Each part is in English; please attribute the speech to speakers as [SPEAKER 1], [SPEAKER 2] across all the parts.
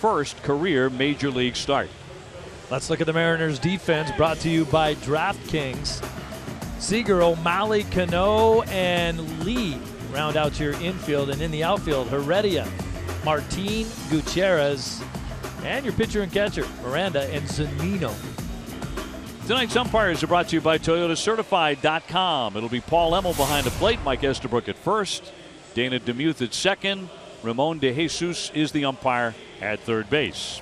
[SPEAKER 1] first career Major League start.
[SPEAKER 2] Let's look at the Mariners defense, brought to you by DraftKings. Seager, O'Malley, Cano, and Lee round out your infield. And in the outfield, Heredia, Martin, Gutierrez, and your pitcher and catcher, Miranda and Zunino.
[SPEAKER 1] Tonight's umpires are brought to you by ToyotaCertified.com. It'll be Paul Emmel behind the plate, Mike Estabrook at first, Dana DeMuth at second, Ramon De Jesus is the umpire at third base.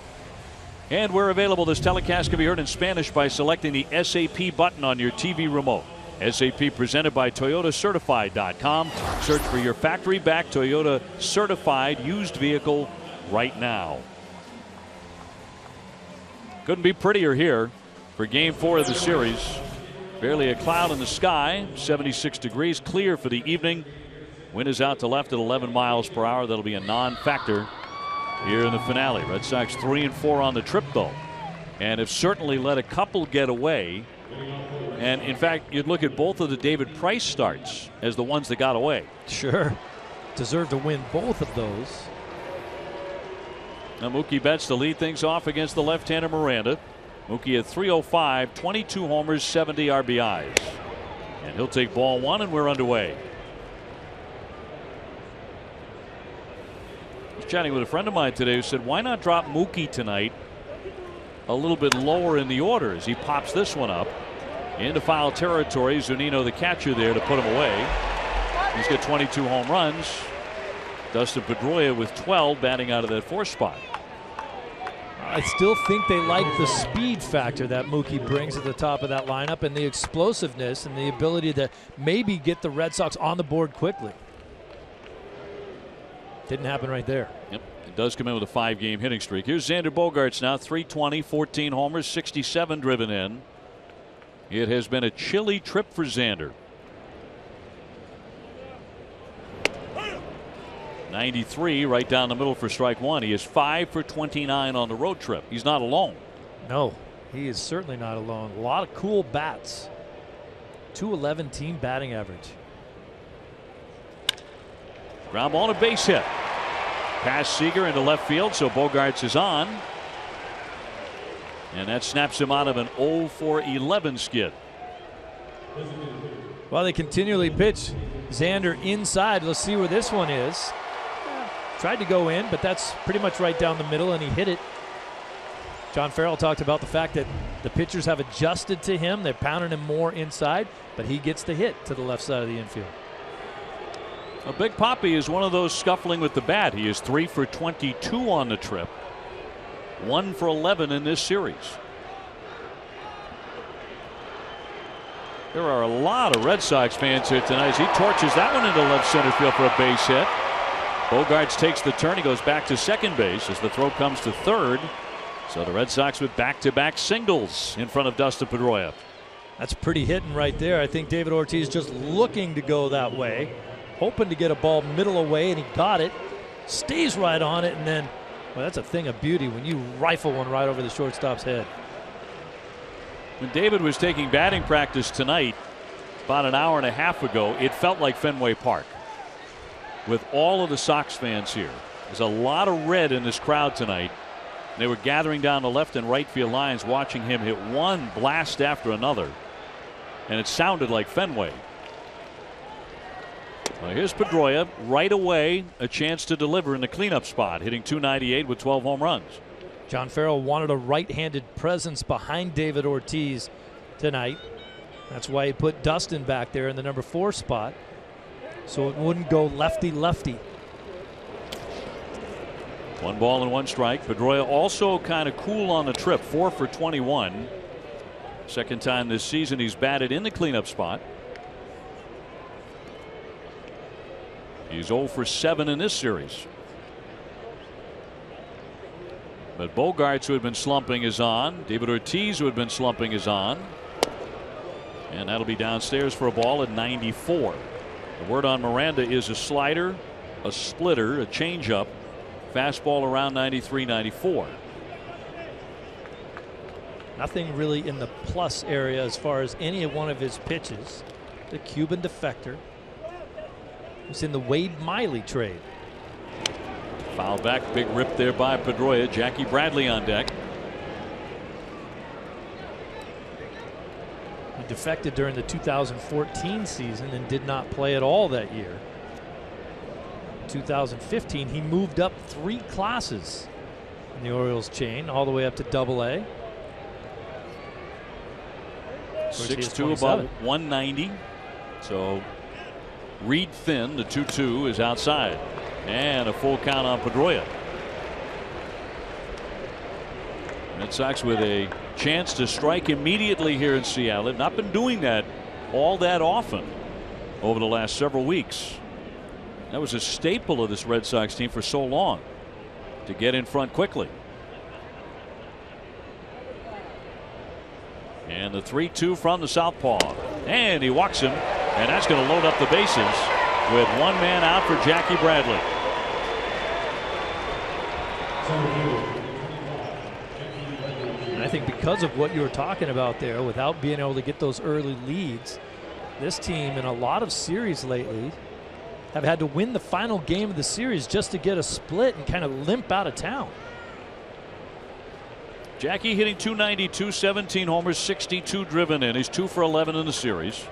[SPEAKER 1] And we're available. This telecast can be heard in Spanish by selecting the SAP button on your TV remote. SAP presented by ToyotaCertified.com. Search for your factory-backed Toyota certified used vehicle right now. Couldn't be prettier here for Game 4 of the series. Barely a cloud in the sky. 76 degrees, clear for the evening. Wind is out to left at 11 miles per hour. That'll be a non-factor here in the finale. Red Sox 3-4 on the trip, though, and have certainly let a couple get away. And in fact, you'd look at both of the David Price starts as the ones that got away.
[SPEAKER 2] Sure. Deserve to win both of those.
[SPEAKER 1] Now Mookie Betts to lead things off against the left-hander Miranda. Mookie at 305, 22 homers, 70 RBIs. And he'll take ball one, and we're underway. I was chatting with a friend of mine today who said, why not drop Mookie tonight a little bit lower in the order as he pops this one up into foul territory. Zunino, the catcher, there to put him away. He's got 22 home runs. Dustin Pedroia with 12, batting out of that fourth spot.
[SPEAKER 2] I still think they like the speed factor that Mookie brings at the top of that lineup, and the explosiveness and the ability to maybe get the Red Sox on the board quickly. Didn't happen right there.
[SPEAKER 1] Yep, it does come in with a 5-game hitting streak. Here's Xander Bogaerts now, 320, 14 homers, 67 driven in. It has been a chilly trip for Xander. 93 right down the middle for strike one. He is 5 for 29 on the road trip. He's not alone.
[SPEAKER 2] No, he is certainly not alone. A lot of cool bats. 211 team batting average.
[SPEAKER 1] Ground ball and a base hit. Pass Seager into left field, so Bogaerts is on. And that snaps him out of an 0 for 11 skid.
[SPEAKER 2] Well, they continually pitch Xander inside. Let's see where this one is. Tried to go in, but that's pretty much right down the middle, and he hit it. John Farrell talked about the fact that the pitchers have adjusted to him. They're pounding him more inside, but he gets the hit to the left side of the infield.
[SPEAKER 1] Well, Big Papi is one of those scuffling with the bat. He is 3 for 22 on the trip. 1 for 11 in this series. There are a lot of Red Sox fans here tonight as he torches that one into left center field for a base hit. Bogaerts takes the turn. He goes back to second base as the throw comes to third. So the Red Sox with back-to-back singles in front of Dustin Pedroia.
[SPEAKER 2] That's pretty hitting right there. I think David Ortiz just looking to go that way, hoping to get a ball middle away, and he got it. Stays right on it, and then, well, that's a thing of beauty when you rifle one right over the shortstop's head.
[SPEAKER 1] When David was taking batting practice tonight, about an hour and a half ago, it felt like Fenway Park. With all of the Sox fans here. There's a lot of red in this crowd tonight. They were gathering down the left and right field lines watching him hit one blast after another. And it sounded like Fenway. Well, here's Pedroia right away, a chance to deliver in the cleanup spot, hitting .298 with 12 home runs.
[SPEAKER 2] John Farrell wanted a right-handed presence behind David Ortiz tonight. That's why he put Dustin back there in the number 4 spot, so it wouldn't go lefty-lefty.
[SPEAKER 1] 1 ball and 1 strike. Pedroia also kind of cool on the trip, 4 for 21. Second time this season he's batted in the cleanup spot. He's 0 for 7 in this series. But Bogaerts, who had been slumping, is on. David Ortiz, who had been slumping, is on. And that'll be downstairs for a ball at 94. The word on Miranda is a slider, a splitter, a changeup, fastball around 93, 94.
[SPEAKER 2] Nothing really in the plus area as far as any one of his pitches. The Cuban defector was in the Wade Miley trade.
[SPEAKER 1] Foul back, big rip there by Pedroia. Jackie Bradley on deck.
[SPEAKER 2] He defected during the 2014 season and did not play at all that year. 2015, he moved up 3 classes in the Orioles chain, all the way up to Double-A.
[SPEAKER 1] 6'2", about 190. So read thin. The 2-2 is outside, and a full count on Pedroia. Red Sox with a chance to strike immediately here in Seattle. They've not been doing that all that often over the last several weeks. That was a staple of this Red Sox team for so long, to get in front quickly. And the 3-2 from the southpaw, and he walks him, and that's going to load up the bases with 1 man out for Jackie Bradley.
[SPEAKER 2] And I think because of what you were talking about there, without being able to get those early leads, this team in a lot of series lately have had to win the final game of the series just to get a split and kind of limp out of town.
[SPEAKER 1] Jackie hitting .292, 17 homers, 62 driven in. He's 2 for 11 in the series.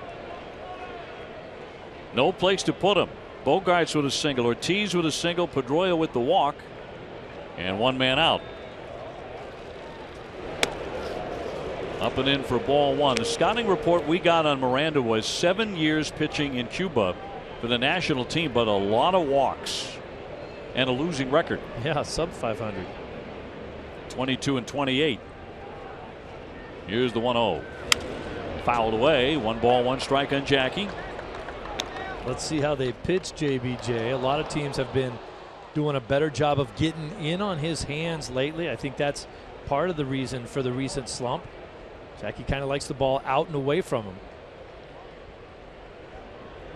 [SPEAKER 1] No place to put him. Bogarts with a single, Ortiz with a single, Pedroia with the walk, and 1 man out. Up and in for ball 1. The scouting report we got on Miranda was 7 years pitching in Cuba for the national team, but a lot of walks and a losing record.
[SPEAKER 2] Yeah, sub 500.
[SPEAKER 1] 22 and 28. Here's the 1-0. Fouled away. 1 ball, 1 strike on Jackie.
[SPEAKER 2] Let's see how they pitch JBJ. A lot of teams have been doing a better job of getting in on his hands lately. I think that's part of the reason for the recent slump. Jackie kind of likes the ball out and away from him.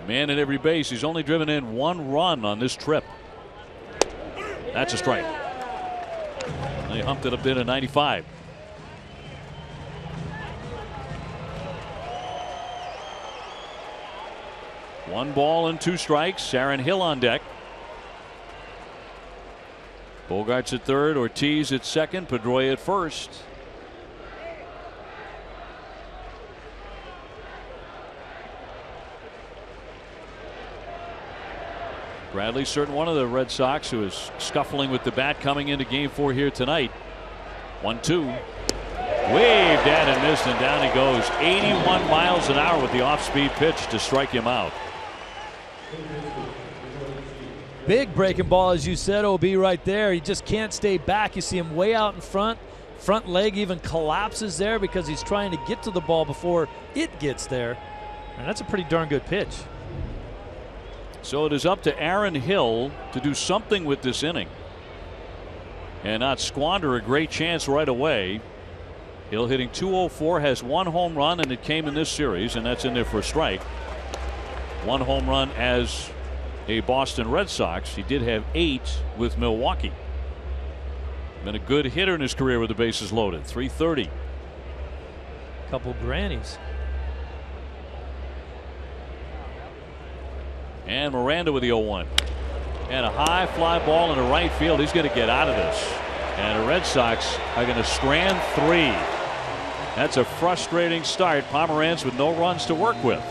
[SPEAKER 1] Man at every base. He's only driven in 1 run on this trip. That's a strike. They humped it up there to 95. One ball and 2 strikes. Aaron Hill on deck. Bogarts at third, Ortiz at second, Pedroia at first. Bradley, certainly one of the Red Sox who is scuffling with the bat coming into game 4 here tonight. 1-2. Waved at and missed, and down he goes. 81 miles an hour with the off-speed pitch to strike him out.
[SPEAKER 2] Big breaking ball, as you said, OB, right there. He just can't stay back. You see him way out in front. Front leg even collapses there because he's trying to get to the ball before it gets there. And that's a pretty darn good pitch.
[SPEAKER 1] So it is up to Aaron Hill to do something with this inning and not squander a great chance right away. Hill hitting .204, has 1 home run, and it came in this series, and that's in there for a strike. 1 home run as a Boston Red Sox. He did have 8 with Milwaukee. Been a good hitter in his career with the bases loaded. .330.
[SPEAKER 2] Couple grannies.
[SPEAKER 1] And Miranda with the 0-1. And a high fly ball into right field. He's going to get out of this. And the Red Sox are going to strand 3. That's a frustrating start. Pomeranz with no runs to work with.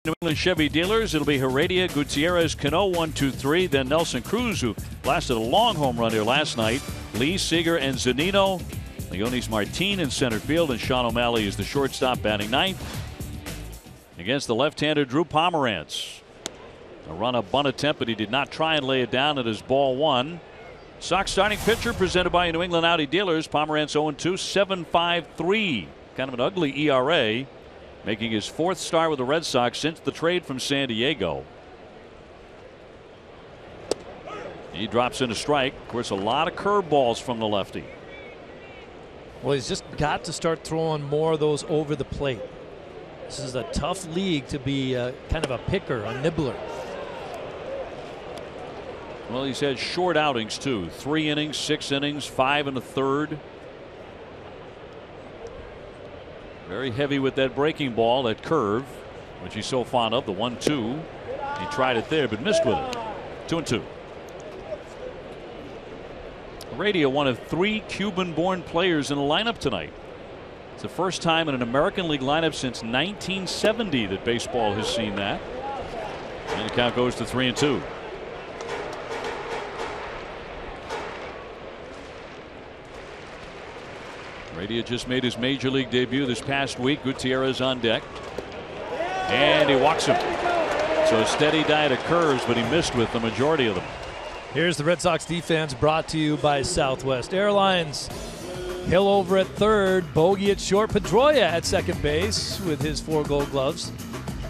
[SPEAKER 1] New England Chevy dealers, it'll be Heredia, Gutierrez, Cano, 1, 2, 3. Then Nelson Cruz, who blasted a long home run here last night. Lee, Seager, and Zunino. Leonis Martin in center field, and Sean O'Malley is the shortstop, batting ninth. Against the left-hander Drew Pomerantz. A run-up bunt attempt, but he did not try and lay it down. It is ball one. Sox starting pitcher presented by New England Audi dealers. Pomerantz 0-2, 7.53. Kind of an ugly ERA. Making his fourth start with the Red Sox since the trade from San Diego. He drops in a strike. Of course, a lot of curveballs from the lefty.
[SPEAKER 2] Well, he's just got to start throwing more of those over the plate. This is a tough league to be kind of a picker, a nibbler.
[SPEAKER 1] Well, he's had short outings too. 3 innings, 6 innings, 5 1/3. Very heavy with that breaking ball, that curve, which he's so fond of, the 1-2. He tried it there, but missed with it. 2-2. Heredia, one of 3 Cuban-born players in the lineup tonight. It's the first time in an American League lineup since 1970 that baseball has seen that. And the count goes to 3-2. Heredia just made his major league debut this past week. Gutierrez on deck. And he walks him. So a steady diet of curves, but he missed with the majority of them.
[SPEAKER 2] Here's the Red Sox defense, brought to you by Southwest Airlines. Hill over at third, Bogey at short, Pedroia at second base with his 4 gold gloves.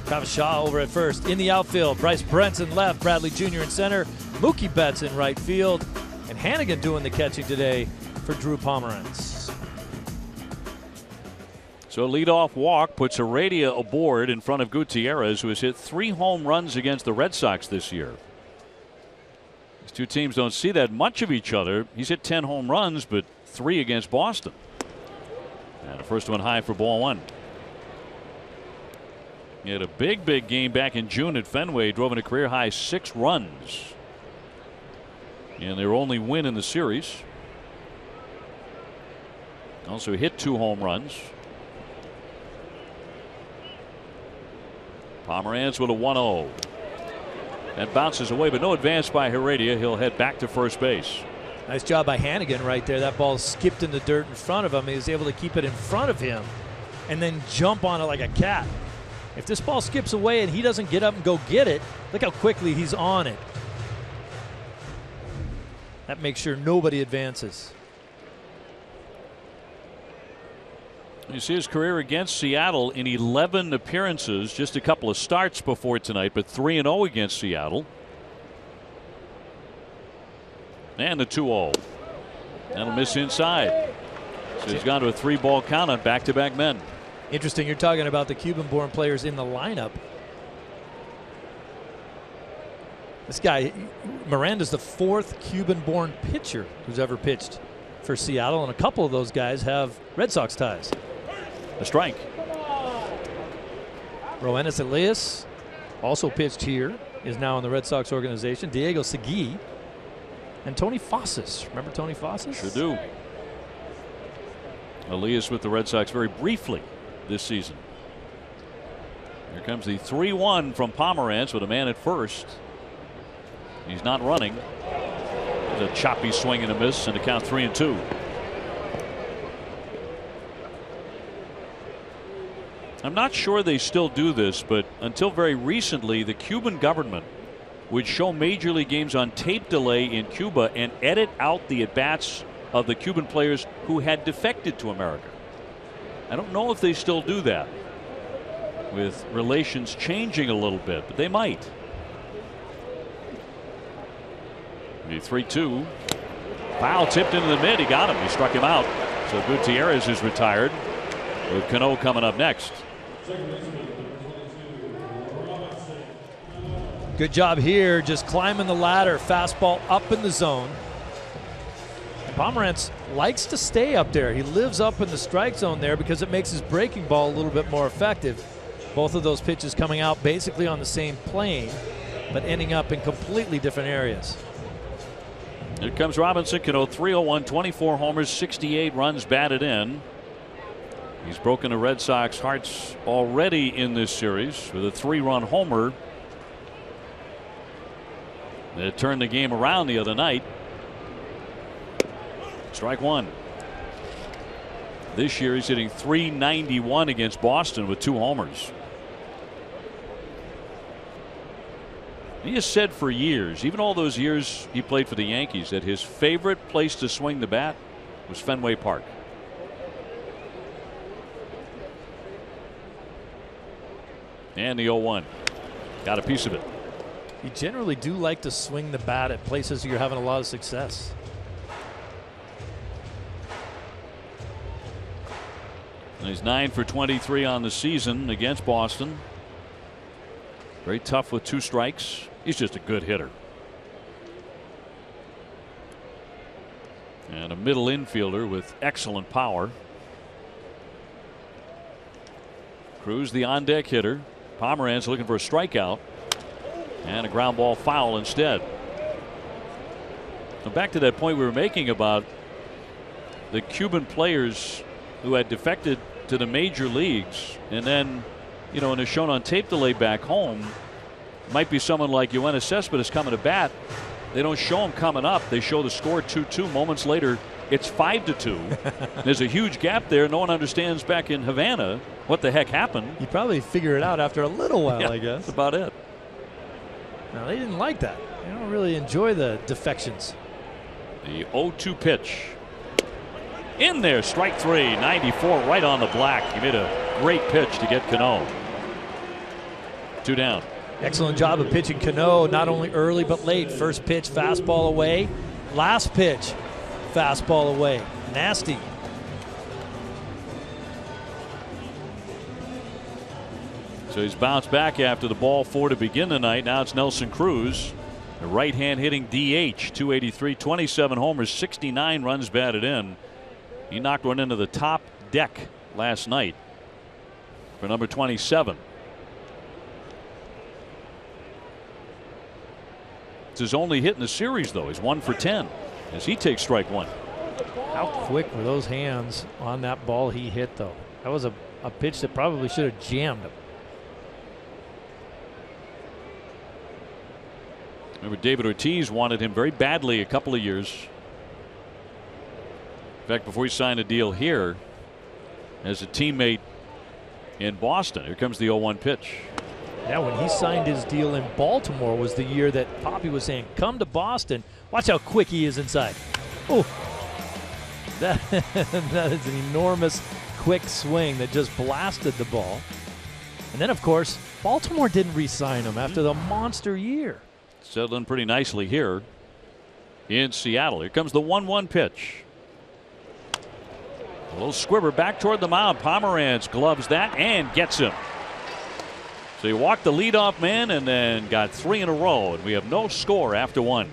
[SPEAKER 2] Travis Shaw over at first. In the outfield, Bryce Brenton left, Bradley Jr. in center, Mookie Betts in right field, and Hannigan doing the catching today for Drew Pomerantz.
[SPEAKER 1] So a leadoff walk puts Heredia aboard in front of Gutierrez, who has hit 3 home runs against the Red Sox this year. These two teams don't see that much of each other. He's hit 10 home runs, but 3 against Boston. And the first one high for ball one. He had a big game back in June at Fenway, drove in a career high 6 runs. And their only win in the series. Also hit 2 home runs. Pomerantz with a 1-0. That bounces away, but no advance by Heredia. He'll head back to first base.
[SPEAKER 2] Nice job by Hannigan right there. That ball skipped in the dirt in front of him. He was able to keep it in front of him and then jump on it like a cat. If this ball skips away and he doesn't get up and go get it, look how quickly he's on it. That makes sure nobody advances.
[SPEAKER 1] You see his career against Seattle in 11 appearances, just a couple of starts before tonight, but 3-0 against Seattle. And the 2-0. That'll miss inside. So he's gone to a 3-ball count on back-to-back men.
[SPEAKER 2] Interesting, you're talking about the Cuban-born players in the lineup. This guy, Miranda's the 4th Cuban-born pitcher who's ever pitched for Seattle, and a couple of those guys have Red Sox ties.
[SPEAKER 1] A strike.
[SPEAKER 2] Roenis Elias, also pitched here, is now in the Red Sox organization. Diego Segui and Tony Fossis. Remember Tony Fossis?
[SPEAKER 1] Sure do. Elias with the Red Sox very briefly this season. Here comes the 3-1 from Pomerantz with a man at first. He's not running. There's a choppy swing and a miss, and a count 3-2. I'm not sure they still do this, but until very recently, the Cuban government would show major league games on tape delay in Cuba and edit out the at-bats of the Cuban players who had defected to America. I don't know if they still do that, with relations changing a little bit, but they might. The 3-2. Foul tipped into the mid. He got him. He struck him out. So Gutierrez is retired, with Cano coming up next.
[SPEAKER 2] Good job here, just climbing the ladder. Fastball up in the zone. Pomerantz likes to stay up there. He lives up in the strike zone there because it makes his breaking ball a little bit more effective. Both of those pitches coming out basically on the same plane, but ending up in completely different areas.
[SPEAKER 1] Here comes Robinson. Cano 301, 24 homers, 68 runs batted in. He's broken the Red Sox hearts already in this series with a 3-run homer that turned the game around the other night. Strike one. This year he's hitting .391 against Boston with 2 homers. He has said for years, even all those years he played for the Yankees, that his favorite place to swing the bat was Fenway Park. And the 0-1. Got a piece of it.
[SPEAKER 2] You generally do like to swing the bat at places you're having a lot of success.
[SPEAKER 1] And he's 9 for 23 on the season against Boston. Very tough with 2 strikes. He's just a good hitter. And a middle infielder with excellent power. Cruz, the on deck hitter. Pomeranz looking for a strikeout. And a ground ball foul instead. Now back to that point we were making about the Cuban players who had defected to the major leagues, and then, you know, and is shown on tape delay back home. Might be someone like Yoenis Cespedes coming to bat. They don't show him coming up. They show the score 2-2. Moments later, it's 5-2. There's a huge gap there. No one understands back in Havana what the heck happened.
[SPEAKER 2] You probably figure it out after a little while,
[SPEAKER 1] Yeah,
[SPEAKER 2] I guess.
[SPEAKER 1] that's about it.
[SPEAKER 2] No, they didn't like that. They don't really enjoy the defections.
[SPEAKER 1] The 0-2 pitch. In there, strike 3, 94 right on the black. He made a great pitch to get Cano. 2 down.
[SPEAKER 2] Excellent job of pitching Cano, not only early but late. First pitch, fastball away. Last pitch, fastball away. Nasty.
[SPEAKER 1] So he's bounced back after the ball 4 to begin the night. Now it's Nelson Cruz, the right hand hitting DH, 283, 27 homers, 69 runs batted in. He knocked one into the top deck last night for number 27. It's his only hit in the series, though. He's 1 for 10 as he takes strike 1.
[SPEAKER 2] How quick were those hands on that ball he hit, though? That was a pitch that probably should have jammed him.
[SPEAKER 1] Remember, David Ortiz wanted him very badly a couple of years. In fact, before he signed a deal here as a teammate in Boston. Here comes the 0-1 pitch.
[SPEAKER 2] Yeah, when he signed his deal in Baltimore was the year that Poppy was saying, come to Boston. Watch how quick he is inside. Oh, that is an enormous quick swing that just blasted the ball. And then, of course, Baltimore didn't re-sign him after the monster year.
[SPEAKER 1] Settled in pretty nicely here in Seattle. Here comes the 1-1 pitch. A little squibber back toward the mound. Pomeranz gloves that and gets him. So he walked the leadoff man and then got 3 in a row, and we have no score after 1.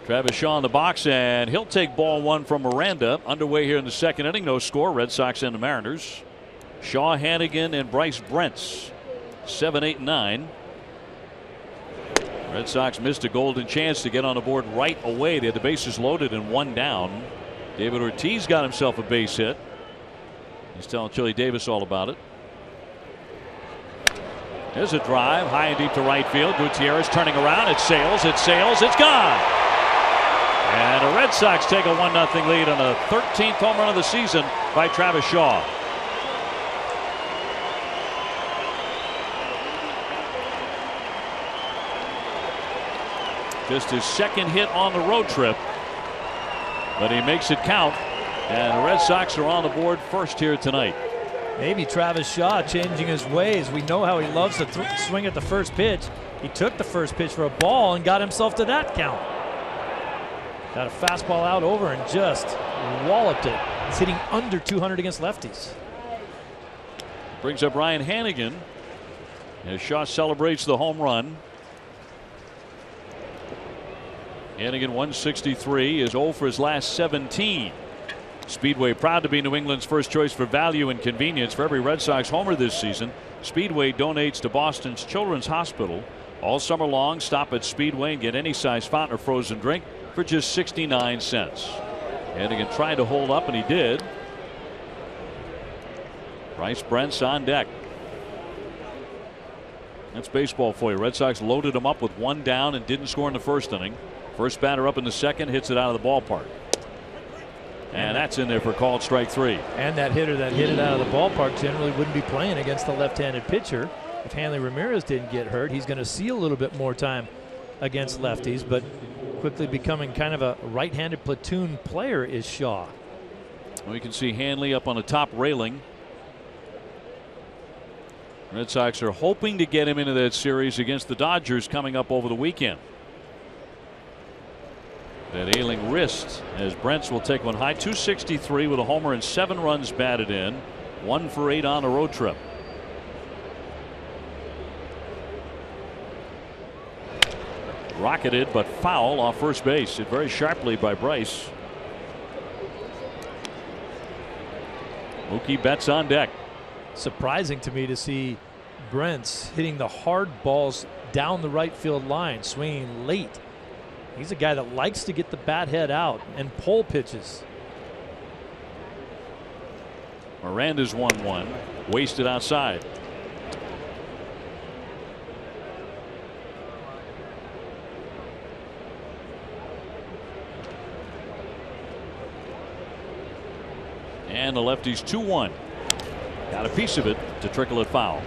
[SPEAKER 1] Travis Shaw in the box, and he'll take ball one from Miranda. Underway here in the second inning. No score. Red Sox and the Mariners. Shaw, Hannigan, and Bryce Brents. 7, 8, 9. Red Sox missed a golden chance to get on the board right away. They had the bases loaded and one down. David Ortiz got himself a base hit. He's telling Chili Davis all about it. There's a drive high and deep to right field. Gutierrez turning around. It sails. It sails. It's gone. And the Red Sox take a 1-0 lead on the 13th home run of the season by Travis Shaw. Just his second hit on the road trip, but he makes it count, and the Red Sox are on the board first here tonight.
[SPEAKER 2] Maybe Travis Shaw changing his ways. We know how he loves to swing at the first pitch. He took the first pitch for a ball and got himself to that count. Got a fastball out over and just walloped it. It's hitting under 200 against lefties.
[SPEAKER 1] Brings up Ryan Hannigan as Shaw celebrates the home run. Hannigan 163 is 0 for his last 17. Speedway proud to be New England's first choice for value and convenience. For every Red Sox homer this season, Speedway donates to Boston's Children's Hospital. All summer long, stop at Speedway and get any size fountain or frozen drink for just 69 cents. Hannigan tried to hold up, and he did. Bryce Brents on deck. That's baseball for you. Red Sox loaded him up with one down and didn't score in the first inning. First batter up in the second hits it out of the ballpark. And that's in there for called strike 3.
[SPEAKER 2] And that hitter that hit it out of the ballpark generally wouldn't be playing against the left-handed pitcher. If Hanley Ramirez didn't get hurt, he's going to see a little bit more time against lefties, but quickly becoming kind of a right-handed platoon player is Shaw.
[SPEAKER 1] We can see Hanley up on the top railing. Red Sox are hoping to get him into that series against the Dodgers coming up over the weekend. That ailing wrist, as Brents will take one high. 263 with a homer and 7 runs batted in. 1 for 8 on a road trip. Rocketed but foul off first base. Hit very sharply by Bryce. Mookie Betts on deck.
[SPEAKER 2] Surprising to me to see Brents hitting the hard balls down the right field line, swinging late. He's a guy that likes to get the bat head out and pull pitches.
[SPEAKER 1] Miranda's 1-1. Wasted outside. And the lefty's 2-1. Got a piece of it to trickle it foul.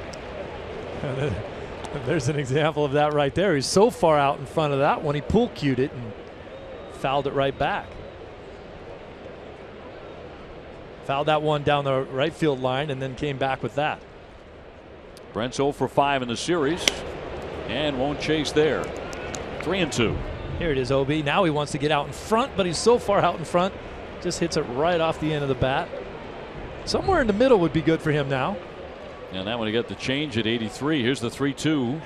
[SPEAKER 2] There's an example of that right there. He's so far out in front of that one, he pool cued it and fouled it right back. Fouled that one down the right field line and then came back with that.
[SPEAKER 1] Brent's 0 for 5 in the series and won't chase there. 3-2.
[SPEAKER 2] Here it is, OB. Now he wants to get out in front, but he's so far out in front, just hits it right off the end of the bat. Somewhere in the middle would be good for him now.
[SPEAKER 1] And that one he got the change at 83. Here's the 3-2.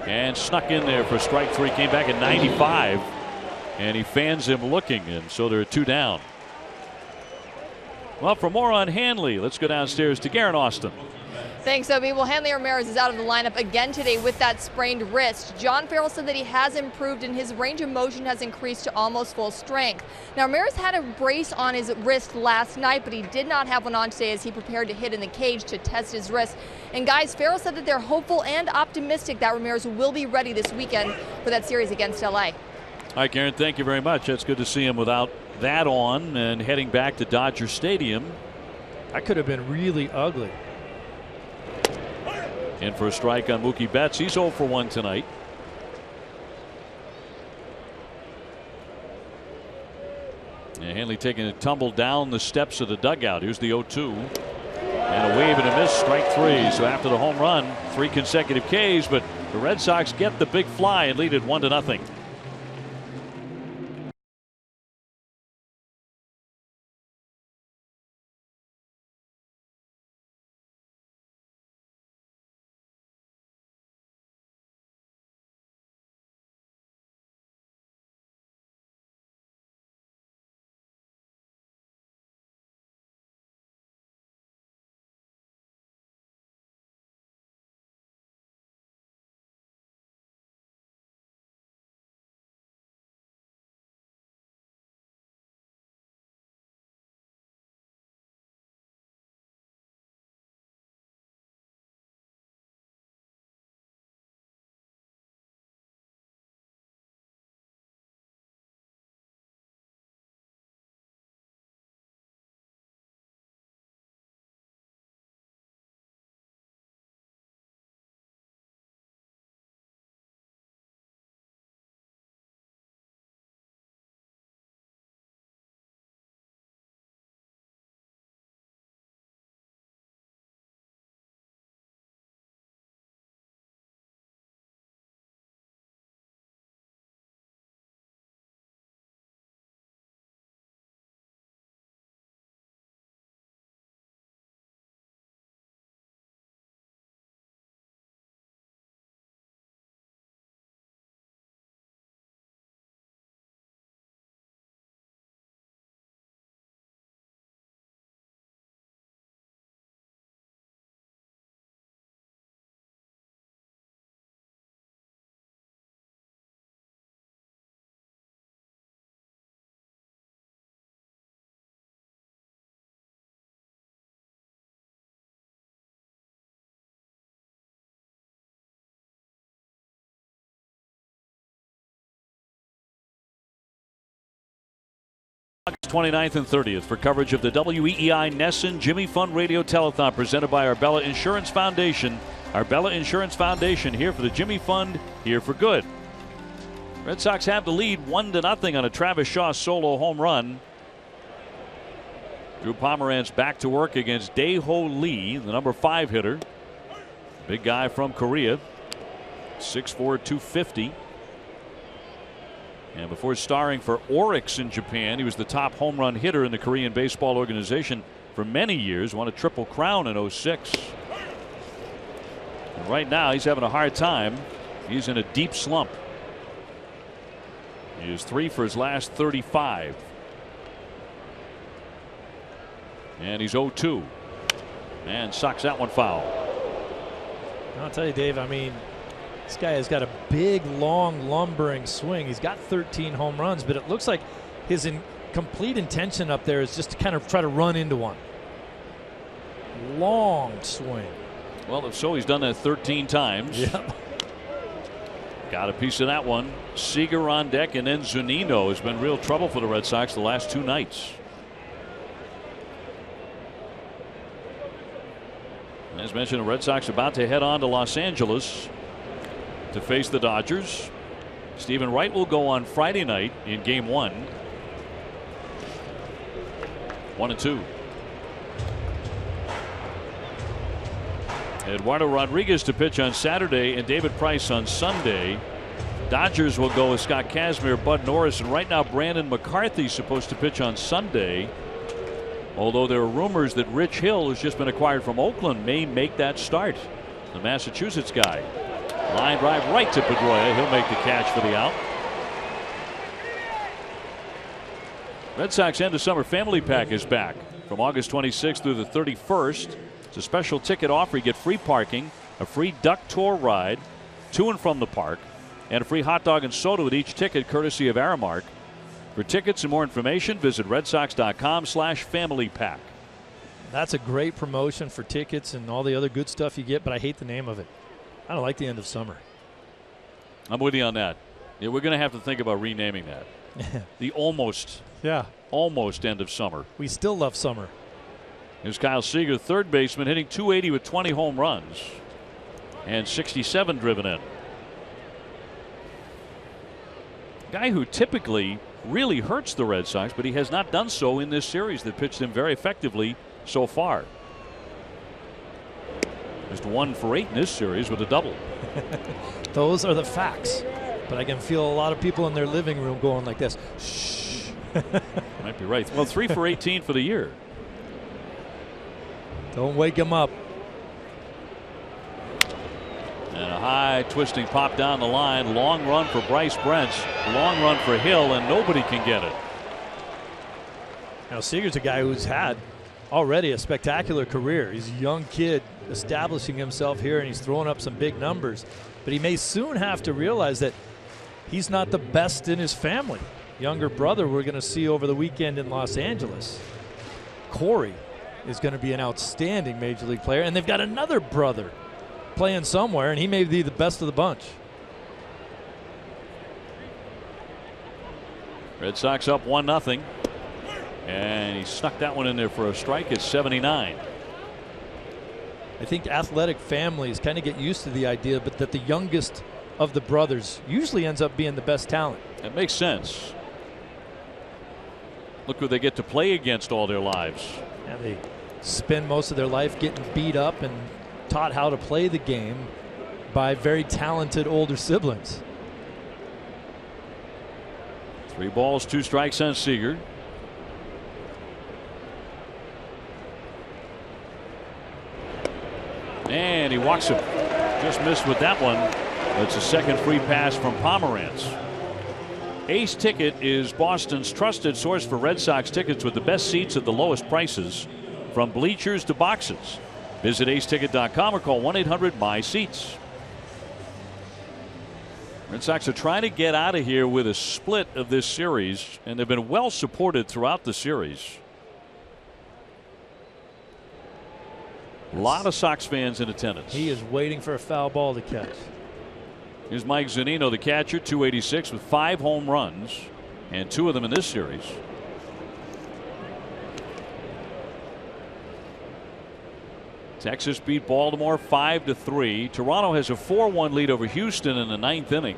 [SPEAKER 1] And snuck in there for strike 3. Came back at 95. And he fans him looking. And so there are 2 down. Well, for more on Hanley, let's go downstairs to Garen Austin.
[SPEAKER 3] Thanks, Obi. Well, Hanley Ramirez is out of the lineup again today with that sprained wrist. John Farrell said that he has improved and his range of motion has increased to almost full strength. Now, Ramirez had a brace on his wrist last night, but he did not have one on today as he prepared to hit in the cage to test his wrist. And guys, Farrell said that they're hopeful and optimistic that Ramirez will be ready this weekend for that series against LA.
[SPEAKER 1] All right, Garen, thank you very much. That's good to see him without that on and heading back to Dodger Stadium.
[SPEAKER 2] That could have been really ugly.
[SPEAKER 1] In for a strike on Mookie Betts. He's 0 for 1 tonight. And Hanley taking a tumble down the steps of the dugout. Here's the 0-2. And a wave and a miss, strike 3. So after the home run, 3 consecutive Ks, but the Red Sox get the big fly and lead it 1-0. 29th and 30th for coverage of the WEEI Nesson Jimmy Fund Radio Telethon presented by Arbella Insurance Foundation. Arbella Insurance Foundation here for the Jimmy Fund, here for good. Red Sox have the lead 1-0 on a Travis Shaw solo home run. Drew Pomeranz back to work against Dae-Ho Lee, the number 5 hitter. Big guy from Korea, 6'4", 250. And before starring for Orioles in Japan, he was the top home run hitter in the Korean baseball organization for many years. Won a Triple Crown in 06. And right now he's having a hard time. He's in a deep slump. He is 3 for his last 35. And he's 0-2. And socks that one foul.
[SPEAKER 2] I'll tell you, Dave, I mean, this guy has got a big, long, lumbering swing. He's got 13 home runs, but it looks like his complete intention up there is just to kind of try to run into one. Long swing.
[SPEAKER 1] Well, if so, he's done that 13 times.
[SPEAKER 2] Yep.
[SPEAKER 1] Got a piece of that one. Seager on deck, and then Zunino has been real trouble for the Red Sox the last 2 nights. As mentioned, the Red Sox about to head on to Los Angeles to face the Dodgers. Stephen Wright will go on Friday night in Game 1. 1-2. Eduardo Rodriguez to pitch on Saturday and David Price on Sunday. Dodgers will go with Scott Kazmir, Bud Norris, and right now Brandon McCarthy is supposed to pitch on Sunday. Although there are rumors that Rich Hill, who's just been acquired from Oakland, may make that start. The Massachusetts guy. Line drive right to Pedroia. He'll make the catch for the out. Red Sox End of Summer Family Pack is back from August 26th through the 31st. It's a special ticket offer. You get free parking, a free duck tour ride to and from the park, and a free hot dog and soda with each ticket courtesy of Aramark. For tickets and more information, visit redsox.com/familypack.
[SPEAKER 2] That's a great promotion for tickets and all the other good stuff you get, but I hate the name of it. I don't like the end of summer.
[SPEAKER 1] I'm with you on that. Yeah, we're going to have to think about renaming that. The almost end of summer.
[SPEAKER 2] We still love summer.
[SPEAKER 1] Here's Kyle Seager, third baseman, hitting .280 with 20 home runs and 67 driven in. Guy who typically really hurts the Red Sox, but he has not done so in this series. That pitched him very effectively so far. Just 1 for 8 in this series with a double.
[SPEAKER 2] Those are the facts. But I can feel a lot of people in their living room going like this. Shh.
[SPEAKER 1] Might be right. Well, 3 for 18 for the year.
[SPEAKER 2] Don't wake him up.
[SPEAKER 1] And a high twisting pop down the line. Long run for Bryce Brents. Long run for Hill, and nobody can get it.
[SPEAKER 2] Now Seager's a guy who's had already a spectacular career. He's a young kid establishing himself here, and he's throwing up some big numbers. But he may soon have to realize that he's not the best in his family. Younger brother we're going to see over the weekend in Los Angeles. Corey is going to be an outstanding major league player, and they've got another brother playing somewhere, and he may be the best of the bunch.
[SPEAKER 1] Red Sox up 1-0. And he snuck that one in there for a strike at 79.
[SPEAKER 2] I think athletic families kind of get used to the idea, but that the youngest of the brothers usually ends up being the best talent.
[SPEAKER 1] That makes sense. Look who they get to play against all their lives.
[SPEAKER 2] And they spend most of their life getting beat up and taught how to play the game by very talented older siblings.
[SPEAKER 1] 3 balls, 2 strikes on Seager. And he walks him. Just missed with that one. That's a second free pass from Pomeranz. Ace Ticket is Boston's trusted source for Red Sox tickets with the best seats at the lowest prices, from bleachers to boxes. Visit aceticket.com or call 1-800-MY-SEATS. Red Sox are trying to get out of here with a split of this series, and they've been well supported throughout the series. A lot of Sox fans in attendance.
[SPEAKER 2] He is waiting for a foul ball to catch.
[SPEAKER 1] Here's Mike Zunino, the catcher, 286 with 5 home runs, and 2 of them in this series. Texas beat Baltimore 5-3. Toronto has a 4-1 lead over Houston in the 9th inning.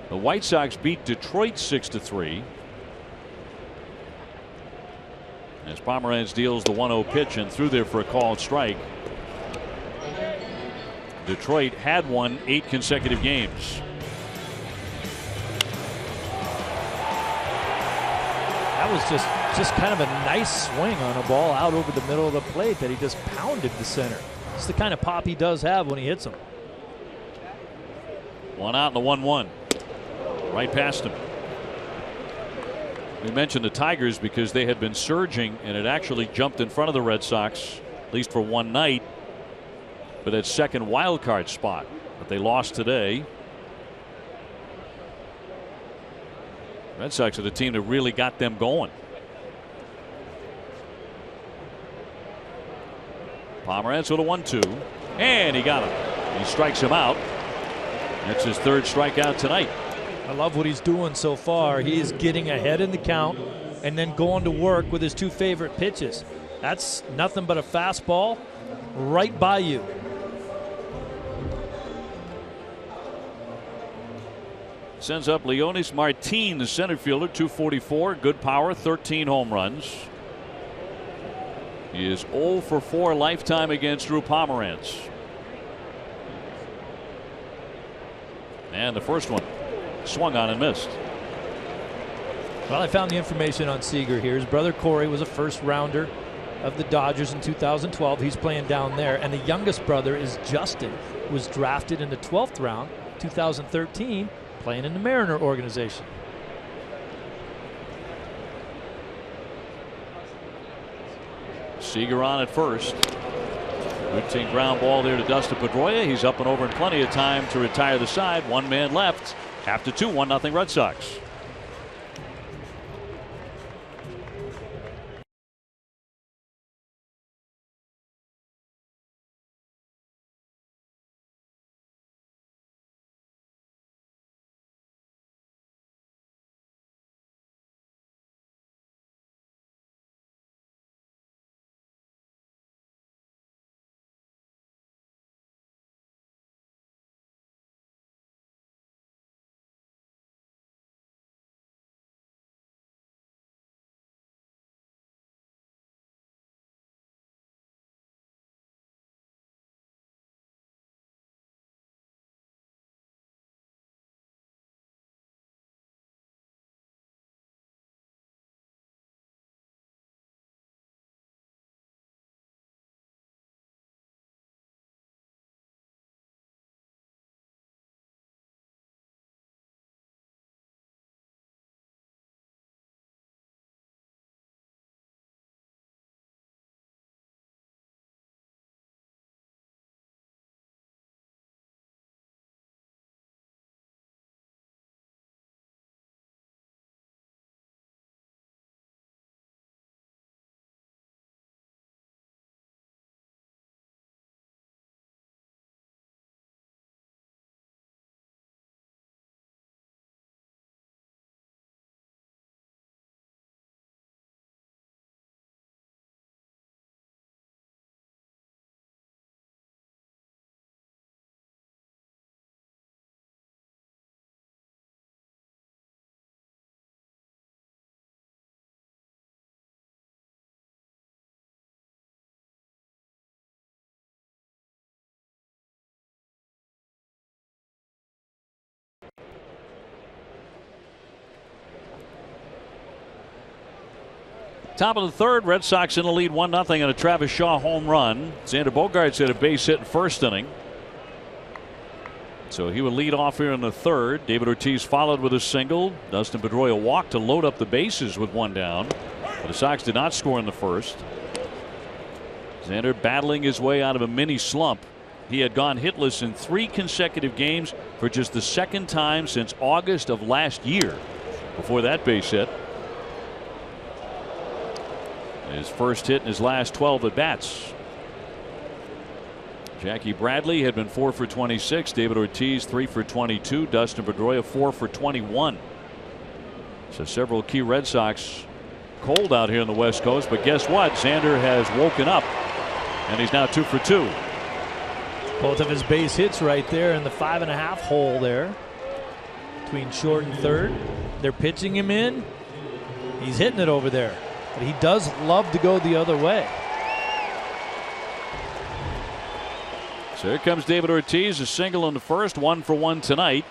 [SPEAKER 1] The White Sox beat Detroit 6-3. As Pomeranz deals the 1-0 pitch and threw there for a called strike. Detroit had won 8 consecutive games.
[SPEAKER 2] That was just kind of a nice swing on a ball out over the middle of the plate that he just pounded the center. It's the kind of pop he does have when he hits them.
[SPEAKER 1] 1 out in the 1-1. Right past him. We mentioned the Tigers because they had been surging and had actually jumped in front of the Red Sox, at least for one night, for that second wild card spot. But they lost today. Red Sox are the team that really got them going. Pomeranz with a 1-2, and he got him. He strikes him out. That's his 3rd strikeout tonight.
[SPEAKER 2] I love what he's doing so far. He is getting ahead in the count and then going to work with his 2 favorite pitches. That's nothing but a fastball right by you.
[SPEAKER 1] Sends up Leonis Martin, the center fielder, 244, good power, 13 home runs. He is 0 for 4 lifetime against Drew Pomeranz. And the first one swung on and missed.
[SPEAKER 2] Well, I found the information on Seager here. His brother Corey was a first rounder of the Dodgers in 2012. He's playing down there. And the youngest brother is Justin, who was drafted in the 12th round, 2013, playing in the Mariner organization.
[SPEAKER 1] Seager on at first. Routine ground ball there to Dustin Pedroia. He's up and over in plenty of time to retire the side. 1 man left. After 2, 1-0 Red Sox. Top of the 3rd, Red Sox in the lead 1-0 on a Travis Shaw home run. Xander Bogaerts had a base hit in 1st inning. So he will lead off here in the 3rd. David Ortiz followed with a single. Dustin Pedroia walked to load up the bases with 1 down. But the Sox did not score in the 1st. Xander battling his way out of a mini slump. He had gone hitless in 3 consecutive games for just the 2nd time since August of last year. Before that base hit. His first hit in his last 12 at bats. Jackie Bradley had been 4 for 26. David Ortiz 3 for 22. Dustin Pedroia 4 for 21. So several key Red Sox cold out here on the West Coast, but guess what? Xander has woken up, and he's now 2 for 2.
[SPEAKER 2] Both of his base hits right there in the 5.5 hole there between short and third. They're pitching him in. He's hitting it over there, but he does love to go the other way.
[SPEAKER 1] So here comes David Ortiz, a single in the first, 1 for 1 tonight.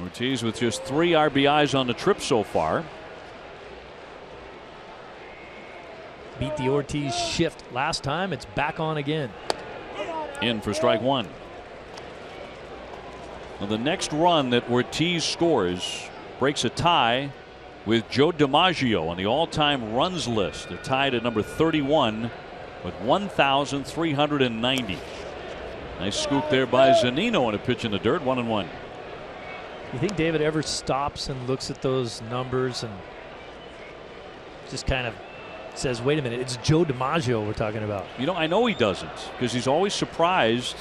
[SPEAKER 1] Ortiz with just 3 RBIs on the trip so far.
[SPEAKER 2] Beat the Ortiz shift last time. It's back on again.
[SPEAKER 1] In for strike 1. Well, the next run that Ortiz scores breaks a tie with Joe DiMaggio on the all-time runs list. They're tied at number 31 with 1,390. Nice scoop there by Zunino on a pitch in the dirt. 1-1.
[SPEAKER 2] You think David ever stops and looks at those numbers and just kind of says, wait a minute, it's Joe DiMaggio we're talking about?
[SPEAKER 1] You know, I know he doesn't, because he's always surprised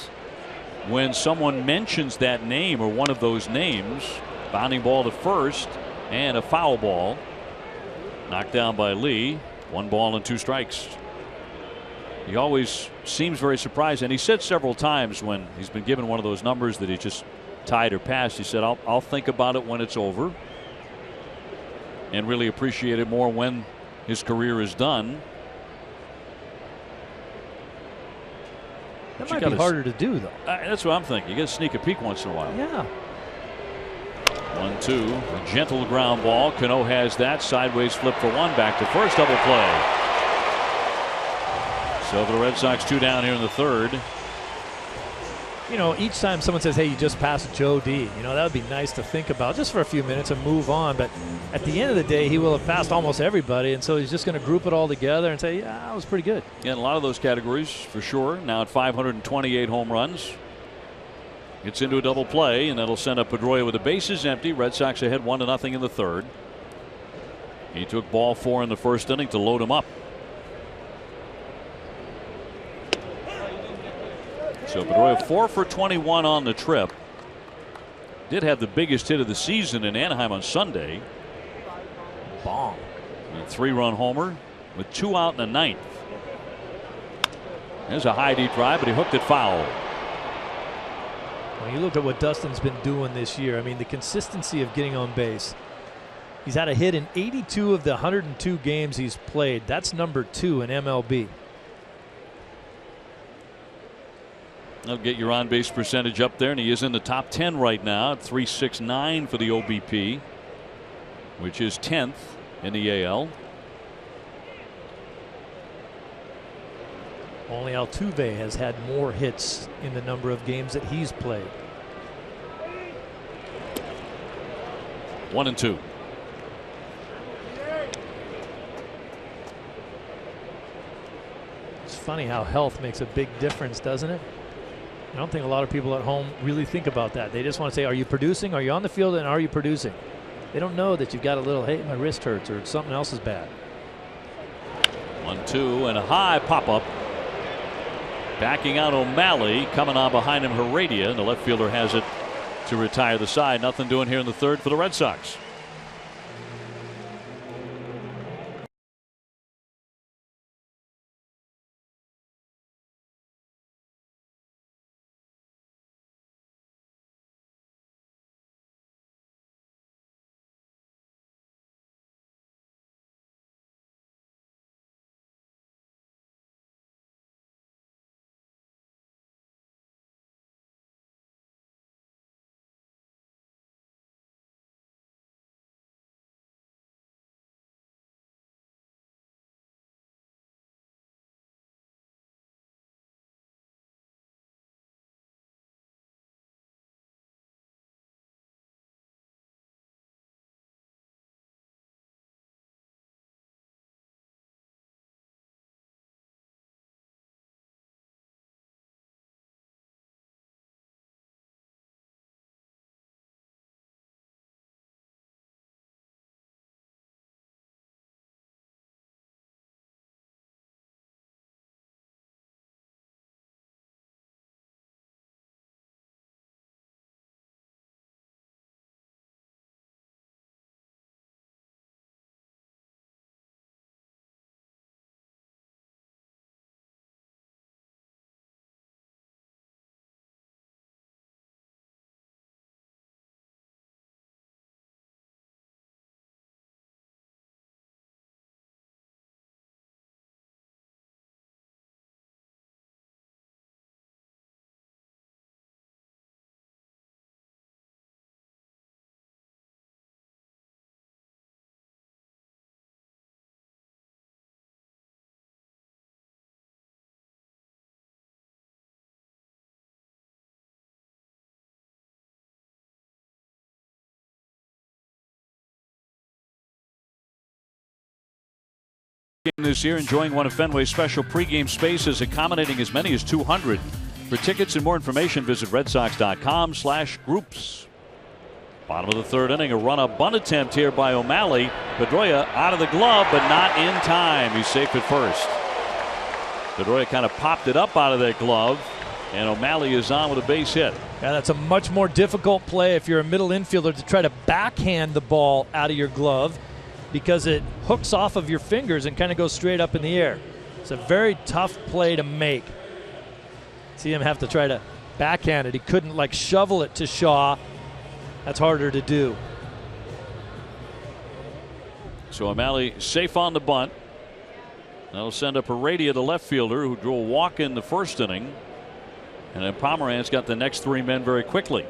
[SPEAKER 1] when someone mentions that name or one of those names. Bounding ball to first and a foul ball. Knocked down by Lee. 1 ball and 2 strikes. He always seems very surprised, and he said several times when he's been given one of those numbers that he just tied or passed, he said, I'll think about it when it's over, and really appreciate it more when his career is done.
[SPEAKER 2] That might be harder to do, though.
[SPEAKER 1] That's what I'm thinking. You got to sneak a peek once in a while.
[SPEAKER 2] Yeah.
[SPEAKER 1] 1-2. A gentle ground ball. Cano has that. Sideways flip for 1. Back to first. Double play. So for the Red Sox, 2 down here in the third.
[SPEAKER 2] You know, each time someone says, hey, you just passed Joe D, you know, that would be nice to think about just for a few minutes and move on. But at the end of the day, he will have passed almost everybody. And so he's just going to group it all together and say, yeah, that was pretty good.
[SPEAKER 1] Yeah, in a lot of those categories for sure. Now at 528 home runs. Gets into a double play, and that'll send up Pedroia with the bases empty. Red Sox ahead 1-0 in the third. He took ball 4 in the first inning to load him up. So Pedroia 4 for 21 on the trip. Did have the biggest hit of the season in Anaheim on Sunday.
[SPEAKER 2] Bomb.
[SPEAKER 1] A 3-run homer with 2 out in the ninth. There's a high deep drive, but he hooked it foul.
[SPEAKER 2] When you look at what Dustin's been doing this year, I mean, the consistency of getting on base. He's had a hit in 82 of the 102 games he's played. That's number 2 in MLB.
[SPEAKER 1] That'll get your on base percentage up there, and he is in the top 10 right now at .369 for the OBP, which is 10th in the AL.
[SPEAKER 2] Only Altuve has had more hits in the number of games that he's played.
[SPEAKER 1] 1-2.
[SPEAKER 2] It's funny how health makes a big difference, doesn't it? I don't think a lot of people at home really think about that. They just want to say, are you producing? Are you on the field, and are you producing? They don't know that you've got a little, hey, my wrist hurts, or something else is bad.
[SPEAKER 1] 1-2 and a high pop up. Backing out O'Malley, coming on behind him Heredia, and the left fielder has it to retire the side. Nothing doing here in the third for the Red Sox. this year, enjoying one of Fenway's special pregame spaces, accommodating as many as 200. For tickets and more information, visit redsox.com/groups. Bottom of the third inning, a run-up bunt attempt here by O'Malley. Pedroia out of the glove, but not in time. He's safe at first. Pedroia kind of popped it up out of that glove, and O'Malley is on with a base hit.
[SPEAKER 2] Yeah, that's a much more difficult play if you're a middle infielder to try to backhand the ball out of your glove, because it hooks off of your fingers and kind of goes straight up in the air. It's a very tough play to make. See him have to try to backhand it. He couldn't like shovel it to Shaw. That's harder to do.
[SPEAKER 1] So O'Malley safe on the bunt. That'll send up Heredia, the left fielder, who drew a walk in the first inning. And then Pomeranz got the next three men very quickly.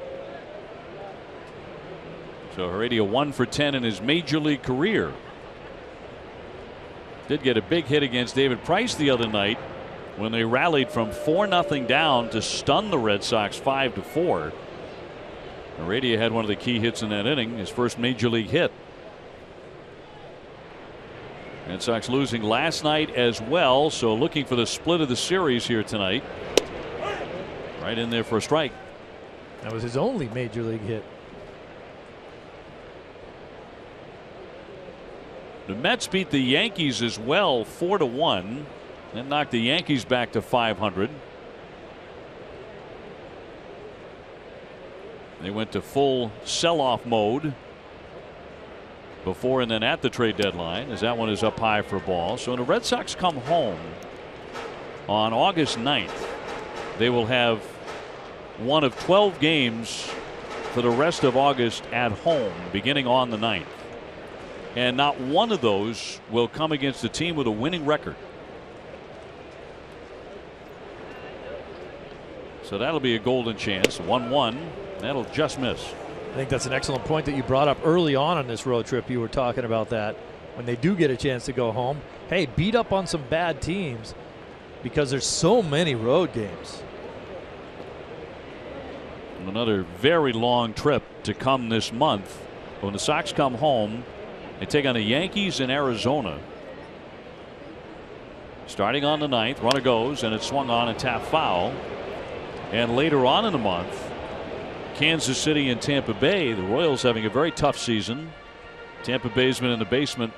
[SPEAKER 1] So Heredia 1 for 10 in his major league career. Did get a big hit against David Price the other night when they rallied from 4-0 down to stun the Red Sox 5-4. Heredia had one of the key hits in that inning, his first major league hit. Red Sox losing last night as well, so looking for the split of the series here tonight. Right in there for a strike.
[SPEAKER 2] That was his only major league hit.
[SPEAKER 1] The Mets beat the Yankees as well, 4-1. That knocked the Yankees back to 500. They went to full sell-off mode before and then at the trade deadline, as that one is up high for a ball. So when the Red Sox come home on August 9th, they will have one of 12 games for the rest of August at home, beginning on the 9th. And not one of those will come against a team with a winning record. So that'll be a golden chance. 1-1. That'll just miss.
[SPEAKER 2] I think that's an excellent point that you brought up early on this road trip. You were talking about that when they do get a chance to go home. Hey, beat up on some bad teams because there's so many road games.
[SPEAKER 1] Another very long trip to come this month. When the Sox come home, they take on the Yankees in Arizona. Starting on the 9th, runner goes, and it's swung on and tapped foul. And later on in the month, Kansas City and Tampa Bay. The Royals having a very tough season. Tampa Bay's been in the basement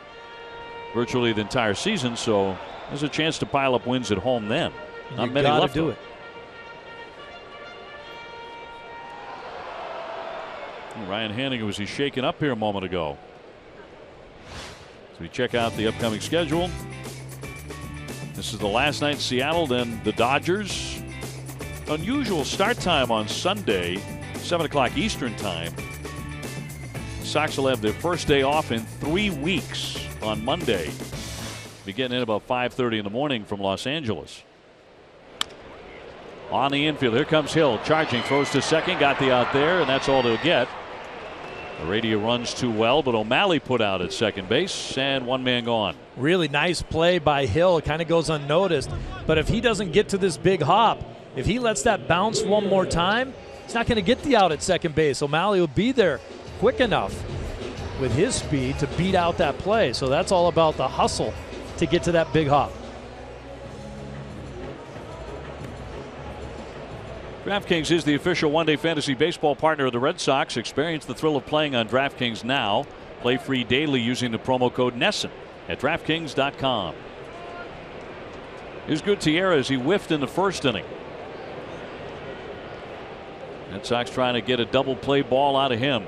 [SPEAKER 1] virtually the entire season, so there's a chance to pile up wins at home then. Not many left.
[SPEAKER 2] Do it.
[SPEAKER 1] Ryan Hannigan was he shaken up here a moment ago. So we check out the upcoming schedule. This is the last night in Seattle, then the Dodgers. Unusual start time on Sunday, 7 o'clock Eastern time. The Sox will have their first day off in 3 weeks on Monday. Be getting in about 5:30 in the morning from Los Angeles. On the infield, here comes Hill, charging, throws to second, got the out there, and that's all they'll get. Heredia runs too well, but O'Malley put out at second base, and one man gone.
[SPEAKER 2] Really nice play by Hill. It kind of goes unnoticed, but if he doesn't get to this big hop, if he lets that bounce one more time, he's not going to get the out at second base. O'Malley will be there quick enough with his speed to beat out that play. So that's all about the hustle to get to that big hop.
[SPEAKER 1] DraftKings is the official one-day fantasy baseball partner of the Red Sox. Experience the thrill of playing on DraftKings now. Play free daily using the promo code NESSON at DraftKings.com. Here's Gutierrez. He whiffed in the first inning. Red Sox trying to get a double play ball out of him.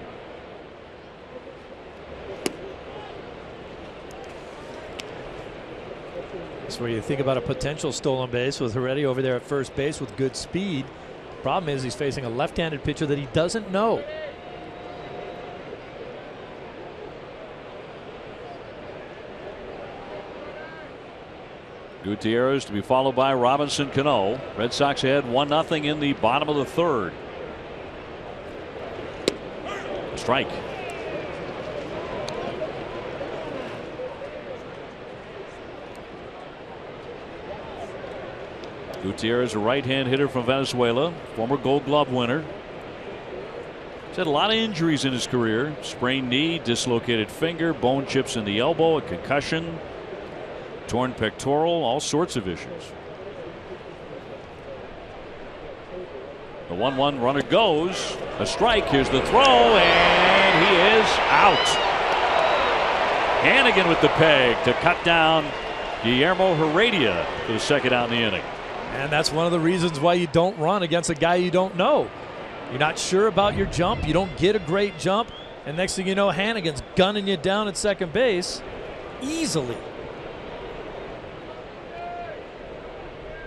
[SPEAKER 2] That's where you think about a potential stolen base with Heredia over there at first base with good speed. Problem is he's facing a left-handed pitcher that he doesn't know.
[SPEAKER 1] Gutierrez to be followed by Robinson Cano. Red Sox ahead 1-0 in the bottom of the third. Strike. Gutierrez, a right-hand hitter from Venezuela, former Gold Glove winner. He's had a lot of injuries in his career. Sprained knee, dislocated finger, bone chips in the elbow, a concussion. Torn pectoral, all sorts of issues. The 1-1 runner goes. A strike. Here's the throw, and he is out. Hannigan with the peg to cut down Guillermo Heredia for the second out in the inning.
[SPEAKER 2] And that's one of the reasons why you don't run against a guy you don't know. You're not sure about your jump. You don't get a great jump. And next thing you know, Hannigan's gunning you down at second base easily.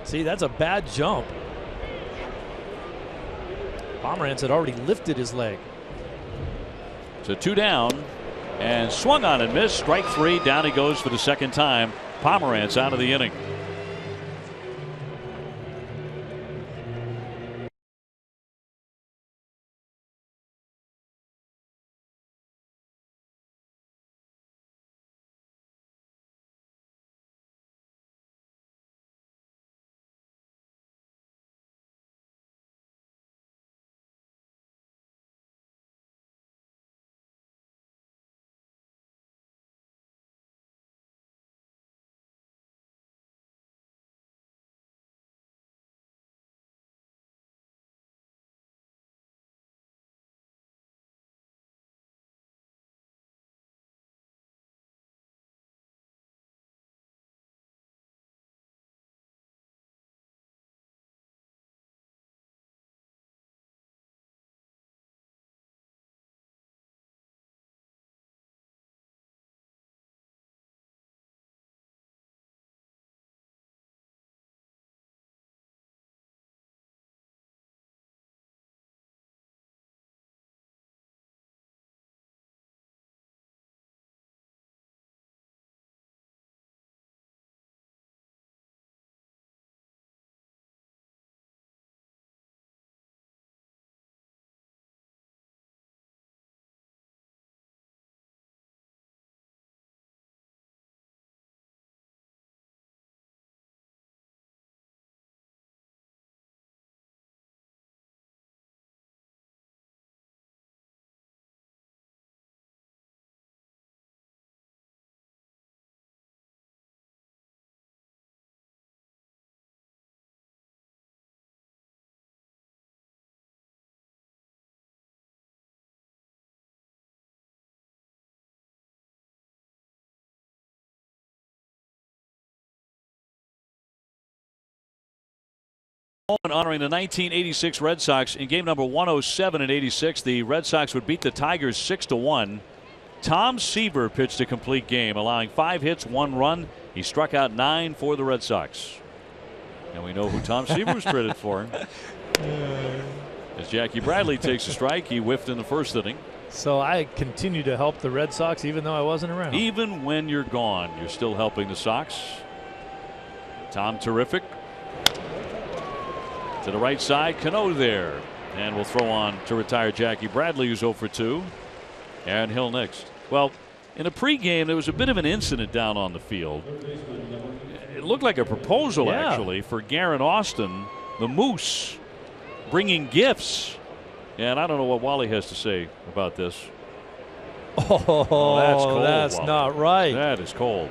[SPEAKER 2] See, that's a bad jump. Pomerantz had already lifted his leg.
[SPEAKER 1] So 2 down and swung on and missed. Strike 3. Down he goes for the second time. Pomerantz out of the inning. Honoring the 1986 Red Sox in game number 107 in '86. The Red Sox would beat the Tigers 6-1. Tom Seaver pitched a complete game, allowing 5 hits, 1 run. He struck out 9 for the Red Sox. And we know who Tom Seaver was credited for. As Jackie Bradley takes a strike, he whiffed in the first inning.
[SPEAKER 2] So I continue to help the Red Sox even though I wasn't around.
[SPEAKER 1] Even when you're gone, you're still helping the Sox. Tom terrific. To the right side, Cano there. And we'll throw on to retire Jackie Bradley, who's 0 for 2. Aaron Hill next. Well, in a pregame, there was a bit of an incident down on the field. It looked like a proposal, actually, for Garen Austin, the Moose, bringing gifts. And I don't know what Wally has to say about this.
[SPEAKER 2] Oh,
[SPEAKER 1] that's cold.
[SPEAKER 2] That's
[SPEAKER 1] Wally.
[SPEAKER 2] not right.
[SPEAKER 1] That is cold.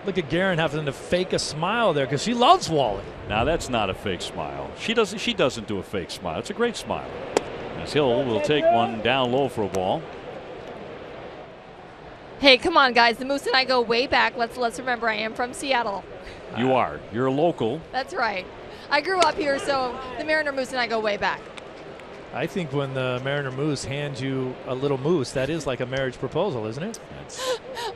[SPEAKER 2] Look at Garen having to fake a smile there because she loves Wally.
[SPEAKER 1] Now that's not a fake smile. She doesn't do a fake smile. It's a great smile. As Hill will take one down low for a ball.
[SPEAKER 3] Hey, come on, guys. The Moose and I go way back. Let's remember I am from Seattle.
[SPEAKER 1] You are. You're a local.
[SPEAKER 3] That's right. I grew up here, so the Mariner Moose and I go way back.
[SPEAKER 2] I think when the Mariner Moose hands you a little moose, that is like a marriage proposal, isn't it?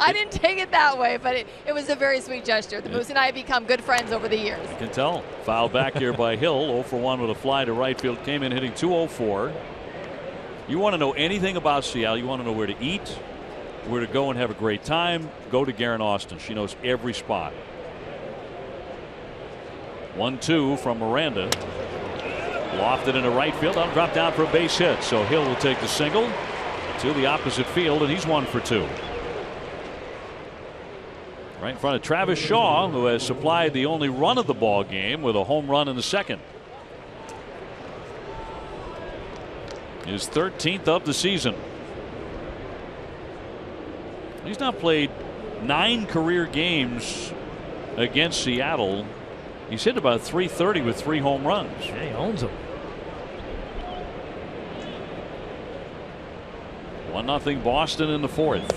[SPEAKER 3] I didn't take it that way, but it was a very sweet gesture. The Moose and I have become good friends over the years.
[SPEAKER 1] I can tell. Foul back here by Hill. 0 for 1 with a fly to right field. Came in hitting .204. You want to know anything about Seattle, you want to know where to eat, where to go and have a great time, go to Garen Austin. She knows every spot. 1-2 from Miranda. Lofted into right field. That'll drop down for a base hit. So Hill will take the single to the opposite field, and he's 1 for 2. Right in front of Travis Shaw, who has supplied the only run of the ball game with a home run in the second. His 13th of the season. He's now played 9 career games against Seattle. He's hit about .330 with 3 home runs.
[SPEAKER 2] Yeah, he owns them.
[SPEAKER 1] 1-0 Boston in the 4th,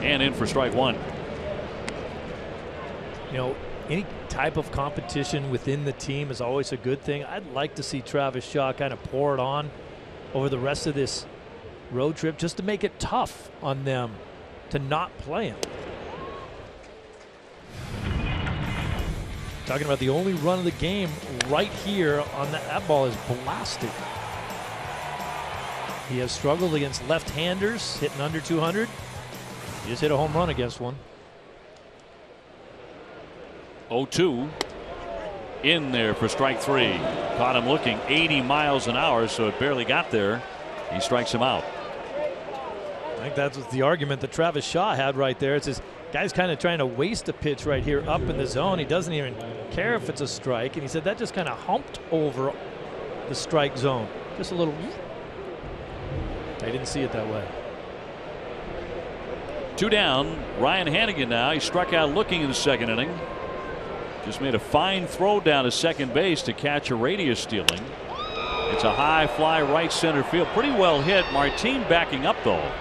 [SPEAKER 1] and in for strike 1.
[SPEAKER 2] You know, any type of competition within the team is always a good thing. I'd like to see Travis Shaw kind of pour it on over the rest of this road trip just to make it tough on them to not play him. Talking about the only run of the game right here on that ball is blasted. He has struggled against left-handers, hitting under 200. He just hit a home run against one.
[SPEAKER 1] 0-2 in there for strike 3. Caught him looking 80 miles an hour, so it barely got there. He strikes him out.
[SPEAKER 2] I think that was the argument that Travis Shaw had right there. It's this guy's kind of trying to waste a pitch right here up in the zone. He doesn't even care if it's a strike. And he said that just kind of humped over the strike zone. Just a little. I didn't see it that way.
[SPEAKER 1] 2 down. Ryan Hanigan now. He struck out looking in the 2nd inning. Just made a fine throw down to second base to catch a radius stealing. It's a high fly right center field. Pretty well hit. Martin backing up though.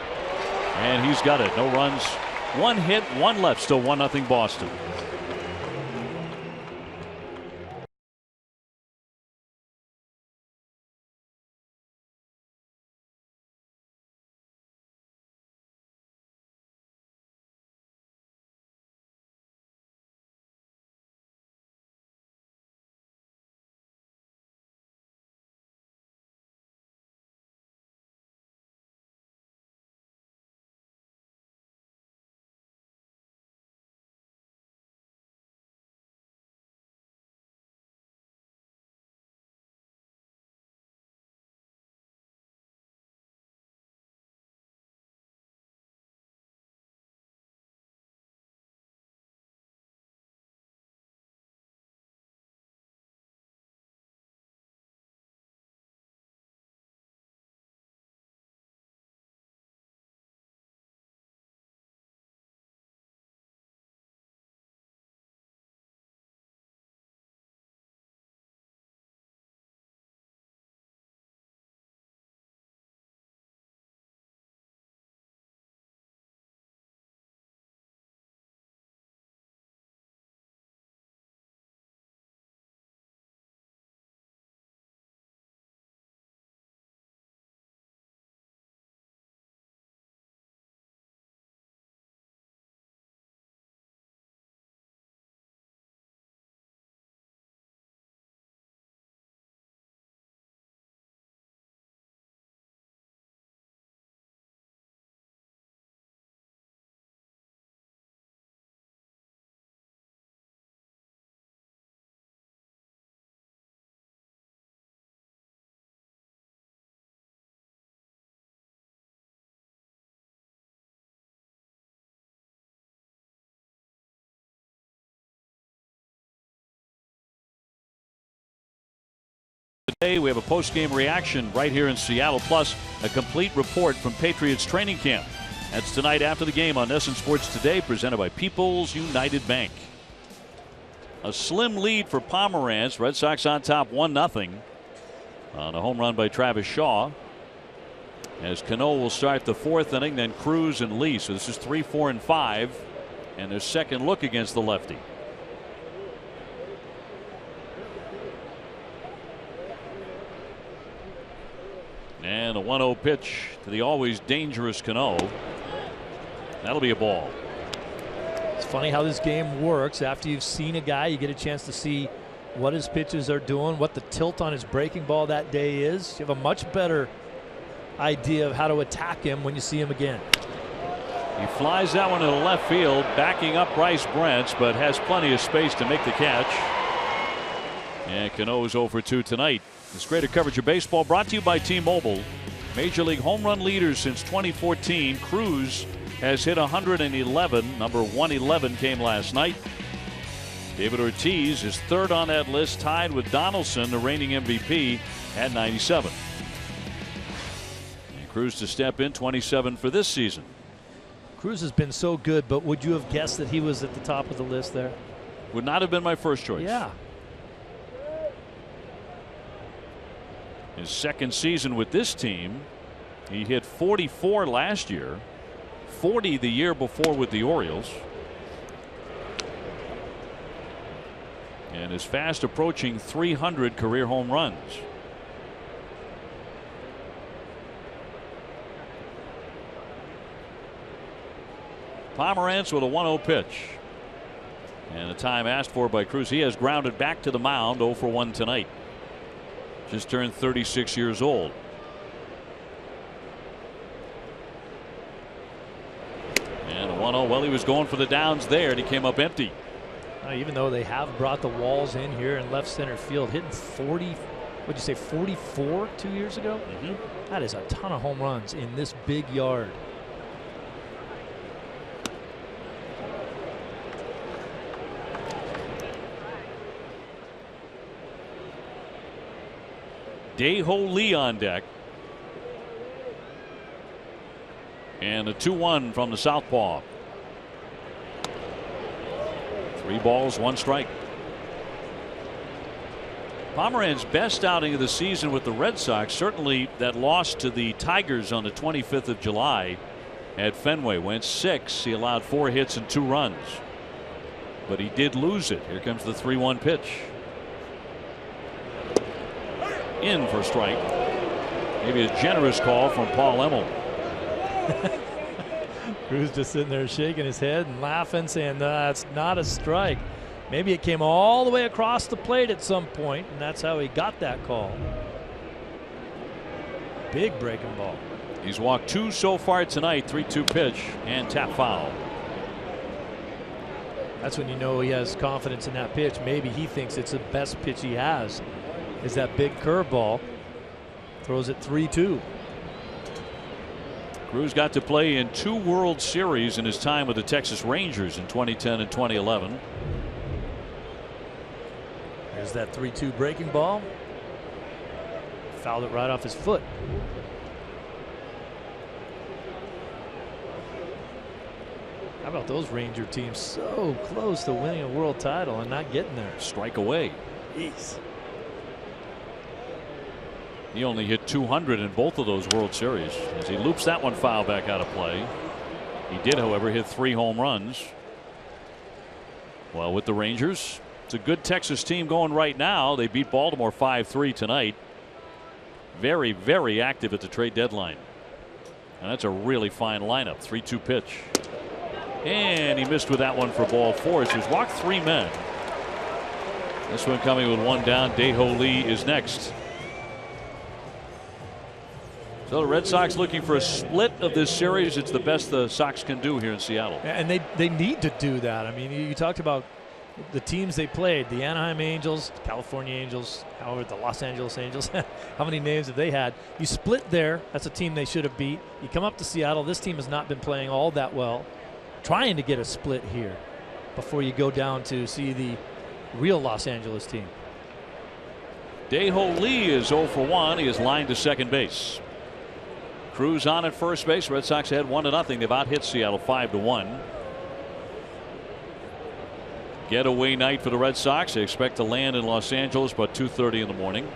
[SPEAKER 1] And he's got it. No runs. 1 hit, 1 left. Still 1-0 Boston. Today we have a post-game reaction right here in Seattle, plus a complete report from Patriots training camp. That's tonight after the game on NESN Sports Today, presented by People's United Bank. A slim lead for Pomeranz. Red Sox on top 1-0 on a home run by Travis Shaw. As Cano will start the 4th inning, then Cruz and Lee. So this is 3, 4, and 5, and their second look against the lefty. And a 1-0 pitch to the always dangerous Cano. That'll be a ball.
[SPEAKER 2] It's funny how this game works. After you've seen a guy, you get a chance to see what his pitches are doing, what the tilt on his breaking ball that day is. You have a much better idea of how to attack him when you see him again.
[SPEAKER 1] He flies that one to the left field, backing up Bryce Brents, but has plenty of space to make the catch. And Cano is 0 for 2 tonight. This greater coverage of baseball brought to you by T-Mobile. Major League home run leaders since 2014. Cruz has hit 111. Number 111 came last night. David Ortiz is 3rd on that list, tied with Donaldson, the reigning MVP, at 97. And Cruz to step in, 27 for this season.
[SPEAKER 2] Cruz has been so good, but would you have guessed that he was at the top of the list there?
[SPEAKER 1] Would not have been my first choice.
[SPEAKER 2] Yeah.
[SPEAKER 1] His second season with this team, he hit 44 last year, 40 the year before with the Orioles, and is fast approaching 300 career home runs. Pomerantz with a 1-0 pitch. And a time asked for by Cruz. He has grounded back to the mound, 0 for 1 tonight. Just turned 36 years old. And a 1-0. Well, he was going for the downs there, and he came up empty.
[SPEAKER 2] Even though they have brought the walls in here in left center field, hitting 40, what'd you say, 44 2 years ago? That is a ton of home runs in this big yard.
[SPEAKER 1] Dae-Ho Lee on deck. And a 2-1 from the southpaw. 3 balls, 1 strike. Pomerantz's best outing of the season with the Red Sox, certainly that loss to the Tigers on the 25th of July at Fenway. Went 6. He allowed 4 hits and 2 runs. But he did lose it. Here comes the 3-1 pitch. In for strike. Maybe a generous call from Paul Emmel.
[SPEAKER 2] Cruz just sitting there shaking his head and laughing, saying that's not a strike. Maybe it came all the way across the plate at some point, and that's how he got that call. Big breaking ball.
[SPEAKER 1] He's walked 2 so far tonight. 3-2 pitch and tap foul.
[SPEAKER 2] That's when you know he has confidence in that pitch. Maybe he thinks it's the best pitch he has. Is that big curveball. Throws it 3-2.
[SPEAKER 1] Cruz got to play in 2 World Series in his time with the Texas Rangers in 2010 and 2011.
[SPEAKER 2] There's that 3-2 breaking ball. Fouled it right off his foot. How about those Ranger teams so close to winning a world title and not getting there?
[SPEAKER 1] Strike away.
[SPEAKER 2] Jeez.
[SPEAKER 1] He only hit 200 in both of those World Series as he loops that one foul back out of play. He did, however, hit 3 home runs. Well, with the Rangers, it's a good Texas team going right now. They beat Baltimore 5-3 tonight. Very, very active at the trade deadline. And that's a really fine lineup. 3-2 pitch. And he missed with that one for ball 4. So he's walked 3 men. This one coming with 1 down. Dae-Ho Lee is next. So the Red Sox looking for a split of this series. It's the best the Sox can do here in Seattle.
[SPEAKER 2] And they need to do that. I mean, you talked about the teams they played, the Anaheim Angels, California Angels, however, the Los Angeles Angels. How many names have they had? You split there. That's a team they should have beat. You come up to Seattle. This team has not been playing all that well. Trying to get a split here before you go down to see the real Los Angeles team.
[SPEAKER 1] Dae-Ho Lee is 0 for 1. He is lined to second base. Cruz on at first base. Red Sox ahead 1-0. They've out hit Seattle 5-1. Getaway night for the Red Sox. They expect to land in Los Angeles about 2:30 in the morning.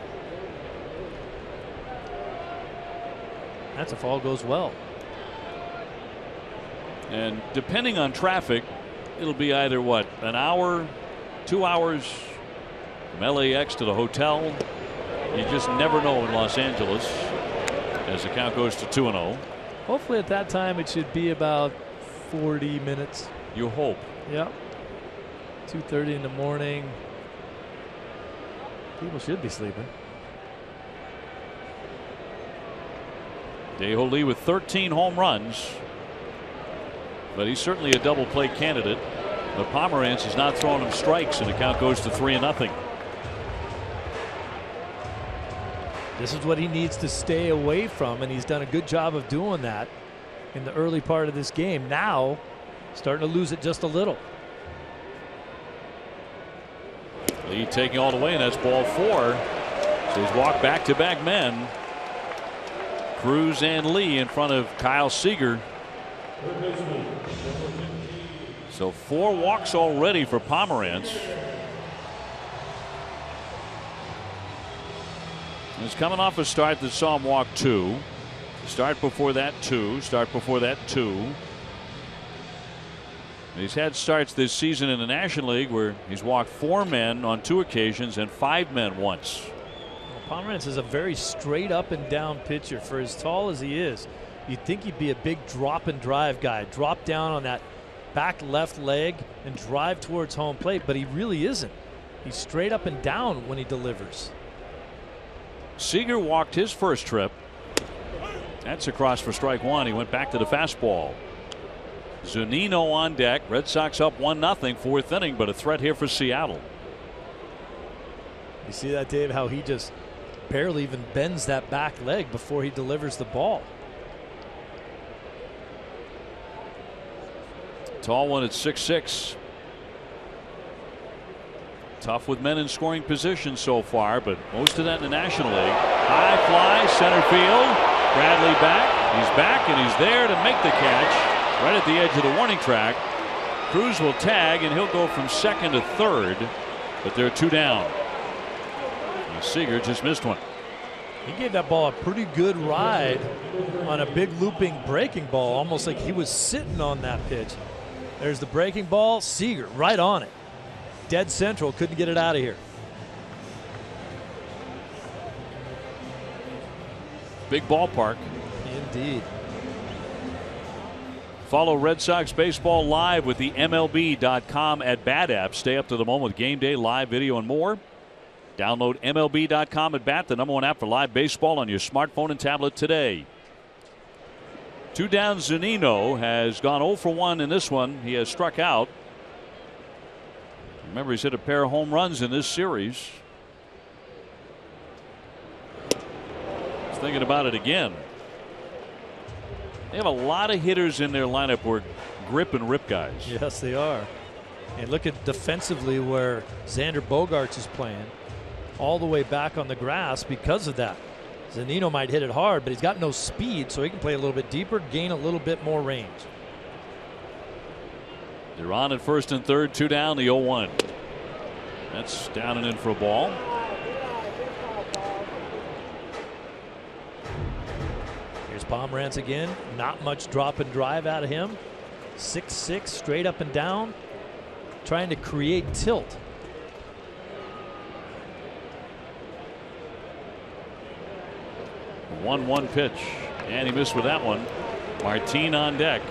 [SPEAKER 2] That's if all goes well.
[SPEAKER 1] And depending on traffic, it'll be either what, an hour, 2 hours from LAX to the hotel. You just never know in Los Angeles as the count goes to 2-0.
[SPEAKER 2] Hopefully at that time it should be about 40 minutes.
[SPEAKER 1] You hope.
[SPEAKER 2] Yep. 2:30 in the morning. People should be sleeping.
[SPEAKER 1] Dae-Ho Lee with 13 home runs. But he's certainly a double play candidate. But Pomerantz is not throwing him strikes, and the count goes to 3-0.
[SPEAKER 2] This is what he needs to stay away from, and he's done a good job of doing that in the early part of this game. Now, starting to lose it just a little.
[SPEAKER 1] Lee taking all the way, and that's ball 4. So he's walked back-to-back men. Cruz and Lee in front of Kyle Seager. So 4 walks already for Pomerantz. He's coming off a start that saw him walk 2. Start before that 2. Start before that 2. He's had starts this season in the National League where he's walked 4 men on 2 occasions and 5 men once.
[SPEAKER 2] Well, Pomerantz is a very straight up and down pitcher. For as tall as he is, you'd think he'd be a big drop and drive guy. Drop down on that back left leg and drive towards home plate, but he really isn't. He's straight up and down when he delivers.
[SPEAKER 1] Seager walked his first trip. That's across for strike 1. He went back to the fastball. Zunino on deck. Red Sox up 1-0, 4th inning, but a threat here for Seattle.
[SPEAKER 2] You see that, Dave, how he just barely even bends that back leg before he delivers the ball.
[SPEAKER 1] Tall one at 6'6". Tough with men in scoring position so far, but most of that in the National League. High fly, center field. Bradley back. He's back, and he's there to make the catch right at the edge of the warning track. Cruz will tag, and he'll go from second to third, but they're 2 down. And Seager just missed one.
[SPEAKER 2] He gave that ball a pretty good ride on a big looping breaking ball, almost like he was sitting on that pitch. There's the breaking ball. Seager right on it. Dead central, couldn't get it out of here.
[SPEAKER 1] Big ballpark.
[SPEAKER 2] Indeed.
[SPEAKER 1] Follow Red Sox baseball live with the MLB.com at Bat app. Stay up to the moment with game day, live video, and more. Download MLB.com at Bat, the #1 app for live baseball on your smartphone and tablet today. 2 down. Zunino has gone 0 for 1 in this one. He has struck out. Remember, he's hit a pair of home runs in this series. He's thinking about it again. They have a lot of hitters in their lineup who are grip and rip guys.
[SPEAKER 2] Yes, they are. And look at defensively where Xander Bogaerts is playing. All the way back on the grass because of that. Zunino might hit it hard, but he's got no speed, so he can play a little bit deeper, gain a little bit more range.
[SPEAKER 1] They're on at first and third, 2 down, the 0-1. That's down and in for a ball.
[SPEAKER 2] Here's Pomerantz again. Not much drop and drive out of him. 6'6", straight up and down, trying to create tilt.
[SPEAKER 1] The 1-1 pitch, and he missed with that one. Martin on deck.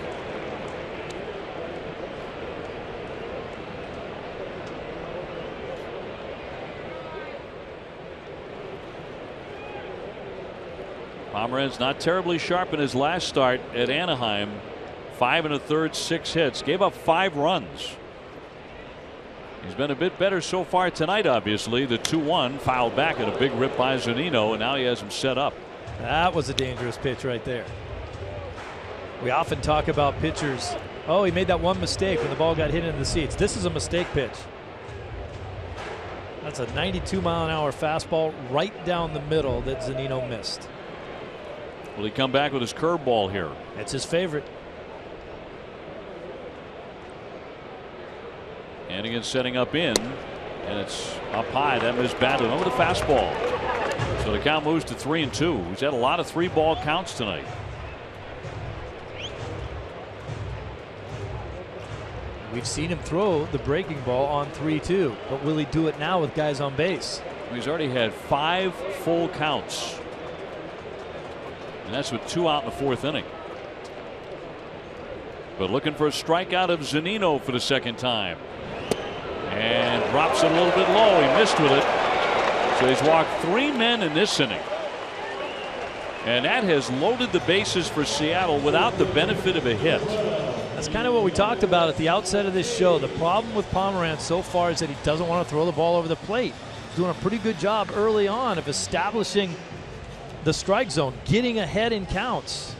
[SPEAKER 1] Pomerantz not terribly sharp in his last start at Anaheim. 5 1/3, 6 hits. Gave up 5 runs. He's been a bit better so far tonight, obviously. The 2-1 fouled back at a big rip by Zunino, and now he has him set up.
[SPEAKER 2] That was a dangerous pitch right there. We often talk about pitchers. Oh, he made that one mistake when the ball got hit into the seats. This is a mistake pitch. That's a 92-mile-an-hour fastball right down the middle that Zunino missed.
[SPEAKER 1] Will he come back with his curveball here?
[SPEAKER 2] It's his favorite.
[SPEAKER 1] Hannigan setting up in, and it's up high. That missed badly. Over the fastball. So the count moves to 3-2. He's had a lot of 3-ball counts tonight.
[SPEAKER 2] We've seen him throw the breaking ball on 3-2, but will he do it now with guys on base?
[SPEAKER 1] He's already had 5 full counts. And that's with 2 out in the 4th inning. But looking for a strikeout of Zunino for the second time. And drops it a little bit low. He missed with it. So he's walked 3 men in this inning. And that has loaded the bases for Seattle without the benefit of a hit.
[SPEAKER 2] That's kind of what we talked about at the outset of this show. The problem with Pomerantz so far is that he doesn't want to throw the ball over the plate. He's doing a pretty good job early on of establishing the strike zone, getting ahead in counts.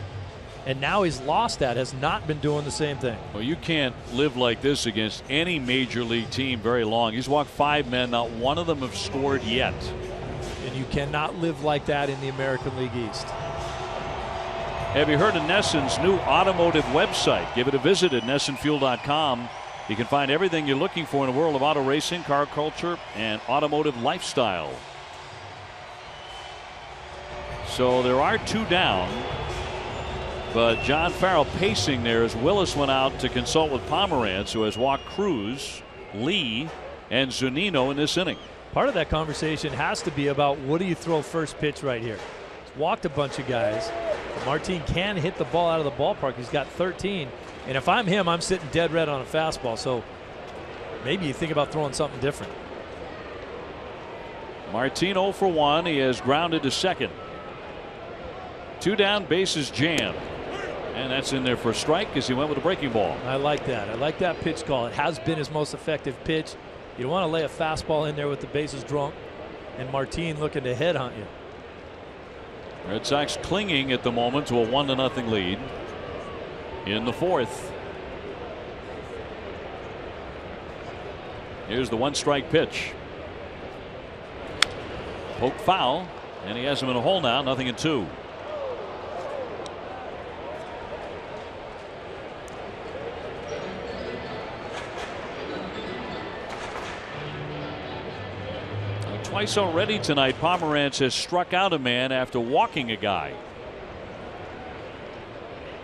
[SPEAKER 2] And now he's lost that, has not been doing the same thing.
[SPEAKER 1] Well, you can't live like this against any major league team very long. He's walked 5 men. Not one of them have scored yet.
[SPEAKER 2] And you cannot live like that in the American League East.
[SPEAKER 1] Have you heard of Nesson's new automotive website? Give it a visit at NessonFuel.com. You can find everything you're looking for in the world of auto racing, car culture, and automotive lifestyle. So there are 2 down, but John Farrell pacing there as Willis went out to consult with Pomerantz, who has walked Cruz, Lee, and Zunino in this inning.
[SPEAKER 2] Part of that conversation has to be about what do you throw first pitch right here. He's walked a bunch of guys. But Martin can hit the ball out of the ballpark. He's got 13. And if I'm him, I'm sitting dead red on a fastball. So maybe you think about throwing something different.
[SPEAKER 1] Martin 0 for 1. He has grounded to second. 2 down, bases jammed. And that's in there for a strike as he went with a breaking ball.
[SPEAKER 2] I like that. I like that pitch call. It has been his most effective pitch. You don't want to lay a fastball in there with the bases drunk and Martin looking to headhunt you.
[SPEAKER 1] Red Sox clinging at the moment to a 1-0 lead in the 4th. Here's the 1-strike pitch. Poke foul, and he has him in a hole now, 0-2. Twice already tonight, Pomerantz has struck out a man after walking a guy.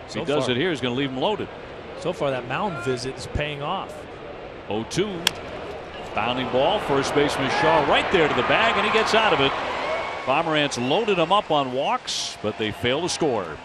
[SPEAKER 1] If he does it here, he's going to leave him loaded.
[SPEAKER 2] So far, that mound visit is paying off.
[SPEAKER 1] 0-2. Bounding ball, first baseman Shaw right there to the bag, and he gets out of it. Pomerantz loaded him up on walks, but they fail to score.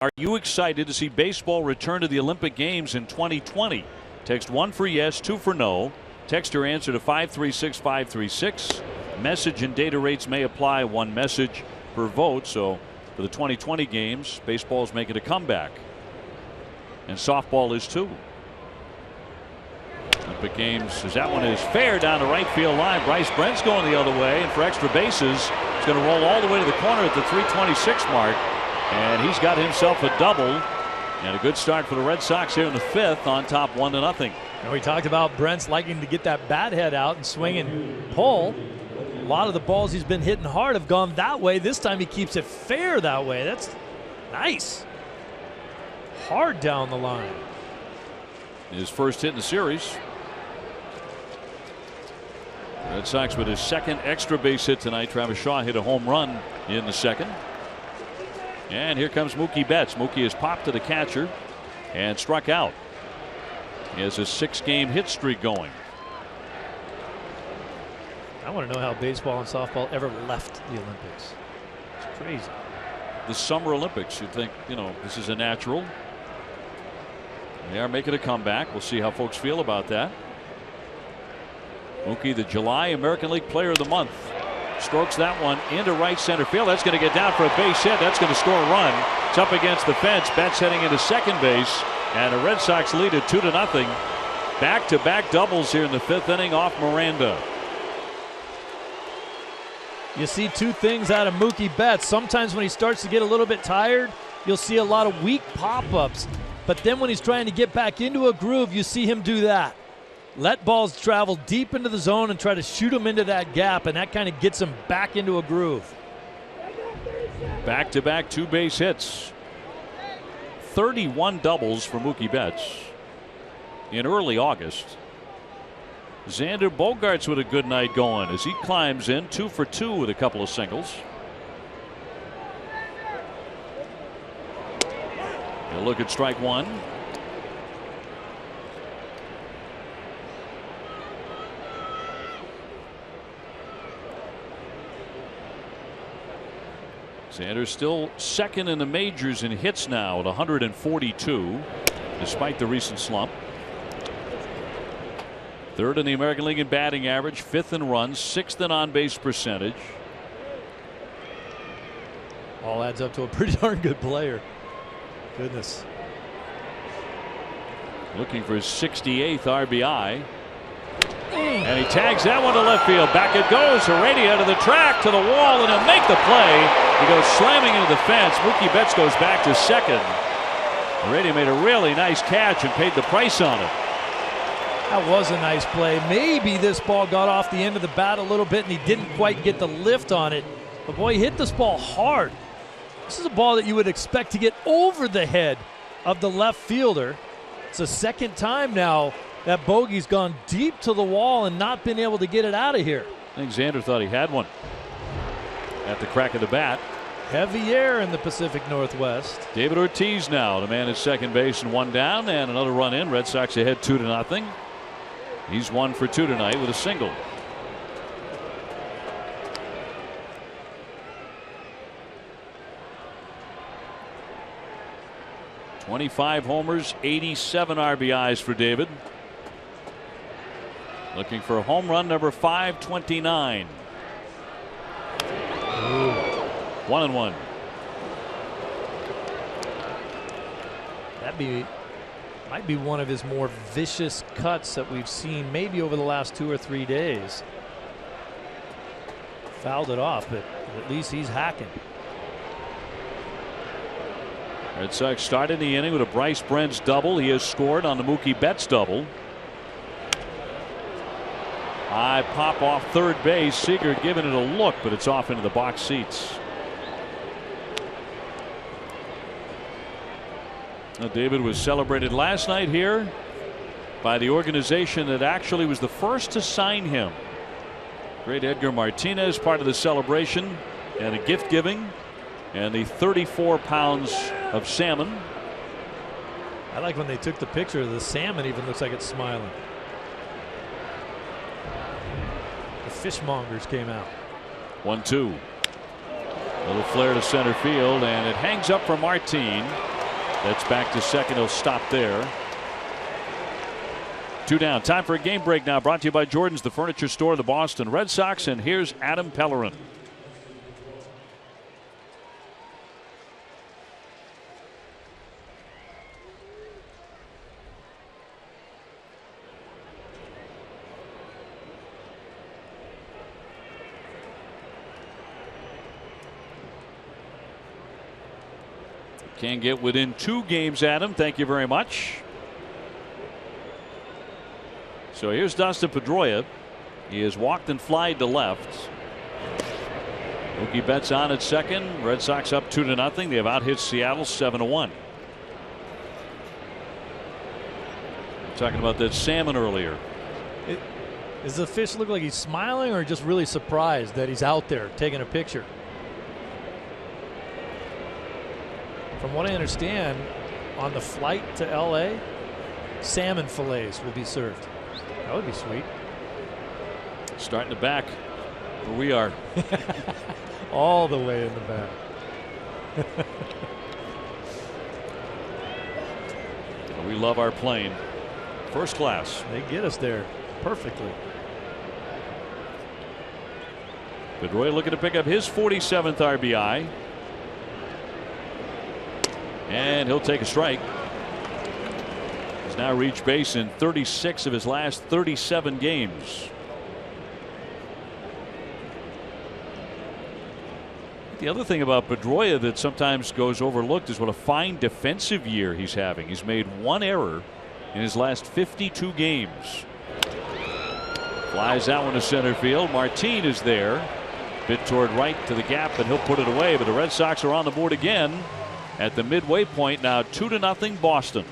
[SPEAKER 1] Are you excited to see baseball return to the Olympic Games in 2020? Text 1 for yes, 2 for no. Text your answer to 536-536. Message and data rates may apply. 1 message per vote. So for the 2020 games, baseball is making a comeback. And softball is too. Olympic Games, as that one is fair down the right field line. Bryce Brent's going the other way, and for extra bases, he's going to roll all the way to the corner at the 326 mark. And he's got himself a double, and a good start for the Red Sox here in the 5th on top 1-0.
[SPEAKER 2] And we talked about Brent's liking to get that bat head out and swing and pull. A lot of the balls he's been hitting hard have gone that way. This time he keeps it fair that way. That's nice. Hard down the line.
[SPEAKER 1] His first hit in the series. Red Sox with his second extra base hit tonight. Travis Shaw hit a home run in the second. And here comes Mookie Betts. Mookie has popped to the catcher and struck out. He has a 6-game hit streak going.
[SPEAKER 2] I want to know how baseball and softball ever left the Olympics. It's crazy.
[SPEAKER 1] The Summer Olympics, you'd think, you know, this is a natural. They are making a comeback. We'll see how folks feel about that. Mookie, the July American League Player of the Month, strokes that one into right center field. That's going to get down for a base hit. That's going to score a run. It's up against the fence. Betts heading into second base, and the Red Sox lead it 2-0. Back-to-back doubles here in the 5th inning off Miranda.
[SPEAKER 2] You see two things out of Mookie Betts. Sometimes when he starts to get a little bit tired, you'll see a lot of weak pop-ups. But then when he's trying to get back into a groove, you see him do that. Let balls travel deep into the zone and try to shoot him into that gap, and that kind of gets him back into a groove.
[SPEAKER 1] Back-to-back 2 base hits. 31 doubles for Mookie Betts in early August. Xander Bogaerts with a good night going as he climbs in 2 for 2 with a couple of singles. A look at strike one. Xander's still second in the majors in hits now at 142, despite the recent slump. Third in the American League in batting average, 5th in runs, 6th in on-base percentage.
[SPEAKER 2] All adds up to a pretty darn good player. Goodness.
[SPEAKER 1] Looking for his 68th RBI. And he tags that one to left field. Back it goes. Heredia to the track, to the wall, and he'll make the play. He goes slamming into the fence. Mookie Betts goes back to second. Heredia made a really nice catch and paid the price on it.
[SPEAKER 2] That was a nice play. Maybe this ball got off the end of the bat a little bit and he didn't quite get the lift on it. But boy, he hit this ball hard. This is a ball that you would expect to get over the head of the left fielder. It's the second time now that bogey's gone deep to the wall and not been able to get it out of here.
[SPEAKER 1] I think Xander thought he had one at the crack of the bat.
[SPEAKER 2] Heavy air in the Pacific Northwest.
[SPEAKER 1] David Ortiz now, the man at second base, and one down, and another run in. Red Sox ahead 2-0. He's 1 for 2 tonight with a single. .25 homers, 87 RBIs for David. Looking for a home run number 529. 1-1.
[SPEAKER 2] Might be one of his more vicious cuts that we've seen maybe over the last 2 or 3 days. Fouled it off, but at least he's hacking.
[SPEAKER 1] Red Sox started the inning with a Bryce Brent's double. He has scored on the Mookie Betts double. High pop off third base. Seager giving it a look, but it's off into the box seats. Now, David was celebrated last night here by the organization that actually was the first to sign him. Great Edgar Martinez, part of the celebration and a gift giving, and the 34 pounds of salmon.
[SPEAKER 2] I like when they took the picture. The salmon even looks like it's smiling. The fishmongers came out.
[SPEAKER 1] 1-2. Little flare to center field, and it hangs up for Martin. That's back to second. He'll stop there. 2 down. Time for a game break now. Brought to you by Jordan's, the furniture store of the Boston Red Sox. And here's Adam Pellerin. Can get within 2 games, Adam. Thank you very much. So here's Dustin Pedroia. He has walked and flied to left. Mookie Betts on at second. Red Sox up 2-0. They have out hit Seattle 7-1. Talking about that salmon earlier.
[SPEAKER 2] Does the fish look like he's smiling or just really surprised that he's out there taking a picture? From what I understand, on the flight to LA, salmon fillets will be served. That would be sweet.
[SPEAKER 1] Starting to back where we are.
[SPEAKER 2] All the way in the back.
[SPEAKER 1] We love our plane. First class.
[SPEAKER 2] They get us there perfectly.
[SPEAKER 1] Pedroia looking to pick up his 47th RBI. And he'll take a strike. He's now reached base in 36 of his last 37 games. The other thing about Pedroia that sometimes goes overlooked is what a fine defensive year he's having. He's made one error in his last 52 games. Flies that one to center field. Martin is there. Bit toward right to the gap, and he'll put it away. But the Red Sox are on the board again at the midway point now, 2-0 Boston.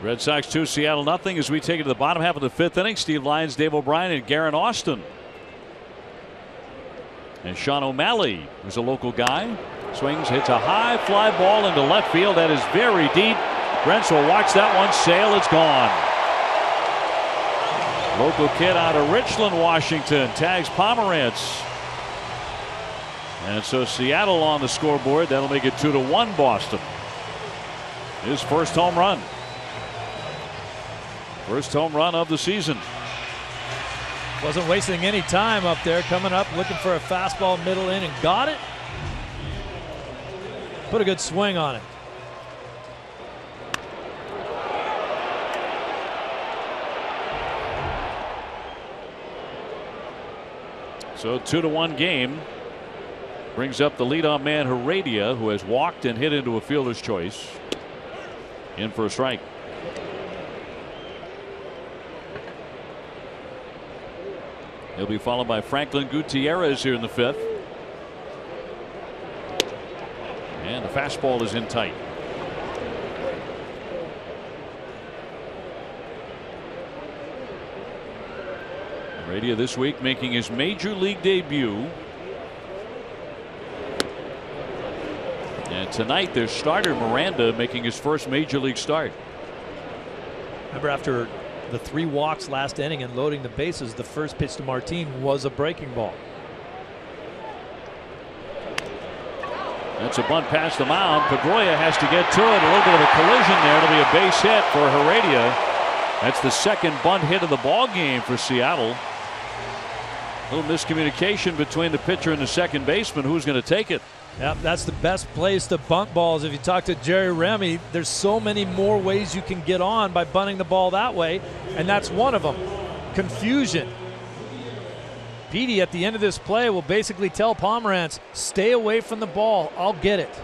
[SPEAKER 1] Red Sox 2, Seattle nothing as we take it to the bottom half of the fifth inning. Steve Lyons, Dave O'Brien, and Garen Austin. And Sean O'Malley, who's a local guy, swings, hits a high fly ball into left field. That is very deep. Brents will watch that one sail. It's gone. Local kid out of Richland, Washington, tags Pomerantz. And so Seattle on the scoreboard. That'll make it 2-1 Boston. His first home run. First home run of the season.
[SPEAKER 2] Wasn't wasting any time up there, coming up looking for a fastball middle in and got it. Put a good swing on it.
[SPEAKER 1] So 2-1 game. Brings up the leadoff man Heredia, who has walked and hit into a fielder's choice. In for a strike. He'll be followed by Franklin Gutierrez here in the fifth. And the fastball is in tight. Heredia this week making his major league debut. And tonight their starter Miranda making his first major league start.
[SPEAKER 2] Remember, after the 3 walks last inning and loading the bases, the first pitch to Martin was a breaking ball.
[SPEAKER 1] That's a bunt past the mound. Pedroia has to get to it. A little bit of a collision there. It'll be a base hit for Heredia. That's the second bunt hit of the ball game for Seattle. A little miscommunication between the pitcher and the second baseman. Who's going to take it?
[SPEAKER 2] Yep, that's the best place to bunt balls. If you talk to Jerry Remy, there's so many more ways you can get on by bunting the ball that way, and that's one of them. Confusion. Petey at the end of this play will basically tell Pomerantz, stay away from the ball. I'll get it.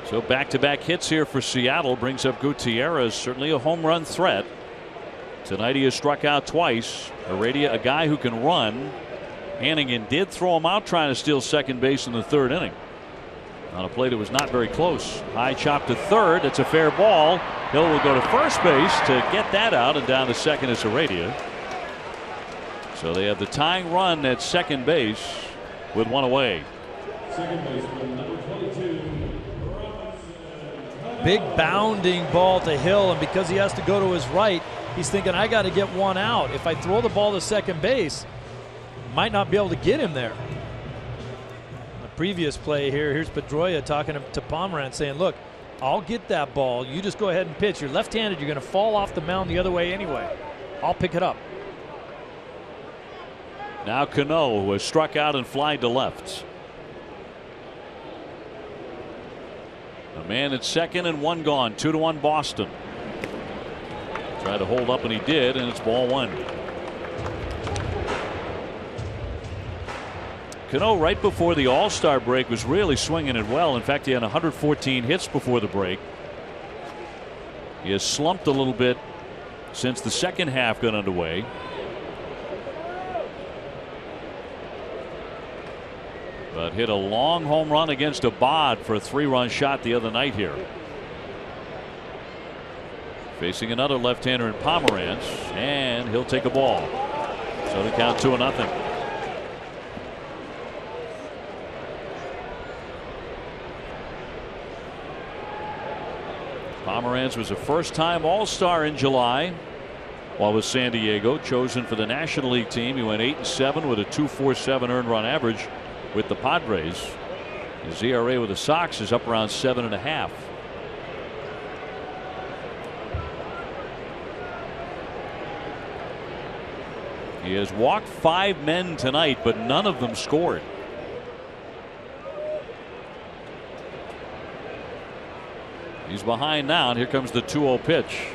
[SPEAKER 1] So back-to-back hits here for Seattle brings up Gutierrez, certainly a home run threat. Tonight he has struck out twice. Heredia, a guy who can run. Hannigan did throw him out trying to steal second base in the third inning on a play that was not very close. High chop to third. It's a fair ball. Hill will go to first base to get that out, and down to second is Heredia. So they have the tying run at second base with one away.
[SPEAKER 4] Second baseman, number 22.
[SPEAKER 2] Big bounding ball to Hill, and because he has to go to his right, he's thinking, I got to get one out. If I throw the ball to second base, might not be able to get him there. The previous play here, here's Pedroia talking to Pomeranz saying, look, I'll get that ball. You just go ahead and pitch. You're left-handed. You're going to fall off the mound the other way anyway. I'll pick it up.
[SPEAKER 1] Now Cano, who has struck out and flied to left. A man at second and one gone. 2-1 Boston. Tried to hold up and he did, and it's ball one. Cano right before the All-Star break was really swinging it well. In fact, he had 114 hits before the break. He has slumped a little bit since the second half got underway. But hit a long home run against Abad for a 3-run shot the other night here. Facing another left-hander in Pomeranz, and he'll take a ball. So they count 2-0. Pomeranz was a first-time All-Star in July while with San Diego, chosen for the National League team. He went 8-7 with a 2.47 earned run average with the Padres. His ERA with the Sox is up around 7.5. He has walked 5 men tonight, but none of them scored. He's behind now, and here comes the 2-0 pitch.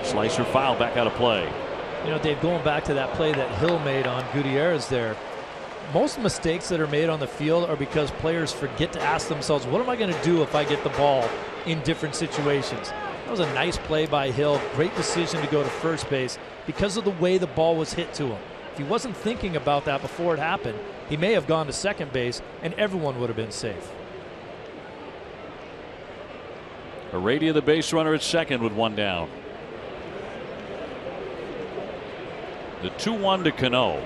[SPEAKER 1] Slicer foul back out of play.
[SPEAKER 2] You know, Dave, going back to that play that Hill made on Gutierrez there, most mistakes that are made on the field are because players forget to ask themselves, what am I going to do if I get the ball in different situations? That was a nice play by Hill. Great decision to go to first base because of the way the ball was hit to him. If he wasn't thinking about that before it happened, he may have gone to second base and everyone would have been safe.
[SPEAKER 1] Heredia, the base runner at second with one down. The 2-1 to Cano.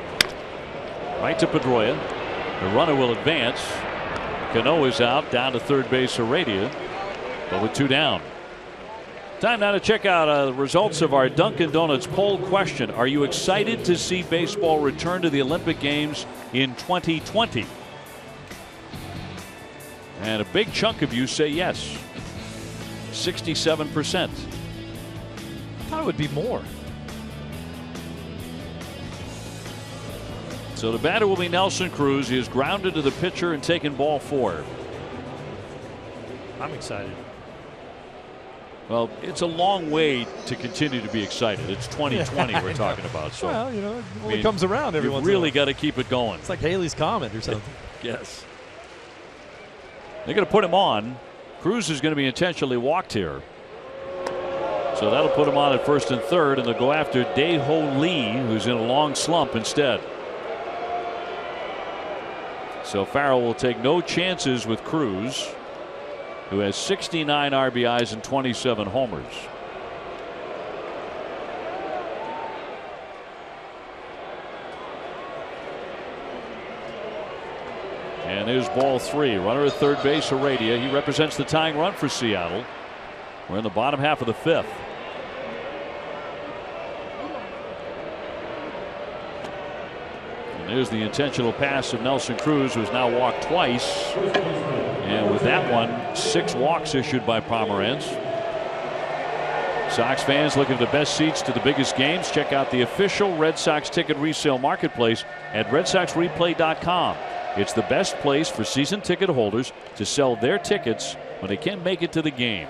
[SPEAKER 1] Right to Pedroia. The runner will advance. Cano is out, down to third base Heredia, but with 2 down. Time now to check out the results of our Dunkin' Donuts poll question. Are you excited to see baseball return to the Olympic Games in 2020? And a big chunk of you say yes. 67%.
[SPEAKER 2] I thought it would be more.
[SPEAKER 1] So the batter will be Nelson Cruz. He is grounded to the pitcher and taken ball 4.
[SPEAKER 2] I'm excited.
[SPEAKER 1] Well, it's a long way to continue to be excited. It's 2020 we're talking about. So,
[SPEAKER 2] well, you know, it only comes around every once in a while.
[SPEAKER 1] You really got to keep it going.
[SPEAKER 2] It's like Haley's Comet or something.
[SPEAKER 1] Yes. They're going to put him on. Cruz is going to be intentionally walked here. So that'll put him on at first and third, and they'll go after Dae-Ho Lee, who's in a long slump instead. So Farrell will take no chances with Cruz, who has 69 RBIs and 27 homers. And there's ball 3. Runner at third base, Heredia. He represents the tying run for Seattle. We're in the bottom half of the 5th. And there's the intentional pass of Nelson Cruz, who has now walked twice. And with that one, 6 walks issued by Pomeranz. Sox fans looking for the best seats to the biggest games. Check out the official Red Sox ticket resale marketplace at RedSoxReplay.com. It's the best place for season ticket holders to sell their tickets when they can't make it to the game.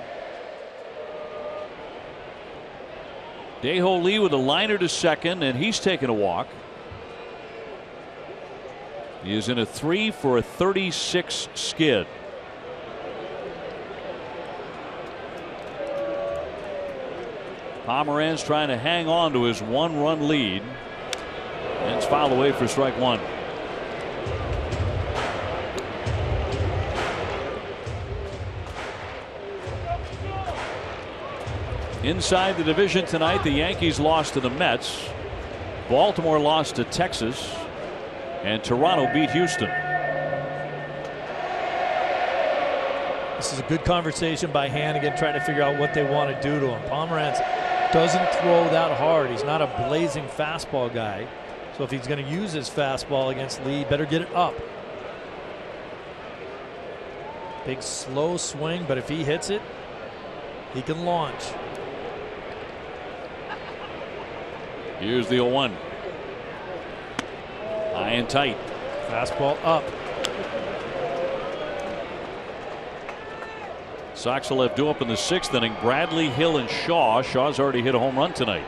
[SPEAKER 1] Dae-Ho Lee with a liner to second, and he's taken a walk. He is in a 3 for a 36 skid. Pomeranz trying to hang on to his 1-run lead. And it's fouled away for strike one. Inside the division tonight, the Yankees lost to the Mets. Baltimore lost to Texas. And Toronto beat Houston.
[SPEAKER 2] This is a good conversation by Hannigan, trying to figure out what they want to do to him. Pomeranz doesn't throw that hard. He's not a blazing fastball guy. So if he's going to use his fastball against Lee, better get it up. Big slow swing, but if he hits it, he can launch.
[SPEAKER 1] Here's the 0-1. High and tight.
[SPEAKER 2] Fastball up.
[SPEAKER 1] Sox will have due up in the 6th inning. Bradley, Hill, and Shaw. Shaw's already hit a home run tonight.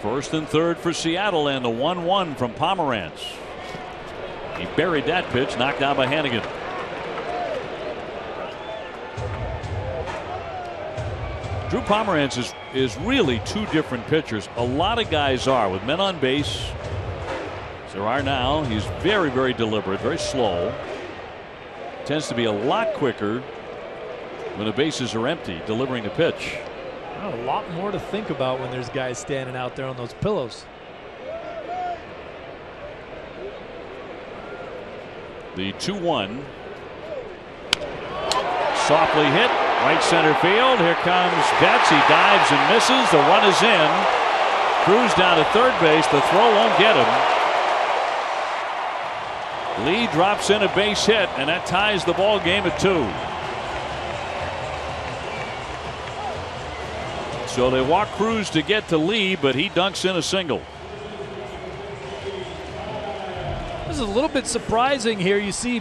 [SPEAKER 1] First and third for Seattle, and the 1-1 from Pomeranz. He buried that pitch, knocked down by Hannigan. Drew Pomeranz is really two different pitchers. A lot of guys are, with men on base. As there are now. He's very, very deliberate, very slow. Tends to be a lot quicker when the bases are empty, delivering a pitch.
[SPEAKER 2] A lot more to think about when there's guys standing out there on those pillows.
[SPEAKER 1] The 2-1. Softly hit. Right center field. Here comes Betts. He dives and misses. The run is in. Cruz down to third base. The throw won't get him. Lee drops in a base hit, and that ties the ball game at 2. So they walk Cruz to get to Lee, but he dunks in a single.
[SPEAKER 2] This is a little bit surprising here. You see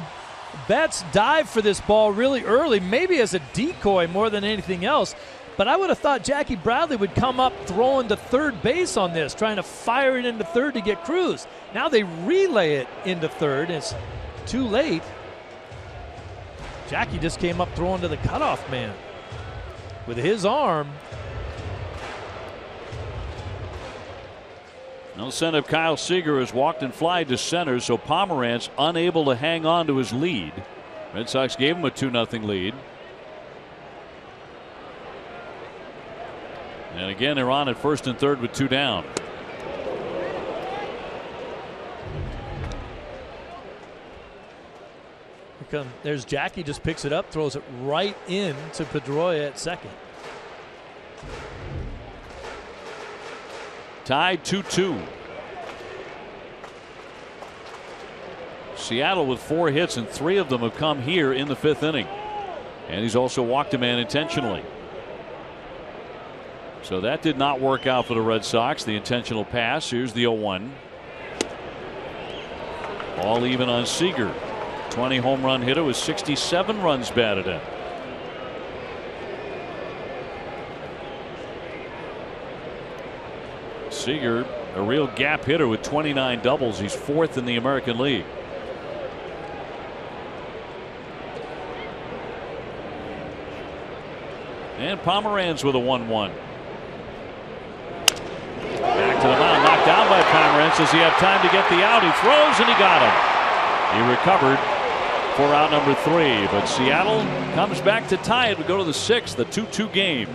[SPEAKER 2] Betts dive for this ball really early, maybe as a decoy more than anything else. But I would have thought Jackie Bradley would come up throwing to third base on this, trying to fire it into third to get Cruz. Now they relay it into third. It's too late. Jackie just came up throwing to the cutoff man with his arm.
[SPEAKER 1] No send up. Kyle Seager has walked and flied to center, so Pomeranz unable to hang on to his lead. Red Sox gave him a 2-0 lead. And again, they're on at first and third with 2 down.
[SPEAKER 2] There's Jackie, just picks it up, throws it right in to Pedroia at second.
[SPEAKER 1] Tied 2-2. Seattle with 4 hits, and 3 of them have come here in the 5th inning. And he's also walked a man intentionally. So that did not work out for the Red Sox, the intentional pass. Here's the 0-1. All even on Seager. 20 home run hitter with 67 runs batted in. Seager, a real gap hitter with 29 doubles. He's 4th in the American League. And Pomeranz with a 1-1. Back to the mound, knocked down by Pomeranz. Does he have time to get the out? He throws and he got him. He recovered for out number 3. But Seattle comes back to tie it. We go to the 6th, the 2-2 game.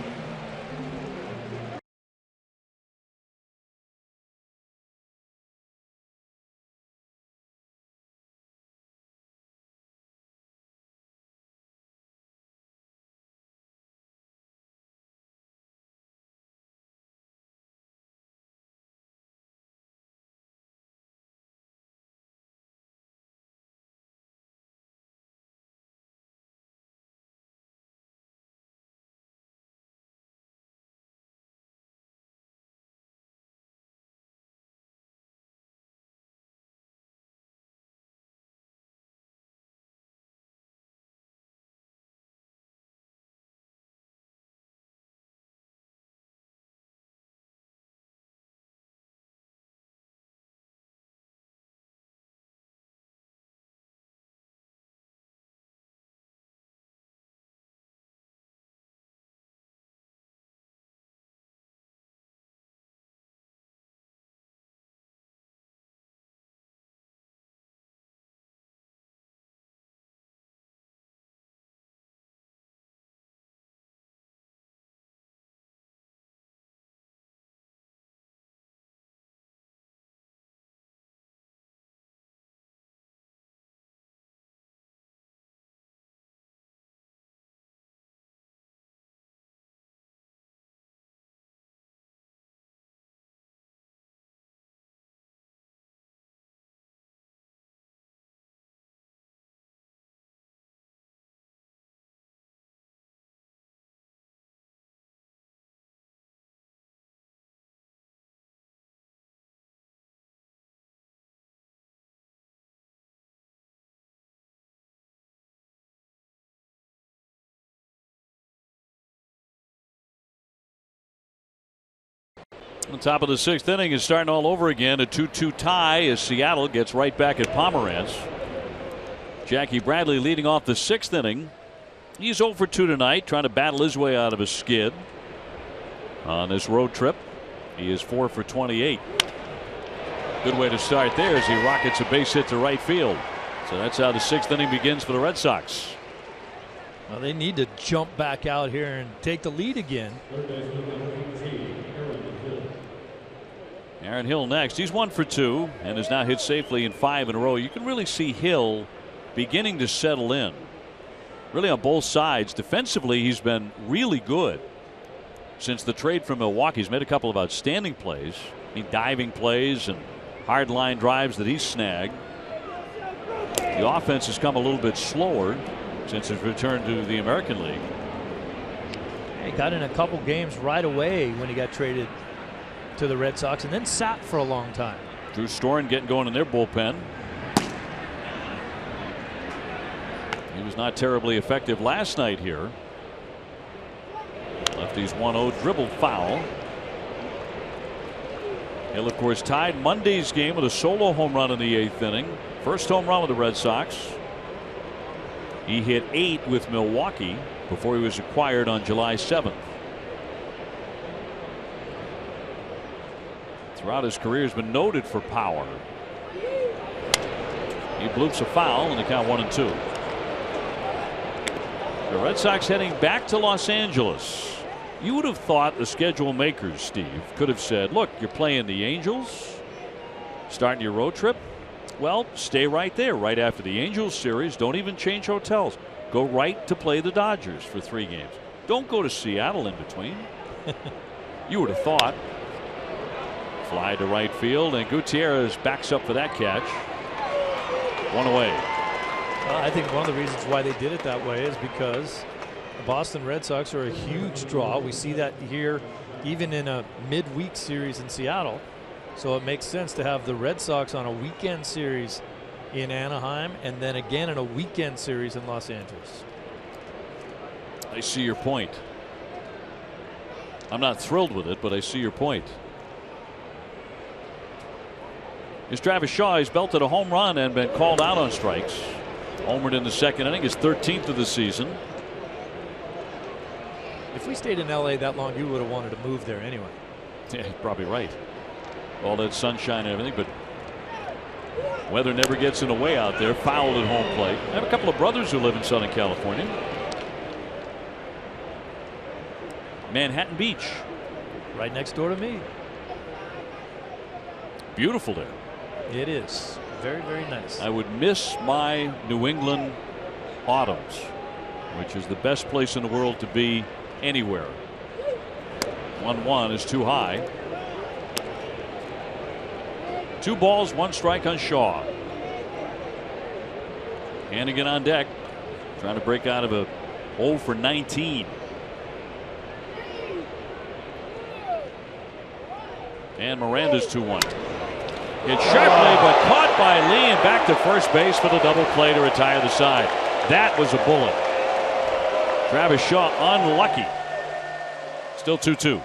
[SPEAKER 1] On top of the 6th inning is starting all over again. A 2-2 tie as Seattle gets right back at Pomeranz. Jackie Bradley leading off the 6th inning. He's 0 for 2 tonight, trying to battle his way out of a skid on this road trip. He is 4 for 28. Good way to start there as he rockets a base hit to right field. So that's how the 6th inning begins for the Red Sox.
[SPEAKER 2] Well, they need to jump back out here and take the lead again.
[SPEAKER 1] Aaron Hill next. He's 1 for 2 and has now hit safely in 5 in a row. You can really see Hill beginning to settle in. Really on both sides. Defensively, he's been really good since the trade from Milwaukee. He's made a couple of outstanding plays. I mean, diving plays and hard line drives that he's snagged. The offense has come a little bit slower since his return to the American League.
[SPEAKER 2] He got in a couple games right away when he got traded to the Red Sox and then sat for a long time.
[SPEAKER 1] Drew Storen getting going in their bullpen. He was not terribly effective last night here. Lefty's 1-0 dribble foul. Hill, of course, tied Monday's game with a solo home run in the 8th inning. First home run with the Red Sox. He hit 8 with Milwaukee before he was acquired on July 7th. Throughout his career, has been noted for power. He bloops a foul and the count 1-2. The Red Sox heading back to Los Angeles. You would have thought the schedule makers, Steve, could have said, look, you're playing the Angels, starting your road trip. Well, stay right there right after the Angels series. Don't even change hotels. Go right to play the Dodgers for 3 games. Don't go to Seattle in between. You would have thought. Fly to right field, and Gutierrez backs up for that catch. 1 away.
[SPEAKER 2] I think one of the reasons why they did it that way is because the Boston Red Sox are a huge draw. We see that here even in a midweek series in Seattle. So it makes sense to have the Red Sox on a weekend series in Anaheim and then again in a weekend series in Los Angeles.
[SPEAKER 1] I see your point. I'm not thrilled with it, but I see your point. Here's Travis Shaw. He's belted a home run and been called out on strikes. Homered in the 2nd inning, his 13th of the season.
[SPEAKER 2] If we stayed in LA that long, you would have wanted to move there anyway.
[SPEAKER 1] Yeah, you're probably right. All that sunshine and everything, but weather never gets in the way out there. Fouled at home plate. I have a couple of brothers who live in Southern California. Manhattan Beach.
[SPEAKER 2] Right next door to me.
[SPEAKER 1] Beautiful there.
[SPEAKER 2] It is. Very, very nice.
[SPEAKER 1] I would miss my New England autumns, which is the best place in the world to be anywhere. 1-1 is too high. 2 balls, 1 strike on Shaw. Hannigan on deck, trying to break out of a 0 for 19. And Miranda's 2-1. Hit sharply, but caught by Lee and back to first base for the double play to retire the side. That was a bullet. Travis Shaw unlucky. Still 2-2.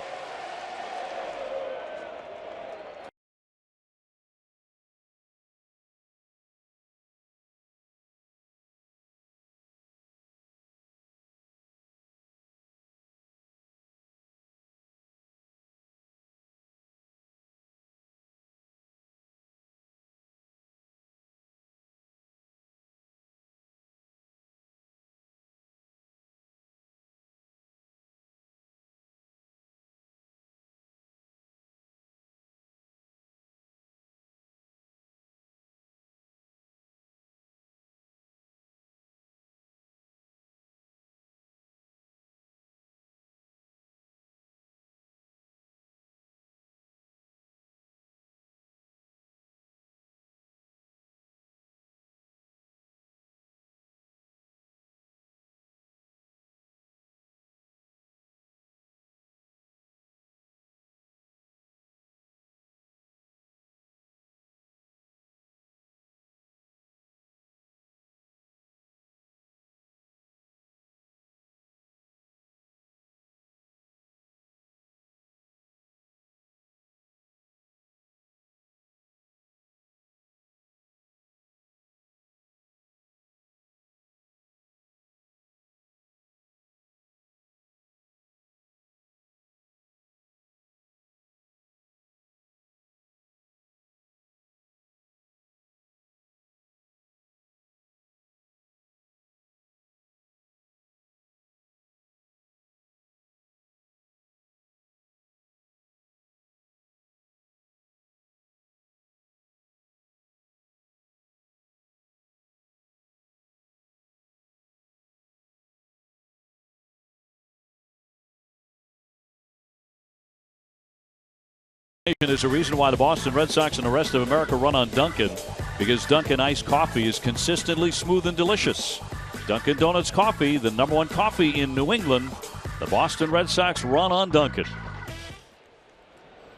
[SPEAKER 1] There's a reason why the Boston Red Sox and the rest of America run on Dunkin', because Dunkin' iced coffee is consistently smooth and delicious. Dunkin' Donuts coffee, the #1 coffee in New England. The Boston Red Sox run on Dunkin'.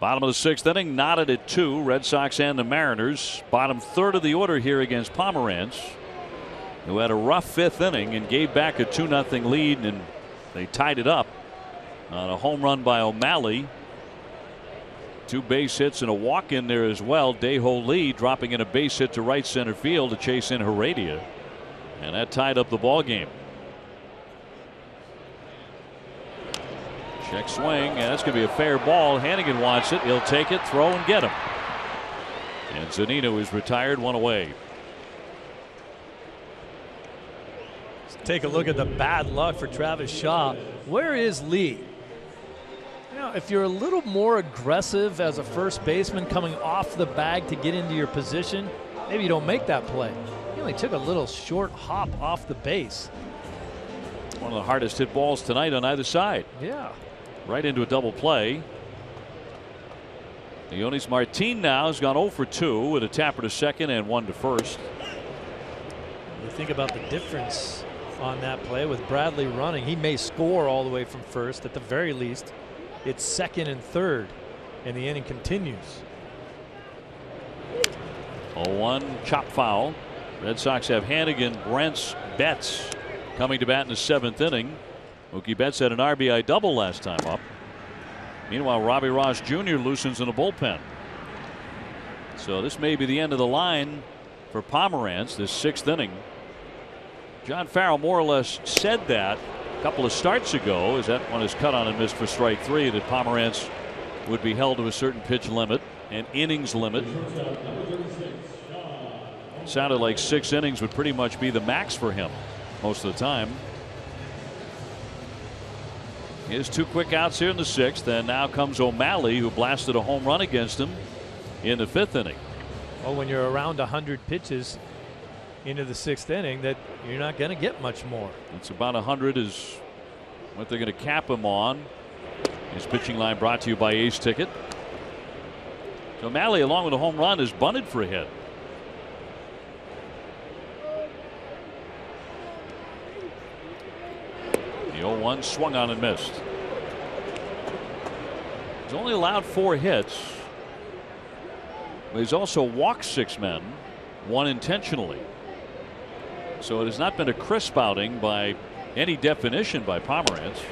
[SPEAKER 1] Bottom of the 6th inning, knotted at 2. Red Sox and the Mariners. Bottom third of the order here against Pomeranz, who had a rough 5th inning and gave back a 2-0 lead, and they tied it up on a home run by O'Malley. 2 base hits and a walk in there as well. Daeho Lee dropping in a base hit to right center field to chase in Heredia, and that tied up the ball game. Check swing, and that's going to be a fair ball. Hannigan wants it. He'll take it, throw, and get him. And Zunino is retired, 1 away.
[SPEAKER 2] Let's take a look at the bad luck for Travis Shaw. Where is Lee? You know, if you're a little more aggressive as a first baseman coming off the bag to get into your position, maybe you don't make that play. He only took a little short hop off the base.
[SPEAKER 1] One of the hardest hit balls tonight on either side.
[SPEAKER 2] Yeah.
[SPEAKER 1] Right into a double play. Leonis Martin now has gone 0 for 2 with a tapper to second and 1 to first.
[SPEAKER 2] You think about the difference on that play with Bradley running. He may score all the way from first. At the very least, it's second and third, and the inning continues.
[SPEAKER 1] 0-1 chop foul. Red Sox have Hannigan, Brents, Betts coming to bat in the 7th inning. Mookie Betts had an RBI double last time up. Meanwhile, Robbie Ross Jr. loosens in the bullpen. So this may be the end of the line for Pomeranz, this 6th inning. John Farrell more or less said that a couple of starts ago, as that one is cut on and missed for strike 3, that Pomeranz would be held to a certain pitch limit and innings limit. Sounded like 6 innings would pretty much be the max for him most of the time. He has 2 quick outs here in the 6th, and now comes O'Malley, who blasted a home run against him in the 5th inning.
[SPEAKER 2] Well, when you're around 100 pitches into the 6th inning, that you're not going to get much more.
[SPEAKER 1] It's about 100 is what they're going to cap him on. His pitching line brought to you by Ace Ticket. So O'Malley, along with a home run, is bunted for a hit. The 0-1 swung on and missed. He's only allowed 4 hits, but he's also walked 6 men, 1 intentionally. So it has not been a crisp outing by any definition by Pomeranz.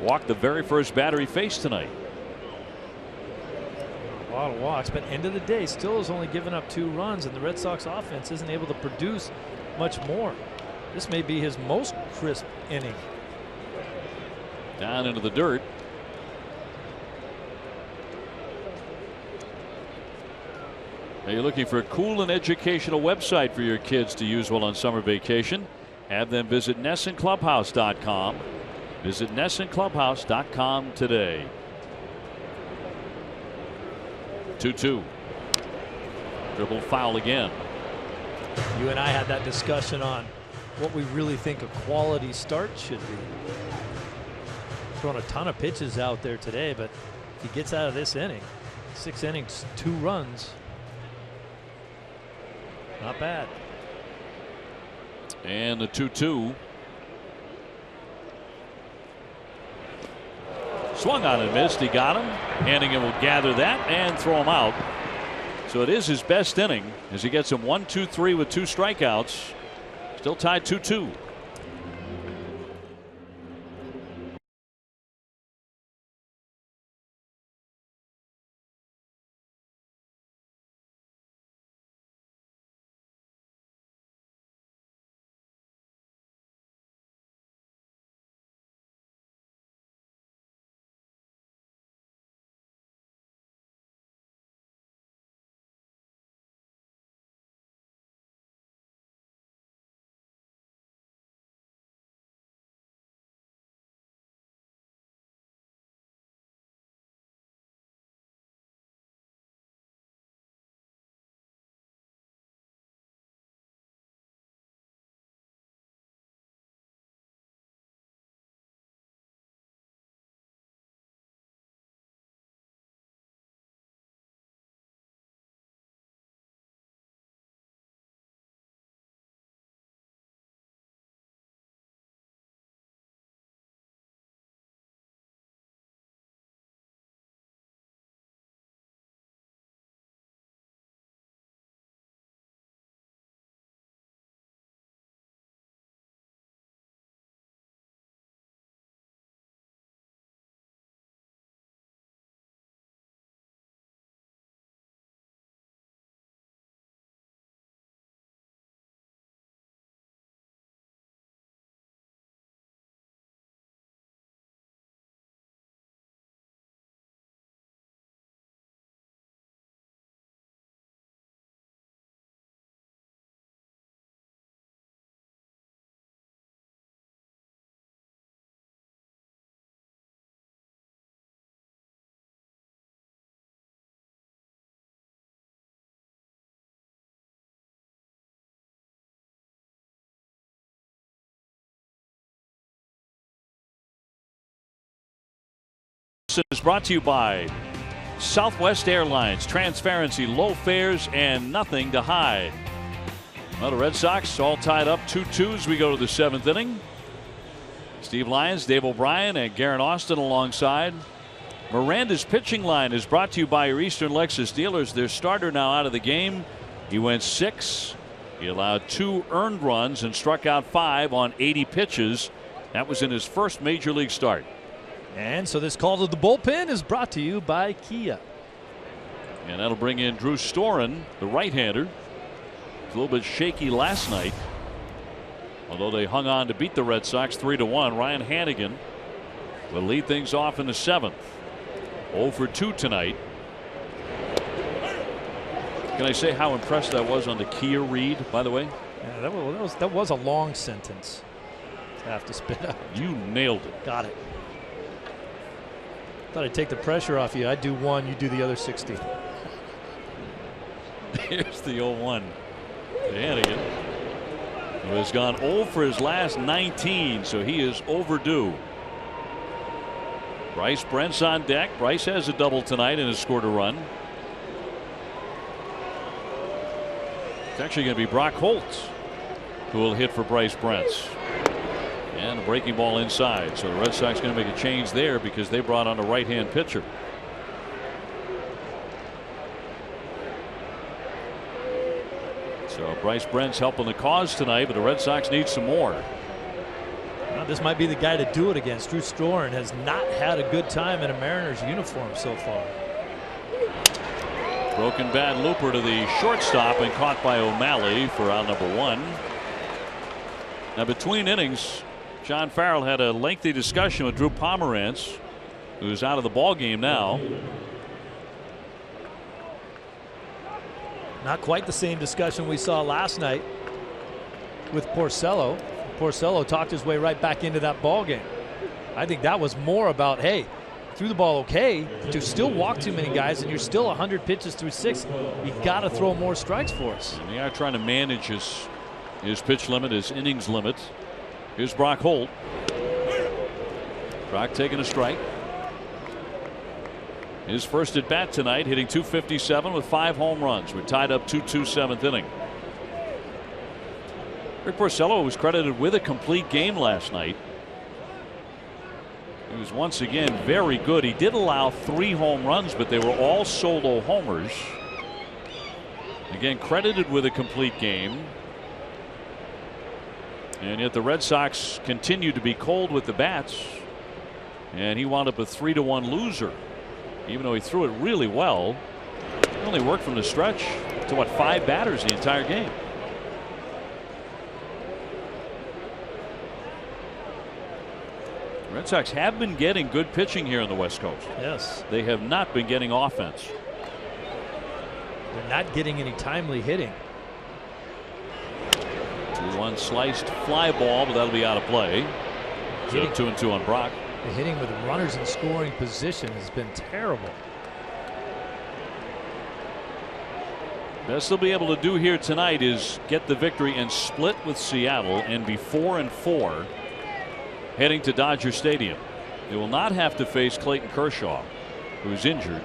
[SPEAKER 1] Walked the very first batter he faced tonight.
[SPEAKER 2] A lot of walks, but end of the day, still has only given up 2 runs, and the Red Sox offense isn't able to produce much more. This may be his most crisp inning.
[SPEAKER 1] Down into the dirt. Are you looking for a cool and educational website for your kids to use while on summer vacation? Have them visit NessonClubhouse.com. Visit NessonClubhouse.com today. 2-2. Dribble foul again.
[SPEAKER 2] You and I had that discussion on what we really think a quality start should be. Throwing a ton of pitches out there today, but if he gets out of this inning, 6 innings, 2 runs, not bad.
[SPEAKER 1] And the 2-2. Swung on and missed. He got him. Hannigan will gather that and throw him out. So it is his best inning as he gets him 1-2-3 with 2 strikeouts. Still tied 2-2. Wilson is brought to you by Southwest Airlines. Transparency, low fares, and nothing to hide. Well, the Red Sox all tied up 2-2 as we go to the 7th inning. Steve Lyons, Dave O'Brien, and Garen Austin alongside. Miranda's pitching line is brought to you by your Eastern Lexus dealers. Their starter now out of the game. He went 6. He allowed 2 earned runs and struck out 5 on 80 pitches. That was in his first major league start.
[SPEAKER 2] And so this call to the bullpen is brought to you by Kia.
[SPEAKER 1] And that'll bring in Drew Storen, the right-hander. A little bit shaky last night, although they hung on to beat the Red Sox 3-1. Ryan Hannigan will lead things off in the 7th. 0 for 2 tonight. Can I say how impressed I was on the Kia read, by the way?
[SPEAKER 2] Yeah, that was a long sentence to have to spit out.
[SPEAKER 1] You nailed it.
[SPEAKER 2] Got it. Thought I'd take the pressure off you. I'd do 1, you do the other 60.
[SPEAKER 1] Here's the 0-1. Hannigan, who has gone 0 for his last 19, so he is overdue. Bryce Brent's on deck. Bryce has a double tonight and has scored a run. It's actually going to be Brock Holt who will hit for Bryce Brent. And a breaking ball inside. So the Red Sox going to make a change there because they brought on a right-hand pitcher. So Bryce Brent's helping the cause tonight, but the Red Sox need some more.
[SPEAKER 2] Well, this might be the guy to do it against. Drew Storen has not had a good time in a Mariners uniform so far.
[SPEAKER 1] Broken bat looper to the shortstop and caught by O'Malley for out number 1. Now between innings, John Farrell had a lengthy discussion with Drew Pomerantz, who's out of the ball game now.
[SPEAKER 2] Not quite the same discussion we saw last night with Porcello. Porcello talked his way right back into that ball game. I think that was more about, hey, threw the ball okay, but you still walk too many guys and you're still 100 pitches through 6. You got to throw more strikes for us.
[SPEAKER 1] And they are trying to manage his pitch limit, his innings limit. Here's Brock Holt. Brock taking a strike. His first at bat tonight, hitting .257 with 5 home runs. We're tied up 2-2 7th inning. Rick Porcello was credited with a complete game last night. He was once again very good. He did allow 3 home runs, but they were all solo homers. Again, credited with a complete game. And yet the Red Sox continued to be cold with the bats. And he wound up a 3-1 loser. Even though he threw it really well, he only worked from the stretch to 5 batters the entire game. Red Sox have been getting good pitching here on the West Coast.
[SPEAKER 2] Yes.
[SPEAKER 1] They have not been getting offense.
[SPEAKER 2] They're not getting any timely hitting.
[SPEAKER 1] 2-1 sliced fly ball, but that'll be out of play. So 2-2 on Brock.
[SPEAKER 2] The hitting with runners in scoring position has been terrible.
[SPEAKER 1] Best they'll be able to do here tonight is get the victory and split with Seattle and be 4-4 heading to Dodger Stadium. They will not have to face Clayton Kershaw, who's injured.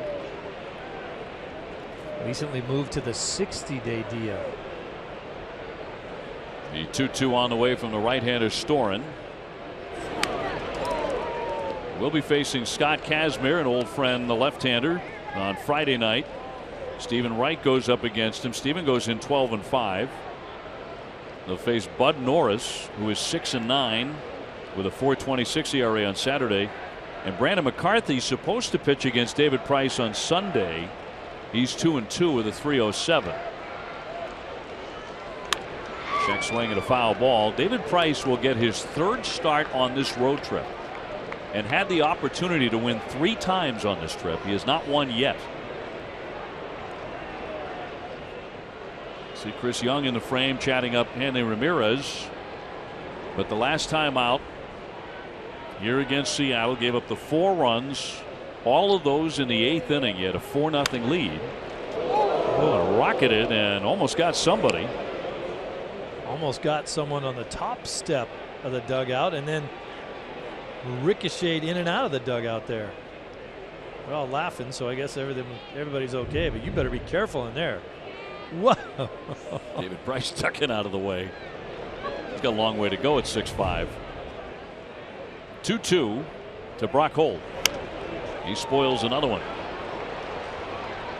[SPEAKER 2] Recently moved to the 60-day DL.
[SPEAKER 1] The 2-2 on the way from the right-hander Storen. We'll be facing Scott Kazmir, an old friend, the left-hander, on Friday night. Stephen Wright goes up against him. Stephen goes in 12-5. They'll face Bud Norris, who is 6-9 with a .426 ERA on Saturday. And Brandon McCarthy's supposed to pitch against David Price on Sunday. He's 2-2 with a .307. Check swing at a foul ball. David Price will get his 3rd start on this road trip and had the opportunity to win 3 times on this trip. He has not won yet. See Chris Young in the frame chatting up Hanley Ramirez. But the last time out here against Seattle, gave up the 4 runs, all of those in the 8th inning. He had a 4-0 lead. Oh, rocketed and almost got somebody.
[SPEAKER 2] Almost got someone on the top step of the dugout and then ricocheted in and out of the dugout there. We're all laughing, so I guess everybody's okay. But you better be careful in there. Whoa!
[SPEAKER 1] David Price ducking out of the way. He's got a long way to go at 6'5". 2-2 to Brock Holt. He spoils another one.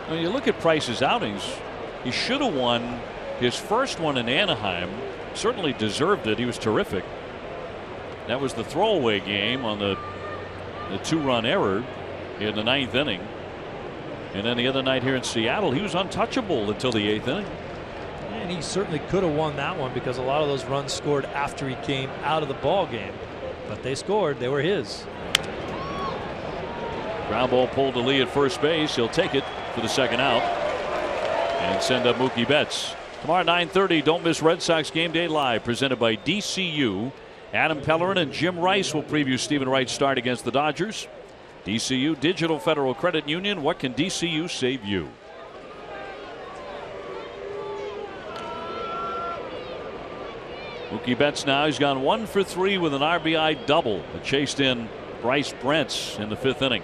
[SPEAKER 1] When you look at Price's outings, he should have won his first one in Anaheim. Certainly deserved it. He was terrific. That was the throwaway game on the 2-run error in the 9th inning. And then the other night here in Seattle, he was untouchable until the 8th inning.
[SPEAKER 2] And he certainly could have won that one because a lot of those runs scored after he came out of the ball game. But they scored. They were his.
[SPEAKER 1] Ground ball pulled to Lee at first base. He'll take it for the second out and send up Mookie Betts. Tomorrow at 9:30, don't miss Red Sox Game Day Live, presented by DCU. Adam Pellerin and Jim Rice will preview Stephen Wright's start against the Dodgers. DCU, Digital Federal Credit Union. What can DCU save you? Mookie Betts now, he's gone 1 for 3 with an RBI double. Chased in Bryce Brentz in the 5th inning.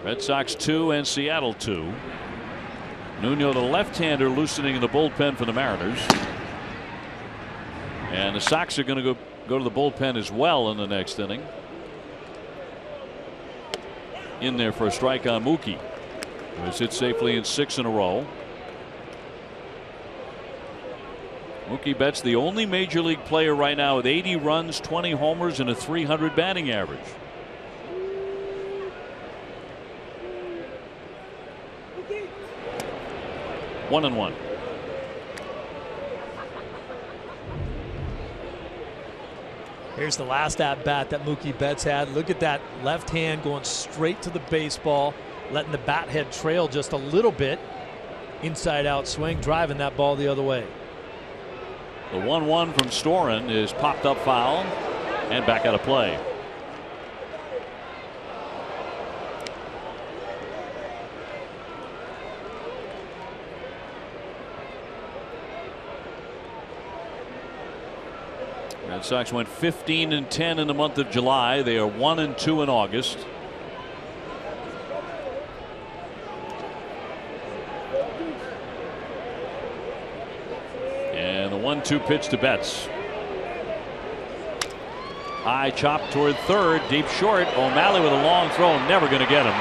[SPEAKER 1] Red Sox 2 and Seattle 2. Nuno, the left-hander, loosening in the bullpen for the Mariners. And the Sox are going to go to the bullpen as well in the next inning. In there for a strike on Mookie, who has hit safely in 6 in a row. Mookie Betts, the only major league player right now with 80 runs, 20 homers, and a .300 batting average. Okay. 1-1.
[SPEAKER 2] Here's the last at bat that Mookie Betts had. Look at that left hand going straight to the baseball, letting the bat head trail just a little bit. Inside out swing, driving that ball the other way.
[SPEAKER 1] The 1-1 from Storen is popped up foul and back out of play. Red Sox went 15-10 in the month of July. They are 1-2 in August. And the 1-2 pitch to Betts. High chop toward third, deep short. O'Malley with a long throw, never going to get him.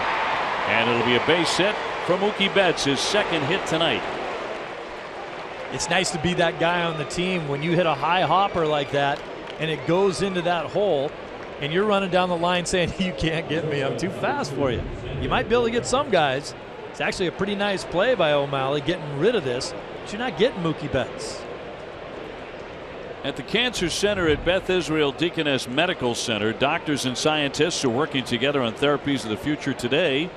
[SPEAKER 1] And it'll be a base hit for Mookie Betts, his second hit tonight.
[SPEAKER 2] It's nice to be that guy on the team when you hit a high hopper like that and it goes into that hole and you're running down the line saying, you can't get me, I'm too fast for you. You might be able to get some guys. It's actually a pretty nice play by O'Malley getting rid of this, but you're not getting Mookie Betts.
[SPEAKER 1] At the Cancer Center at Beth Israel Deaconess Medical Center, doctors and scientists are working together on therapies of the future today.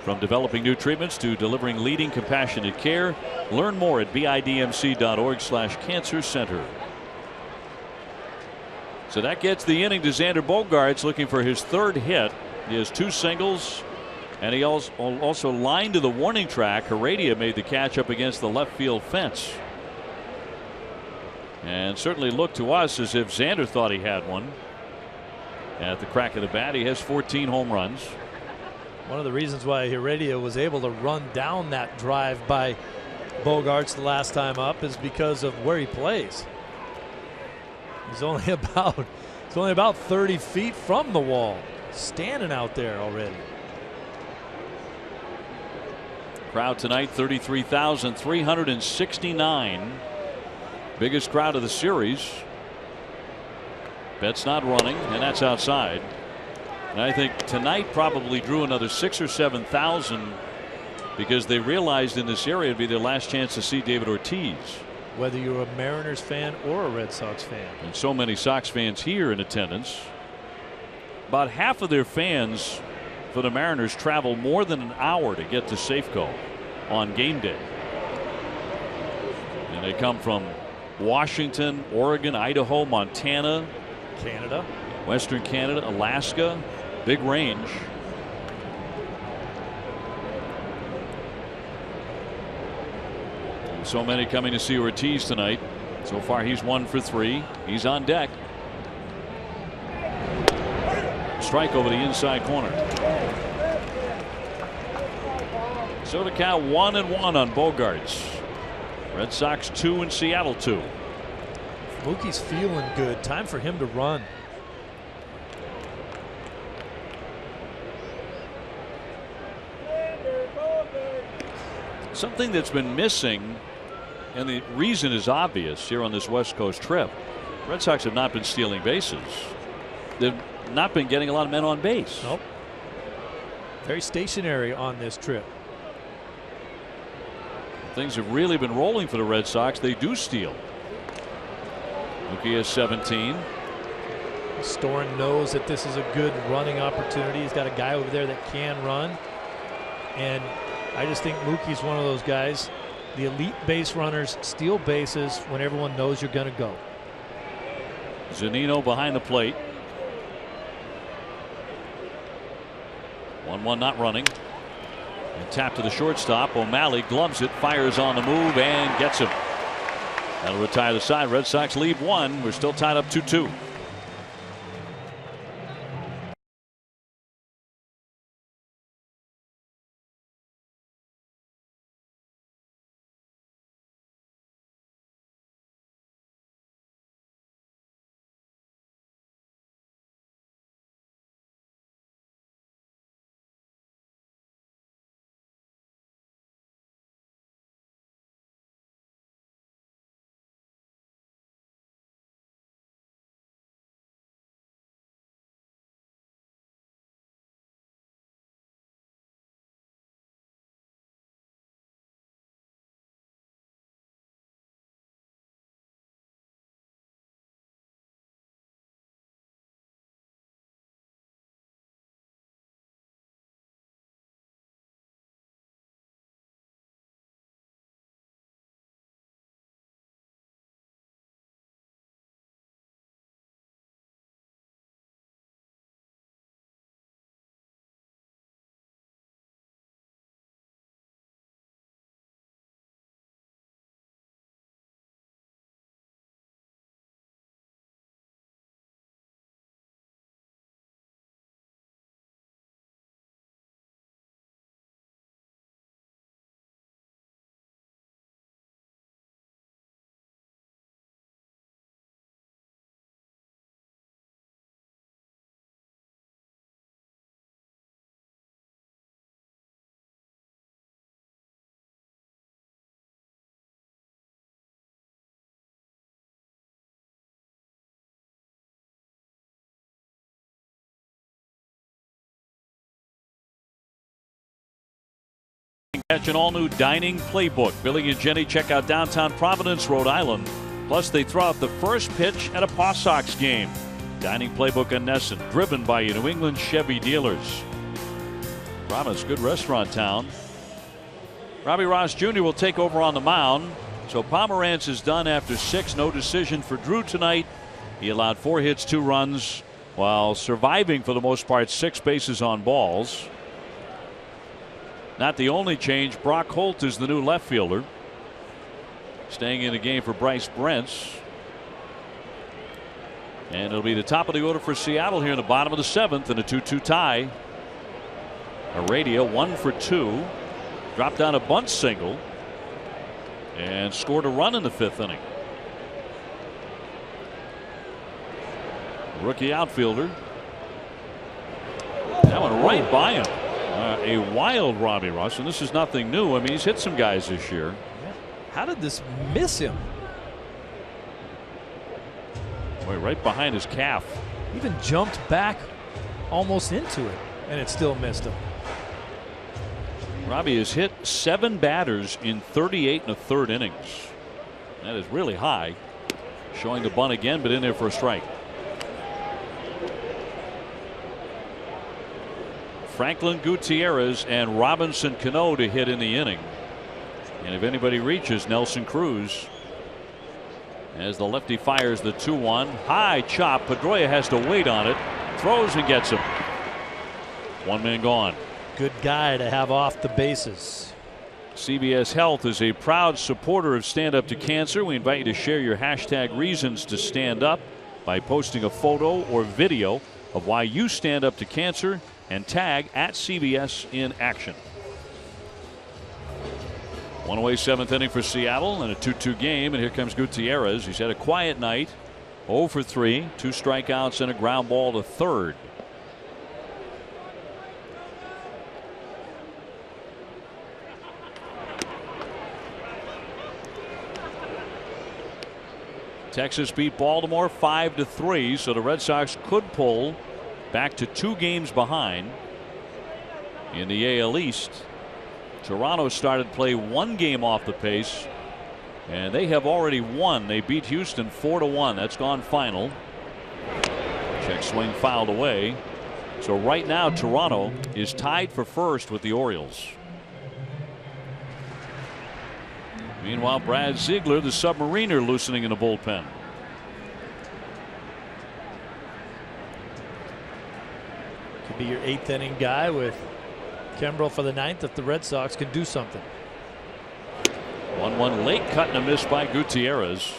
[SPEAKER 1] From developing new treatments to delivering leading compassionate care. Learn more at bidmc.org/cancer center. So that gets the inning to Xander Bogaerts, looking for his third hit. He has 2 singles, and he also lined to the warning track. Heredia made the catch up against the left field fence. And certainly looked to us as if Xander thought he had one. At the crack of the bat, he has 14 home runs.
[SPEAKER 2] One of the reasons why Heredia was able to run down that drive by Bogaerts the last time up is because of where he plays. He's only about 30 feet from the wall, standing out there already.
[SPEAKER 1] Crowd tonight 33,369. Biggest crowd of the series. Betts not running, and that's outside. And I think tonight probably drew another 6,000 or 7,000 because they realized in this area it'd be their last chance to see David Ortiz.
[SPEAKER 2] Whether you're a Mariners fan or a Red Sox fan.
[SPEAKER 1] And so many Sox fans here in attendance. About half of their fans for the Mariners travel more than an hour to get to Safeco on game day. And they come from Washington, Oregon, Idaho, Montana,
[SPEAKER 2] Canada,
[SPEAKER 1] Western Canada, Alaska. Big range. And so many coming to see Ortiz tonight. So far he's 1 for 3. He's on deck. Strike over the inside corner. So the count 1-1 on Bogaerts. Red Sox 2 and Seattle 2.
[SPEAKER 2] Mookie's feeling good. Time for him to run.
[SPEAKER 1] Something that's been missing, and the reason is obvious here on this West Coast trip. Red Sox have not been stealing bases. They've not been getting a lot of men on base.
[SPEAKER 2] Nope. Very stationary on this trip.
[SPEAKER 1] Things have really been rolling for the Red Sox. They do steal. Mookie has 17.
[SPEAKER 2] Storen knows that this is a good running opportunity. He's got a guy over there that can run. And I just think Mookie's one of those guys. The elite base runners steal bases when everyone knows you're going to go.
[SPEAKER 1] Zunino behind the plate. 1-1 not running. And tap to the shortstop. O'Malley gloves it, fires on the move, and gets him. That'll retire the side. Red Sox lead 1. We're still tied up 2-2. Catch an all-new dining playbook. Billy and Jenny check out downtown Providence, Rhode Island. Plus, they throw out the first pitch at a Paw Sox game. Dining playbook on Nesson, driven by your New England Chevy dealers. Providence, good restaurant town. Robbie Ross Jr. will take over on the mound. So Pomerantz is done after 6. No decision for Drew tonight. He allowed 4 hits, 2 runs, while surviving for the most part 6 bases on balls. Not the only change. Brock Holt is the new left fielder. Staying in the game for Bryce Brentz. And it'll be the top of the order for Seattle here in the bottom of the 7th in a 2-2 tie. Heredia 1 for 2. Dropped down a bunt single. And scored a run in the 5th inning. Rookie outfielder. That one right by him. A wild Robbie Ross, and this is nothing new. I mean, he's hit some guys this year.
[SPEAKER 2] How did this miss him?
[SPEAKER 1] Boy, right behind his calf.
[SPEAKER 2] Even jumped back almost into it, and it still missed him.
[SPEAKER 1] Robbie has hit 7 batters in 38 1/3 innings. That is really high. Showing the bunt again, but in there for a strike. Franklin Gutierrez and Robinson Cano to hit in the inning. And if anybody reaches, Nelson Cruz. As the lefty fires the 2-1. High chop. Pedroia has to wait on it. Throws and gets him. 1 man gone.
[SPEAKER 2] Good guy to have off the bases.
[SPEAKER 1] CBS Health is a proud supporter of Stand Up to Cancer. We invite you to share your hashtag reasons to stand up by posting a photo or video of why you stand up to cancer and tag @CBS in action. One away, 7th inning for Seattle, and a 2-2 game. And here comes Gutierrez. He's had a quiet night. 0 for 3, 2 strikeouts and a ground ball to third. Texas beat Baltimore 5-3, so the Red Sox could pull back to 2 games behind in the AL East. Toronto started play 1 game off the pace, and they have already won. They beat Houston 4-1. That's gone final. Check swing fouled away. So right now Toronto is tied for first with the Orioles. Meanwhile, Brad Ziegler, the submariner, loosening in the bullpen.
[SPEAKER 2] Could be your 8th inning guy with Kimbrel for the 9th if the Red Sox can do something.
[SPEAKER 1] 1-1 late cut and a miss by Gutierrez.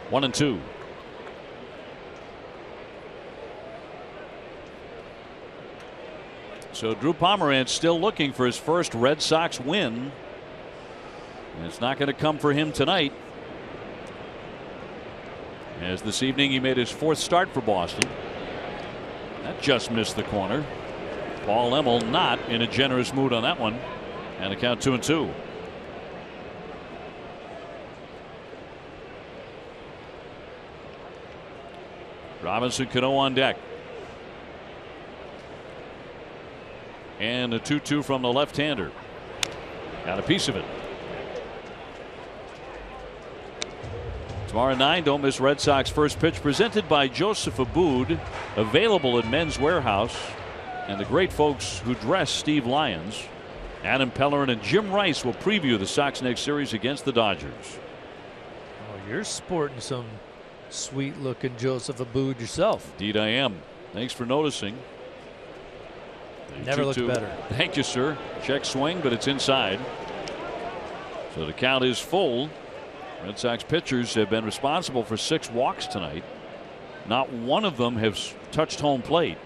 [SPEAKER 1] 1-2. So Drew Pomeranz still looking for his first Red Sox win. And it's not going to come for him tonight, as this evening he made his 4th start for Boston. That just missed the corner. Paul Emmel not in a generous mood on that one, and the count 2-2. Robinson Cano on deck. And a 2-2 from the left-hander. Got a piece of it. Tomorrow at 9, don't miss Red Sox first pitch, presented by Joseph Abood, available at Men's Warehouse, and the great folks who dress Steve Lyons. Adam Pellerin and Jim Rice will preview the Sox next series against the Dodgers.
[SPEAKER 2] Oh, you're sporting some sweet looking Joseph Abood yourself.
[SPEAKER 1] Indeed I am. Thanks for noticing.
[SPEAKER 2] Never looked better.
[SPEAKER 1] Thank you, sir. Check swing, but it's inside. So the count is full. Red Sox pitchers have been responsible for 6 walks tonight. Not one of them has touched home plate.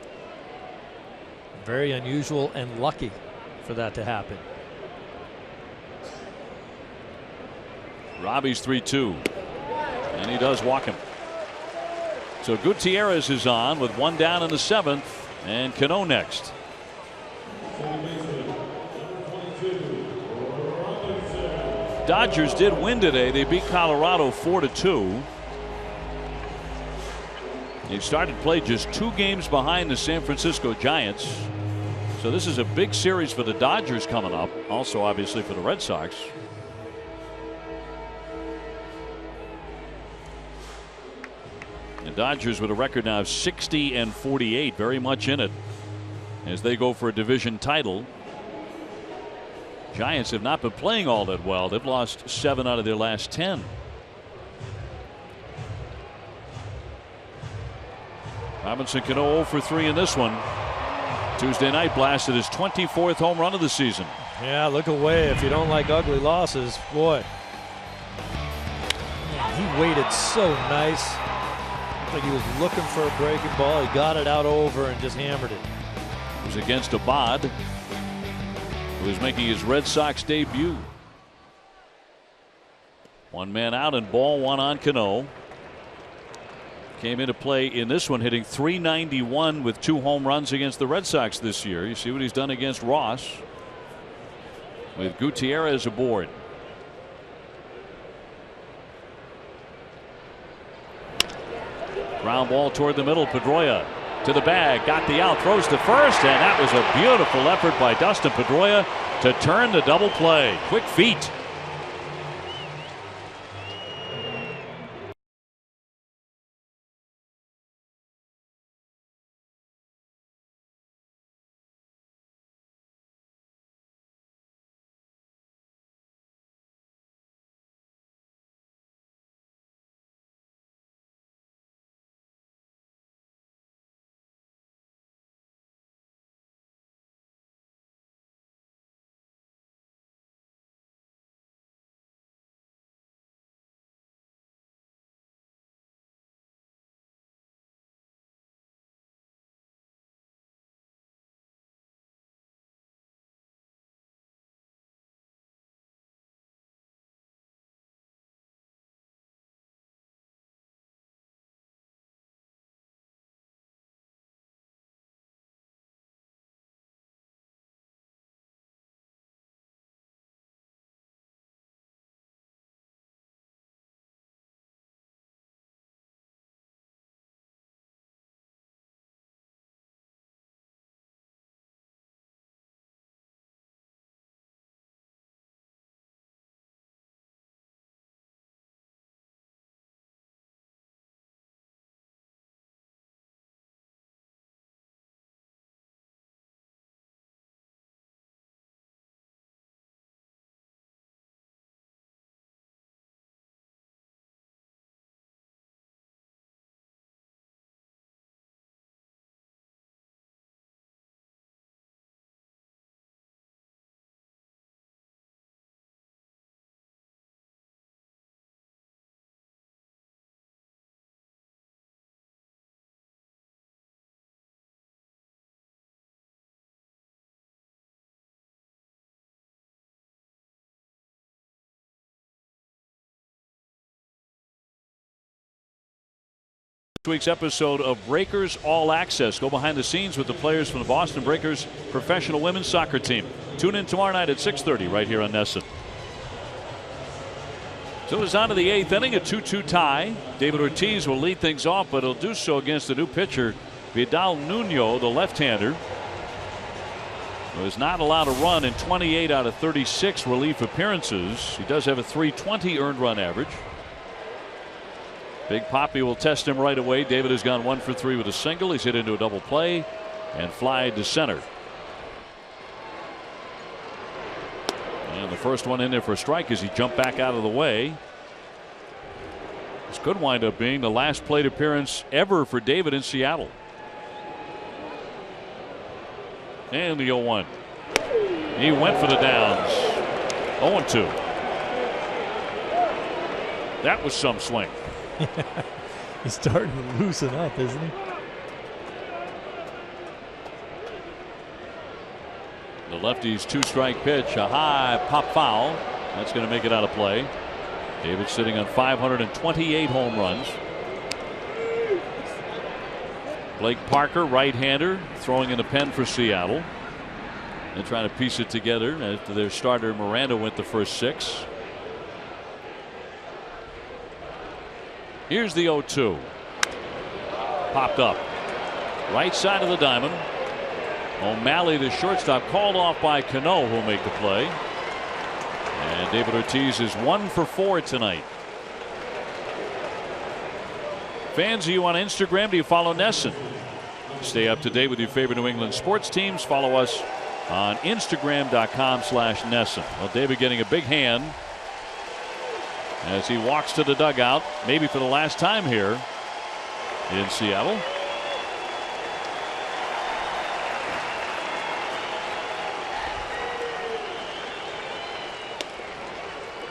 [SPEAKER 2] Very unusual and lucky for that to happen.
[SPEAKER 1] Robbie's 3-2, and he does walk him. So Gutierrez is on with 1 down in the 7th, and Cano next. Dodgers did win today. They beat Colorado 4-2. They started play just 2 games behind the San Francisco Giants. So this is a big series for the Dodgers coming up. Also, obviously, for the Red Sox. The Dodgers with a record now of 60-48, very much in it as they go for a division title. Giants have not been playing all that well. They've lost 7 out of their last 10. Robinson Cano 0 for 3 in this one. Tuesday night blasted his 24th home run of the season.
[SPEAKER 2] Yeah, look away if you don't like ugly losses. Boy, man, he waited so nice. Looked like he was looking for a breaking ball. He got it out over and just hammered it.
[SPEAKER 1] It was against Abad, who is making his Red Sox debut. 1 man out and ball 1 on Cano. Came into play in this one hitting .391 with 2 home runs against the Red Sox this year. You see what he's done against Ross with Gutierrez aboard. Ground ball toward the middle. Pedroia to the bag, got the out, throws to first, and that was a beautiful effort by Dustin Pedroia to turn the double play. Quick feet. week's episode of Breakers All Access. Go behind the scenes with the players from the Boston Breakers professional women's soccer team. Tune in tomorrow night at 6:30 right here on NESN. So it's on to the 8th inning, a 2-2 tie. David Ortiz will lead things off, but he'll do so against the new pitcher, Vidal Nuno, the left-hander, who is not allowed a run in 28 out of 36 relief appearances. He does have a .320 earned run average. Big Papi will test him right away. David has gone 1 for 3 with a single. He's hit into a double play and fly to center. And the first one in there for a strike as he jumped back out of the way. This could wind up being the last plate appearance ever for David in Seattle. And the 0-1. He went for the downs. 0-2. That was some swing.
[SPEAKER 2] He's starting to loosen up, isn't he?
[SPEAKER 1] The lefty's 2-strike pitch, a high pop foul. That's going to make it out of play. David sitting on 528 home runs. Blake Parker, right-hander, throwing in the pen for Seattle. They're trying to piece it together after their starter Miranda went the first 6. Here's the 0-2. Popped up. Right side of the diamond. O'Malley, the shortstop, called off by Cano, who'll make the play. And David Ortiz is 1 for 4 tonight. Fans of you on Instagram, do you follow NESN? Stay up to date with your favorite New England sports teams. Follow us on Instagram.com/NESN. Well, David getting a big hand as he walks to the dugout, maybe for the last time here in Seattle.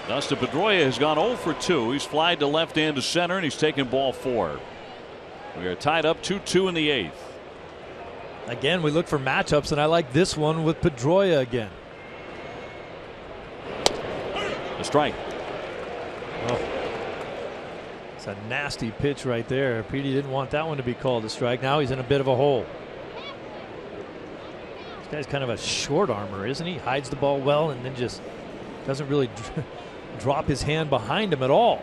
[SPEAKER 1] Dustin Pedroia has gone 0 for 2. He's flied to left and to center, and he's taken ball 4. We are tied up 2-2 in the 8th.
[SPEAKER 2] Again, we look for matchups, and I like this one with Pedroia again.
[SPEAKER 1] A strike.
[SPEAKER 2] Oh, it's a nasty pitch right there. Petey didn't want that one to be called a strike. Now he's in a bit of a hole. This guy's kind of a short armor, isn't he? Hides the ball well and then just doesn't really drop his hand behind him at all.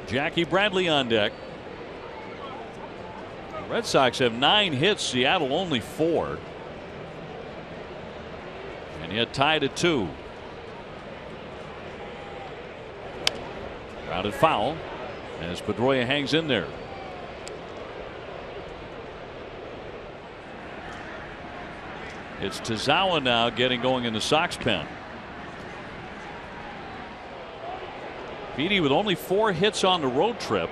[SPEAKER 1] Jackie Bradley on deck. The Red Sox have 9 hits, Seattle only 4. And yet tied at 2. Grounded foul as Pedroia hangs in there. It's Tazawa now getting going in the Sox pen. Petey with only 4 hits on the road trip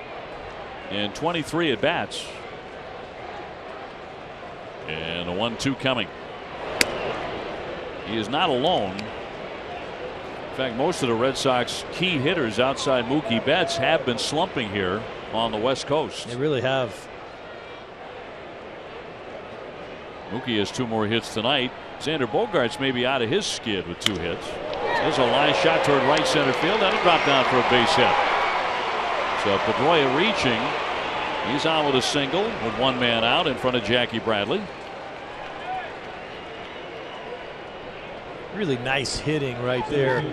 [SPEAKER 1] and 23 at bats. And a 1-2 coming. He is not alone. In fact, most of the Red Sox key hitters outside Mookie Betts have been slumping here on the West Coast.
[SPEAKER 2] They really have.
[SPEAKER 1] Mookie has 2 more hits tonight. Xander Bogaerts may be out of his skid with 2 hits. There's a line shot toward right center field. That'll drop down for a base hit. So Pedroia reaching. He's on with a single with 1 man out in front of Jackie Bradley.
[SPEAKER 2] Really nice hitting right there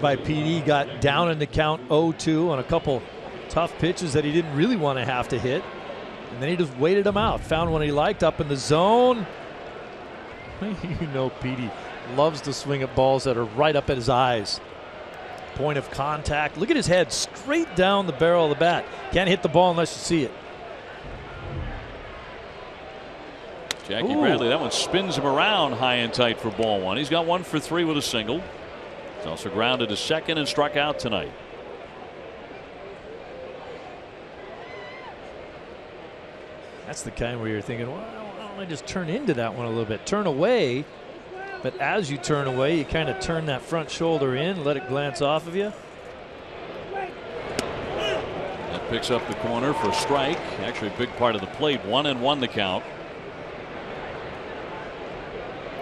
[SPEAKER 2] by PD. Got down in the count 0-2 on a couple tough pitches that he didn't really want to have to hit. And then he just waited them out. Found one he liked up in the zone. You know Petey loves to swing at balls that are right up at his eyes. Point of contact. Look at his head straight down the barrel of the bat. Can't hit the ball unless you see it.
[SPEAKER 1] Jackie Bradley, that one spins him around high and tight for ball 1. He's got 1 for 3 with a single. He's also grounded to second and struck out tonight.
[SPEAKER 2] That's the kind where you're thinking, well, why don't I just turn into that one a little bit? Turn away, but as you turn away, you kind of turn that front shoulder in, let it glance off of you.
[SPEAKER 1] That picks up the corner for a strike. Actually, a big part of the plate. 1-1 the count.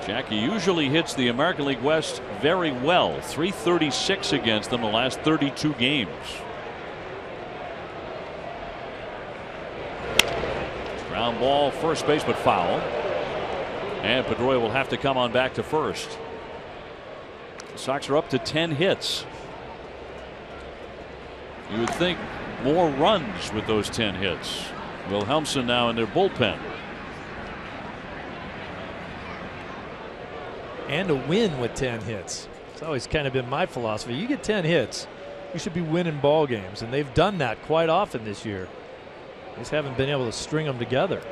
[SPEAKER 1] Jackie usually hits the American League West very well. .336 against them the last 32 games. Ground ball, first base, but foul. And Pedroia will have to come on back to first. The Sox are up to 10 hits. You would think more runs with those 10 hits. Wilhelmsen now in their bullpen.
[SPEAKER 2] And a win with 10 hits. It's always kind of been my philosophy. You get 10 hits, you should be winning ball games, and they've done that quite often this year. They just haven't been able to string them together.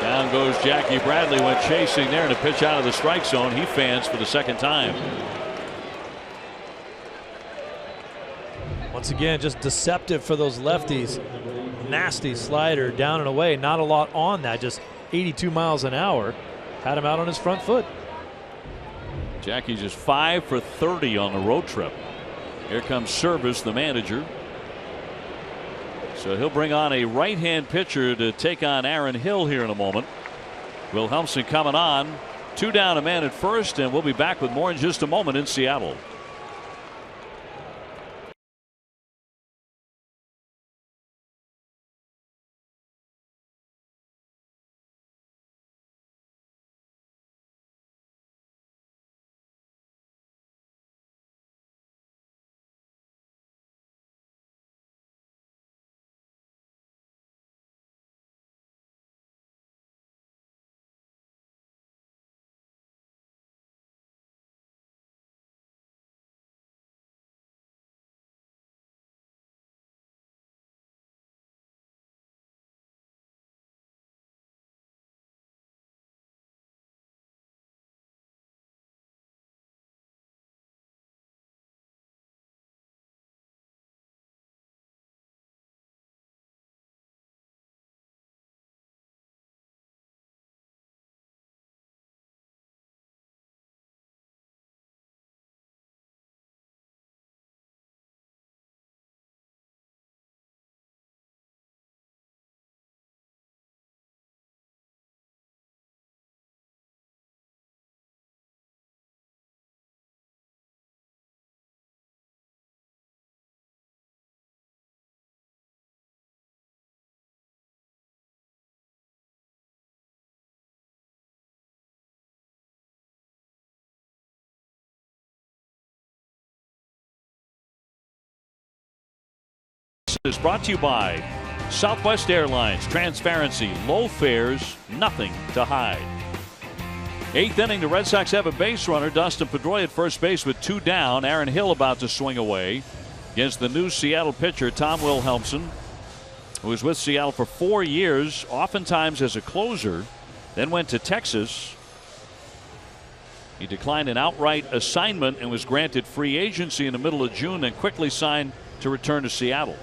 [SPEAKER 1] Down goes Jackie Bradley, went chasing there, and a pitch out of the strike zone. He fans for the second time.
[SPEAKER 2] Once again, just deceptive for those lefties. Nasty slider down and away. Not a lot on that, just 82 miles an hour. Had him out on his front foot.
[SPEAKER 1] Jackie's just 5 for 30 on the road trip. Here comes Service, the manager. So he'll bring on a right-hand pitcher to take on Aaron Hill here in a moment. Wilhelmsen coming on. 2 down, a man at first, and we'll be back with more in just a moment in Seattle. Is brought to you by Southwest Airlines. Transparency, low fares, nothing to hide. 8th inning, the Red Sox have a base runner. Dustin Pedroia at first base with 2 down. Aaron Hill about to swing away against the new Seattle pitcher Tom Wilhelmsen, who was with Seattle for 4 years, oftentimes as a closer, then went to Texas. He declined an outright assignment and was granted free agency in the middle of June, then quickly signed to return to Seattle.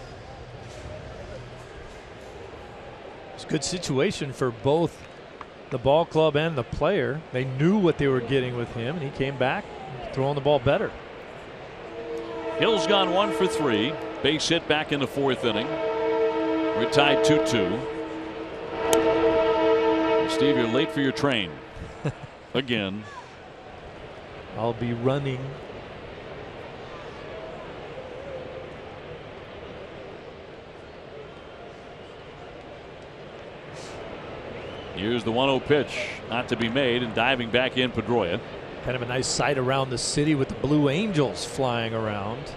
[SPEAKER 2] It's a good situation for both the ball club and the player. They knew what they were getting with him, and he came back throwing the ball better.
[SPEAKER 1] Hill's gone 1 for 3. Base hit back in the 4th inning. We're tied 2-2. Steve, you're late for your train. Again.
[SPEAKER 2] I'll be running.
[SPEAKER 1] Here's the 1-0 pitch, not to be made, and diving back in Pedroia.
[SPEAKER 2] Kind of a nice sight around the city with the Blue Angels flying around.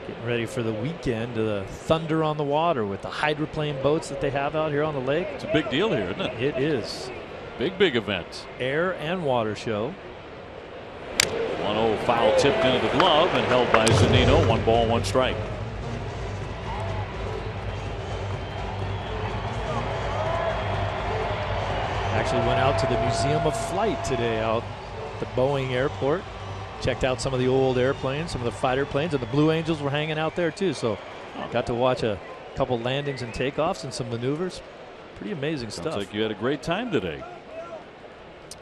[SPEAKER 2] Getting ready for the weekend, the Thunder on the Water with the hydroplane boats that they have out here on the lake.
[SPEAKER 1] It's a big deal here, isn't it?
[SPEAKER 2] It is.
[SPEAKER 1] Big event.
[SPEAKER 2] Air and water show.
[SPEAKER 1] 1-0 foul tipped into the glove and held by Zunino. 1 ball, 1 strike.
[SPEAKER 2] Actually went out to the Museum of Flight today out at the Boeing airport. Checked out some of the old airplanes, some of the fighter planes, and the Blue Angels were hanging out there too. So got to watch a couple landings and takeoffs and some maneuvers. Pretty amazing stuff.
[SPEAKER 1] Sounds like you had a great time today.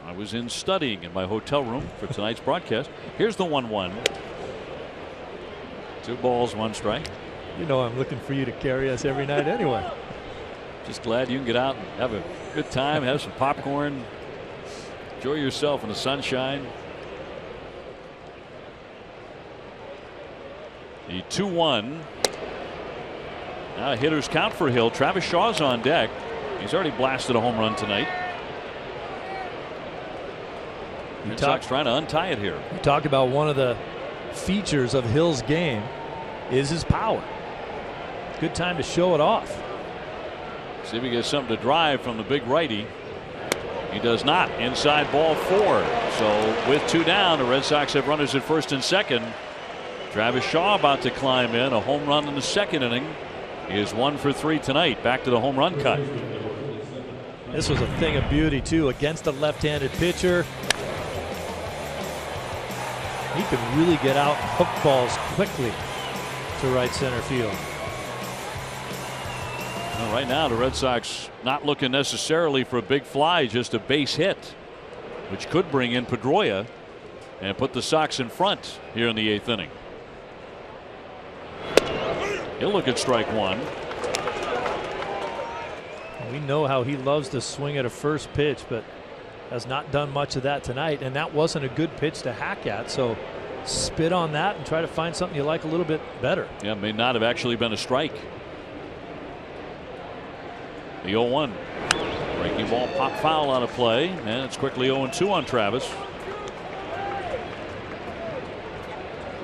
[SPEAKER 1] I was in studying in my hotel room for tonight's broadcast. Here's the 1-1. 2 balls, 1 strike.
[SPEAKER 2] You know I'm looking for you to carry us every night anyway.
[SPEAKER 1] Just glad you can get out and have a good time, have some popcorn, enjoy yourself in the sunshine. The 2-1. Now hitters count for Hill. Travis Shaw's on deck. He's already blasted a home run tonight. Red Sox trying to untie it here.
[SPEAKER 2] You talked about one of the features of Hill's game is his power. Good time to show it off.
[SPEAKER 1] See if he gets something to drive from the big righty. He does not. Inside ball 4. So with 2 down, the Red Sox have runners at first and second. Travis Shaw about to climb in. A home run in the second inning. He is 1 for 3 tonight. Back to the home run cut.
[SPEAKER 2] This was a thing of beauty too against a left-handed pitcher. He can really get out and hook balls quickly to right center field.
[SPEAKER 1] Well, right now the Red Sox not looking necessarily for a big fly, just a base hit, which could bring in Pedroia and put the Sox in front here in the 8th inning. He'll look at strike 1.
[SPEAKER 2] We know how he loves to swing at a first pitch, but has not done much of that tonight, and that wasn't a good pitch to hack at. So spit on that and try to find something you like a little bit better.
[SPEAKER 1] Yeah, may not have actually been a strike. The 0-1. Breaking ball pop foul on a play, and it's quickly 0-2 on Travis.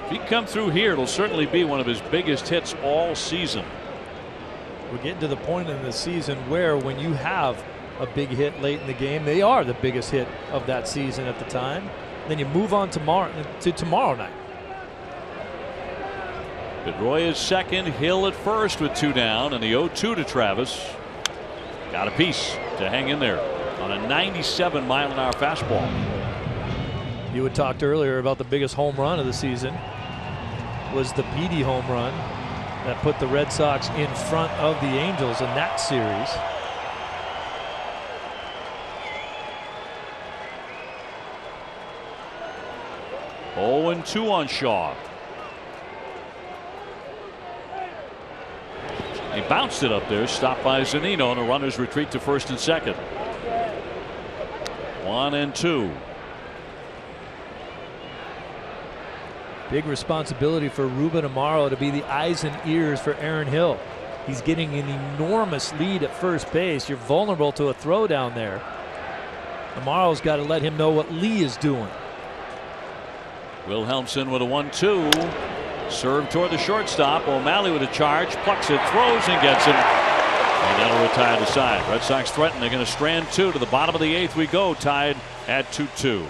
[SPEAKER 1] If he can come through here, it'll certainly be one of his biggest hits all season.
[SPEAKER 2] We're getting to the point in the season where when you have a big hit late in the game, they are the biggest hit of that season at the time. Then you move on tomorrow night.
[SPEAKER 1] Pedroia is second, Hill at first with 2 down, and the 0-2 to Travis. Got a piece to hang in there on a 97-mile-an-hour fastball.
[SPEAKER 2] You had talked earlier about the biggest home run of the season was the Petey home run that put the Red Sox in front of the Angels in that series.
[SPEAKER 1] Oh, and 2 on Shaw. He bounced it up there, stopped by Zunino, and the runners retreat to first and second. 1 and 2.
[SPEAKER 2] Big responsibility for Ruben Amaro to be the eyes and ears for Aaron Hill. He's getting an enormous lead at first base. You're vulnerable to a throw down there. Amaro's got to let him know what Lee is doing.
[SPEAKER 1] Wilhelmsen with a 1-2. Serve toward the shortstop. O'Malley with a charge. Plucks it, throws, and gets it. And that'll retire the side. Red Sox threaten. They're going to strand 2 to the bottom of the 8th. We go, tied at 2-2.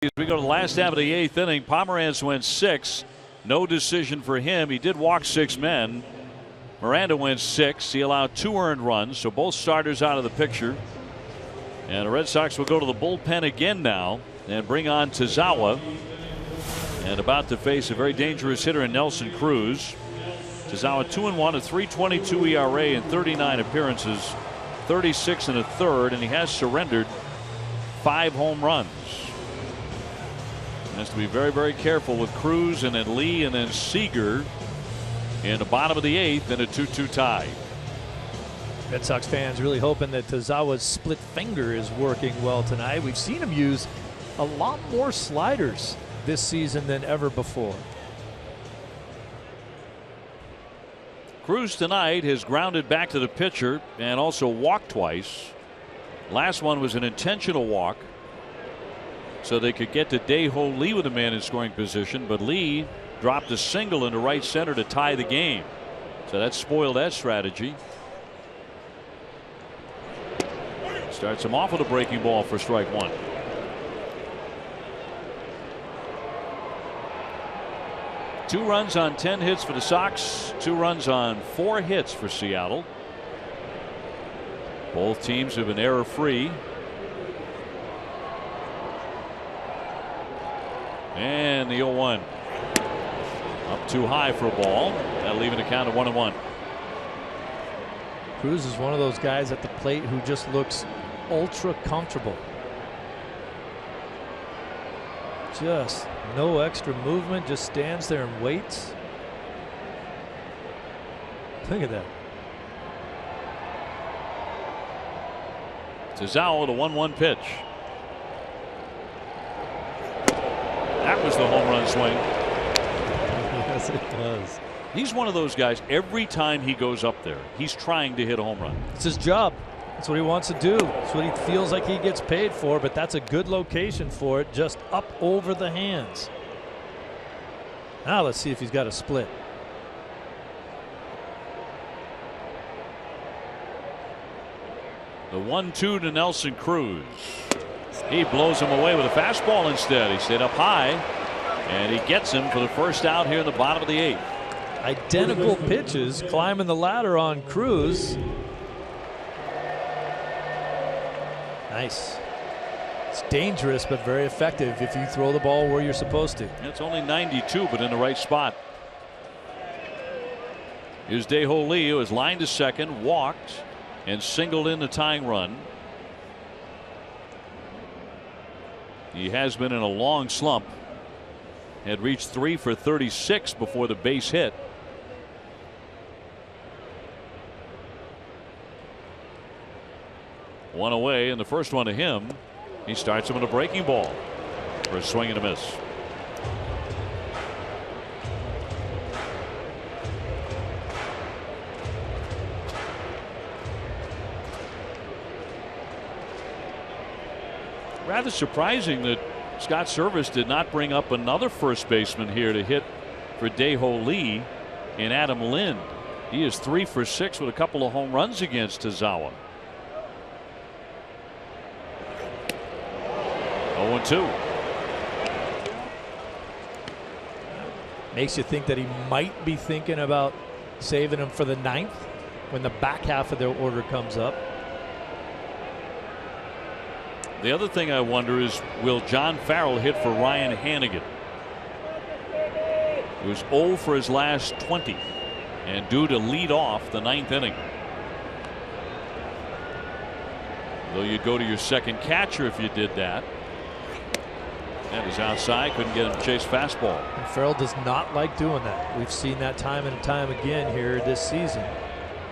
[SPEAKER 1] As we go to the last half of the 8th inning, Pomeranz went 6. No decision for him. He did walk 6 men. Miranda went 6. He allowed 2 earned runs, so both starters out of the picture. And the Red Sox will go to the bullpen again now and bring on Tazawa. And about to face a very dangerous hitter in Nelson Cruz. Tazawa 2-1, a 3.22 ERA in 39 appearances, 36 1/3, and he has surrendered 5 home runs. Has to be very, very careful with Cruz and then Lee and then Seager in the bottom of the 8th in a 2-2 tie.
[SPEAKER 2] Red Sox fans really hoping that Tazawa's split finger is working well tonight. We've seen him use a lot more sliders this season than ever before.
[SPEAKER 1] Cruz tonight has grounded back to the pitcher and also walked twice. Last one was an intentional walk so they could get to Dae-Ho Lee with a man in scoring position, but Lee dropped a single into right center to tie the game. So that spoiled that strategy. Starts him off with a breaking ball for strike 1. Two runs on 10 hits for the Sox, 2 runs on 4 hits for Seattle. Both teams have been error free. And the 0-1 up too high for a ball. That'll leave it a count of 1-1.
[SPEAKER 2] Cruz is one of those guys at the plate who just looks ultra comfortable. Just no extra movement, just stands there and waits. Look at that.
[SPEAKER 1] Tazawa with a 1-1 pitch. That was the home run swing.
[SPEAKER 2] Yes, it was.
[SPEAKER 1] He's one of those guys, every time he goes up there, he's trying to hit a home run.
[SPEAKER 2] It's his job. That's what he wants to do. It's what he feels like he gets paid for, but that's a good location for it, just up over the hands. Now let's see if he's got a split.
[SPEAKER 1] The 1-2 to Nelson Cruz. He blows him away with a fastball instead. He stayed up high, and he gets him for the first out here in the bottom of the 8th.
[SPEAKER 2] Identical pitches, climbing the ladder on Cruz. Nice. It's dangerous but very effective if you throw the ball where you're supposed to.
[SPEAKER 1] It's only 92, but in the right spot. Here's Dae-Ho Lee, who has lined to second, walked, and singled in the tying run. He has been in a long slump. Had reached 3 for 36 before the base hit. One away, and the first one to him. He starts him with a breaking ball for a swing and a miss. Rather surprising that Scott Servais did not bring up another first baseman here to hit for Dae-Ho Lee in Adam Lind. He is 3 for 6 with a couple of home runs against Tazawa. 0-2.
[SPEAKER 2] Makes you think that he might be thinking about saving him for the 9th when the back half of their order comes up.
[SPEAKER 1] The other thing I wonder is, will John Farrell hit for Ryan Hanigan? He was 0 for his last 20 and due to lead off the 9th inning. Though you'd go to your second catcher if you did that. That is outside, couldn't get him to chase fastball.
[SPEAKER 2] And Farrell does not like doing that. We've seen that time and time again here this season.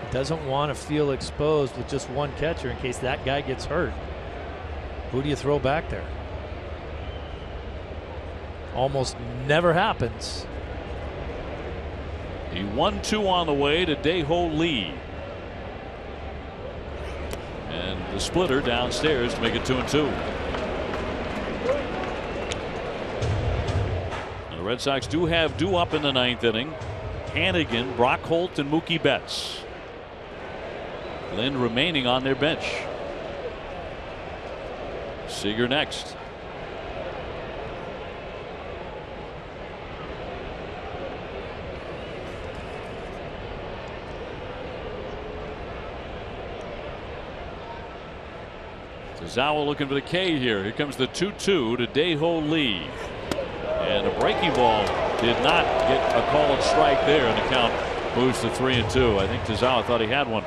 [SPEAKER 2] He doesn't want to feel exposed with just one catcher in case that guy gets hurt. Who do you throw back there? Almost never happens.
[SPEAKER 1] The 1-2 on the way to Dae-Ho Lee. And the splitter downstairs to make it 2-2. And the Red Sox do have due up in the 9th inning. Hanigan, Brock Holt, and Mookie Betts. Lind remaining on their bench. Seager next. Tazawa looking for the K here. Here comes the 2-2 to Dae-Ho Lee. And a breaking ball did not get a called strike there, and the count moves to 3-2. I think Tazawa thought he had one.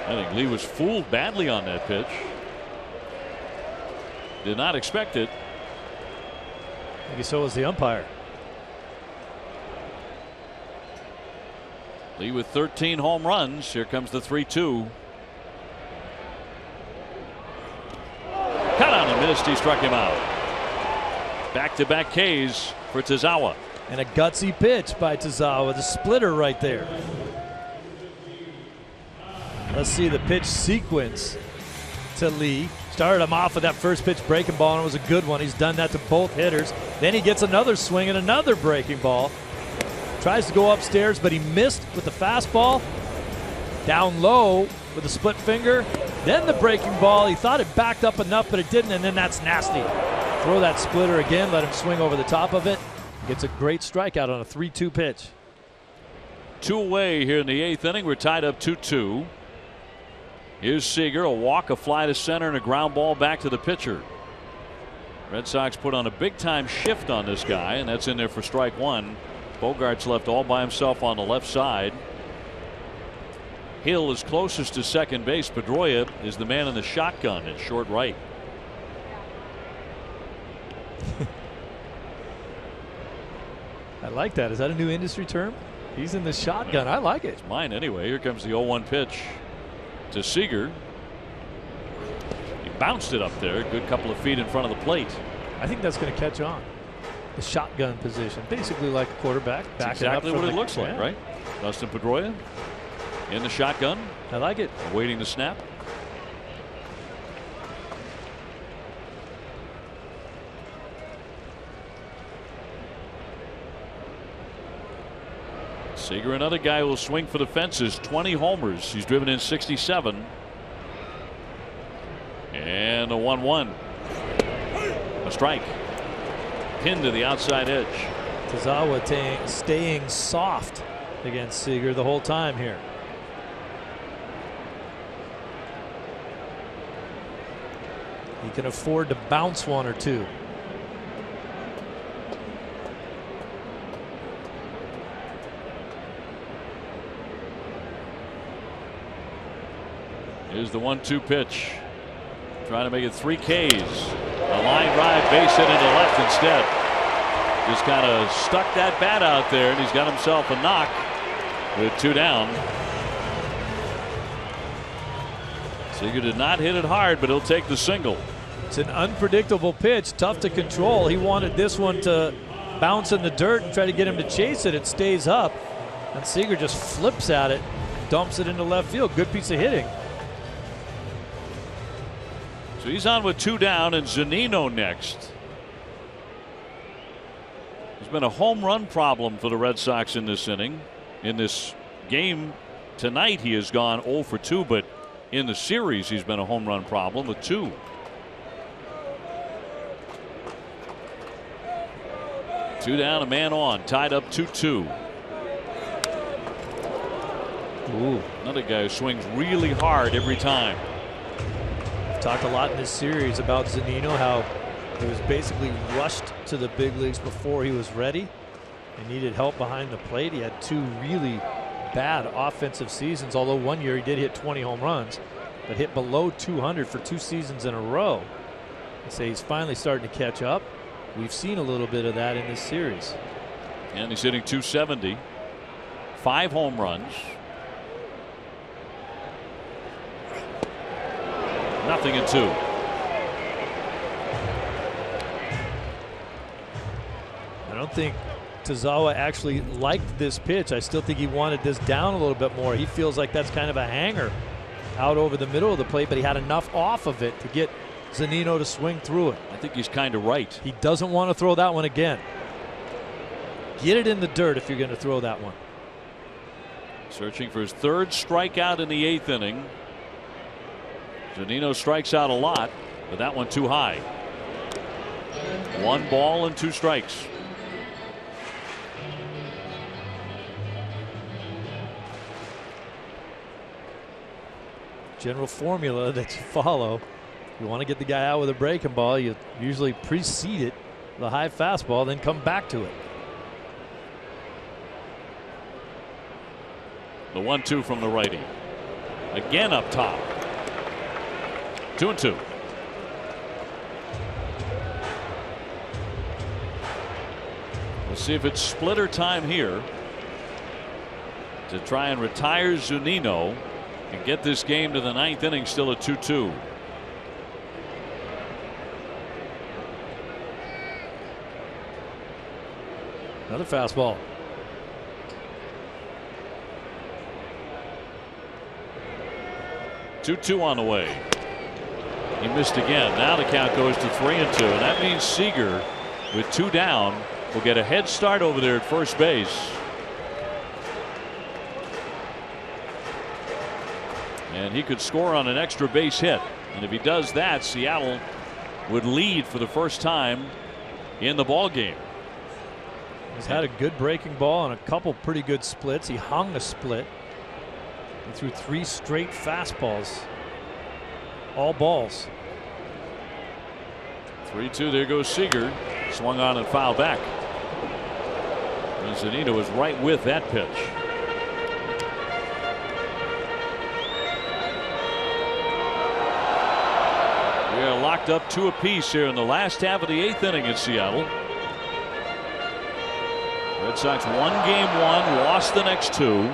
[SPEAKER 1] I think Lee was fooled badly on that pitch. Did not expect it.
[SPEAKER 2] Maybe so was the umpire.
[SPEAKER 1] Lee with 13 home runs. Here comes the 3-2. Cut on and missed. He struck him out. Back-to-back Ks for Tazawa.
[SPEAKER 2] And a gutsy pitch by Tazawa. The splitter right there. Let's see the pitch sequence to Lee. Started him off with that first pitch breaking ball, and it was a good one. He's done that to both hitters. Then he gets another swing and another breaking ball. Tries to go upstairs, but he missed with the fastball. Down low with a split finger. Then the breaking ball. He thought it backed up enough, but it didn't, and then that's nasty. Throw that splitter again, let him swing over the top of it. Gets a great strikeout on a 3-2 pitch.
[SPEAKER 1] 2 away here in the 8th inning. We're tied up 2-2. Here's Seager, a walk, a fly to center, and a ground ball back to the pitcher. Red Sox put on a big-time shift on this guy, and that's in there for strike 1. Bogart's left all by himself on the left side. Hill is closest to second base. Pedroia is the man in the shotgun at short right.
[SPEAKER 2] I like that. Is that a new industry term? He's in the shotgun. I like it.
[SPEAKER 1] It's mine anyway. Here comes the 0-1 pitch to Seager. He bounced it up there. Good couple of feet in front of the plate.
[SPEAKER 2] I think that's going to catch on. The shotgun position, basically like a quarterback.
[SPEAKER 1] That's exactly what it looks like, right? Dustin Pedroia in the shotgun.
[SPEAKER 2] I like it.
[SPEAKER 1] Awaiting the snap. Seager, another guy who will swing for the fences. 20 homers. He's driven in 67. And a 1-1. A strike. Pinned to the outside edge.
[SPEAKER 2] Tazawa staying soft against Seager the whole time here. He can afford to bounce one or two.
[SPEAKER 1] Here's the 1-2 pitch. Trying to make it 3 Ks. A line drive, base hit into left instead. Just kind of stuck that bat out there, and he's got himself a knock with 2 down. Seager did not hit it hard, but he'll take the single.
[SPEAKER 2] It's an unpredictable pitch, tough to control. He wanted this one to bounce in the dirt and try to get him to chase it. It stays up, and Seager just flips at it, dumps it into left field. Good piece of hitting.
[SPEAKER 1] So he's on with 2 down, and Zunino next. There's been a home run problem for the Red Sox in this inning. In this game tonight, he has gone 0 for 2, but in the series, he's been a home run problem with 2. Two down, a man on, tied up 2-2.
[SPEAKER 2] Ooh.
[SPEAKER 1] Another guy who swings really hard every time.
[SPEAKER 2] Talked a lot in this series about Zunino, how he was basically rushed to the big leagues before he was ready and needed help behind the plate. He had 2 really bad offensive seasons, although one year he did hit 20 home runs, but hit below 200 for 2 seasons in a row. They say he's finally starting to catch up. We've seen a little bit of that in this series.
[SPEAKER 1] And he's hitting .270. 5 home runs. Nothing in 2.
[SPEAKER 2] I don't think Tazawa actually liked this pitch. I still think he wanted this down a little bit more. He feels like that's kind of a hanger out over the middle of the plate, but he had enough off of it to get Zunino to swing through it.
[SPEAKER 1] I think he's kind of right.
[SPEAKER 2] He doesn't want to throw that one again. Get it in the dirt if you're going to throw that one.
[SPEAKER 1] Searching for his 3rd strikeout in the 8th inning. Zunino strikes out a lot, but that one too high. 1 ball and 2 strikes.
[SPEAKER 2] general formula that you follow. You want to get the guy out with a breaking ball, you usually precede it with a high fastball, then come back to it.
[SPEAKER 1] The 1-2 from the righty. Again up top. 2-2. We'll see if it's splitter time here to try and retire Zunino and get this game to the 9th inning, still at 2-2.
[SPEAKER 2] Another fastball.
[SPEAKER 1] Two on the way. He missed again. Now the count goes to 3-2, and that means Seager, with 2 down, will get a head start over there at first base. And he could score on an extra base hit, and if he does that, Seattle would lead for the first time in the ball game.
[SPEAKER 2] He's had a good breaking ball and a couple pretty good splits. He hung a split. He threw 3 straight fastballs. All balls.
[SPEAKER 1] 3-2. There goes Seager. Swung on and fouled back. And Zunino was right with that pitch. We are locked up 2 apiece here in the last half of the 8th inning in Seattle. Red Sox won game 1, lost the next 2.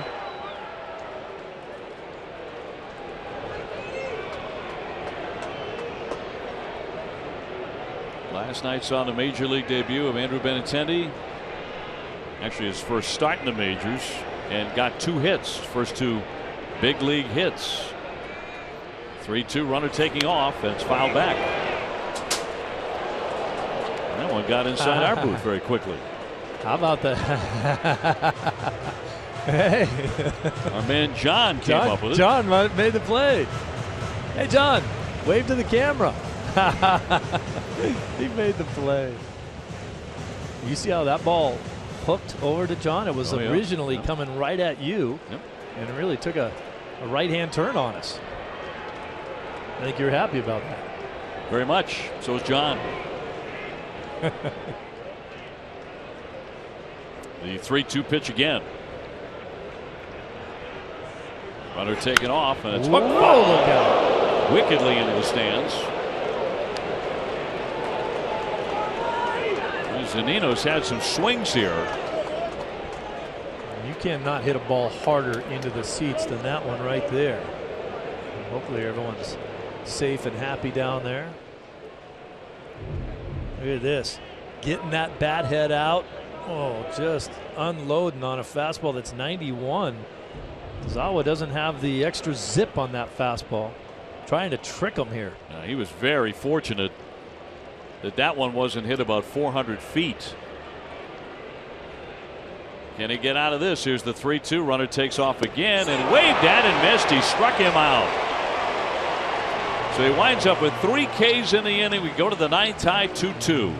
[SPEAKER 1] Last night saw the major league debut of Andrew Benintendi. Actually his first start in the majors, and got 2 hits. First 2 big league hits. 3-2, runner taking off, and it's fouled back. That one got inside our booth very quickly.
[SPEAKER 2] How about that? Hey.
[SPEAKER 1] Our man John came up with it.
[SPEAKER 2] John made the play. Hey, John, wave to the camera. He made the play. You see how that ball hooked over to John? It was originally coming right at you, and it really took a right-hand turn on us. I think you're happy about that.
[SPEAKER 1] Very much. So is John. The 3-2 pitch again. Runner taken off, and it's hooked wickedly into the stands. Zunino's had some swings here.
[SPEAKER 2] You cannot hit a ball harder into the seats than that one right there. And hopefully everyone's safe and happy down there. Look at this. Getting that bat head out. Oh, just unloading on a fastball that's 91. Zawa doesn't have the extra zip on that fastball. Trying to trick him here.
[SPEAKER 1] He was very fortunate that one wasn't hit about 400 feet. Can he get out of this? Here's the 3-2. Runner takes off again and waved at and missed. He struck him out. So he winds up with 3 Ks in the inning. We go to the 9th, tie 2-2.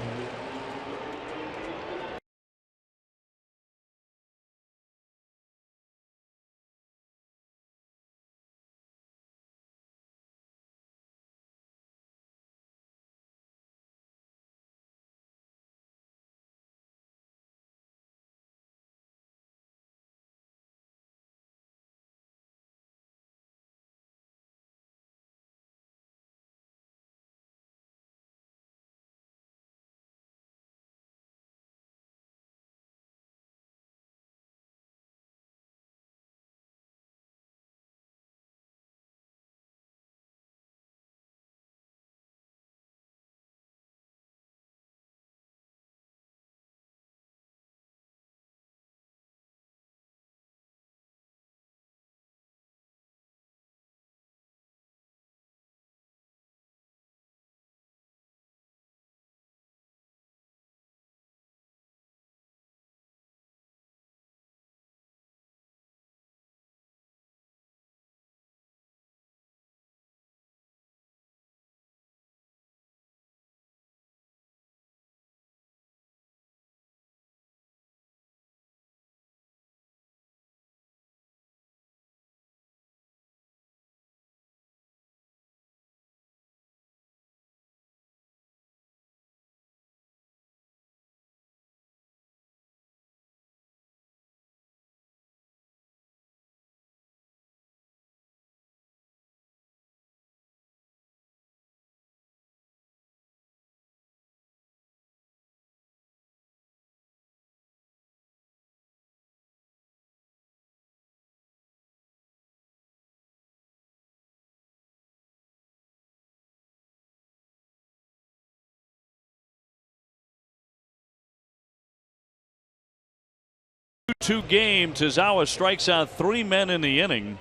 [SPEAKER 1] 2-2 game. Tazawa strikes out 3 men in the inning.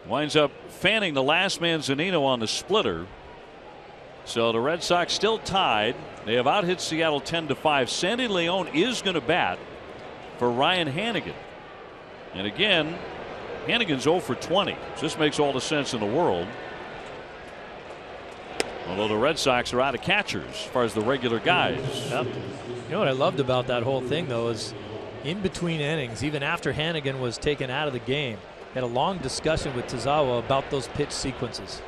[SPEAKER 1] Winds up fanning the last man Zunino on the splitter. So the Red Sox still tied. They have out hit Seattle 10-5. Sandy Leon is going to bat for Ryan Hanigan. And again, Hanigan's 0 for 20. So this makes all the sense in the world. Although the Red Sox are out of catchers as far as the regular guys.
[SPEAKER 2] Yep. You know what I loved about that whole thing, though, is in between innings, even after Hanigan was taken out of the game, had a long discussion with Tazawa about those pitch sequences.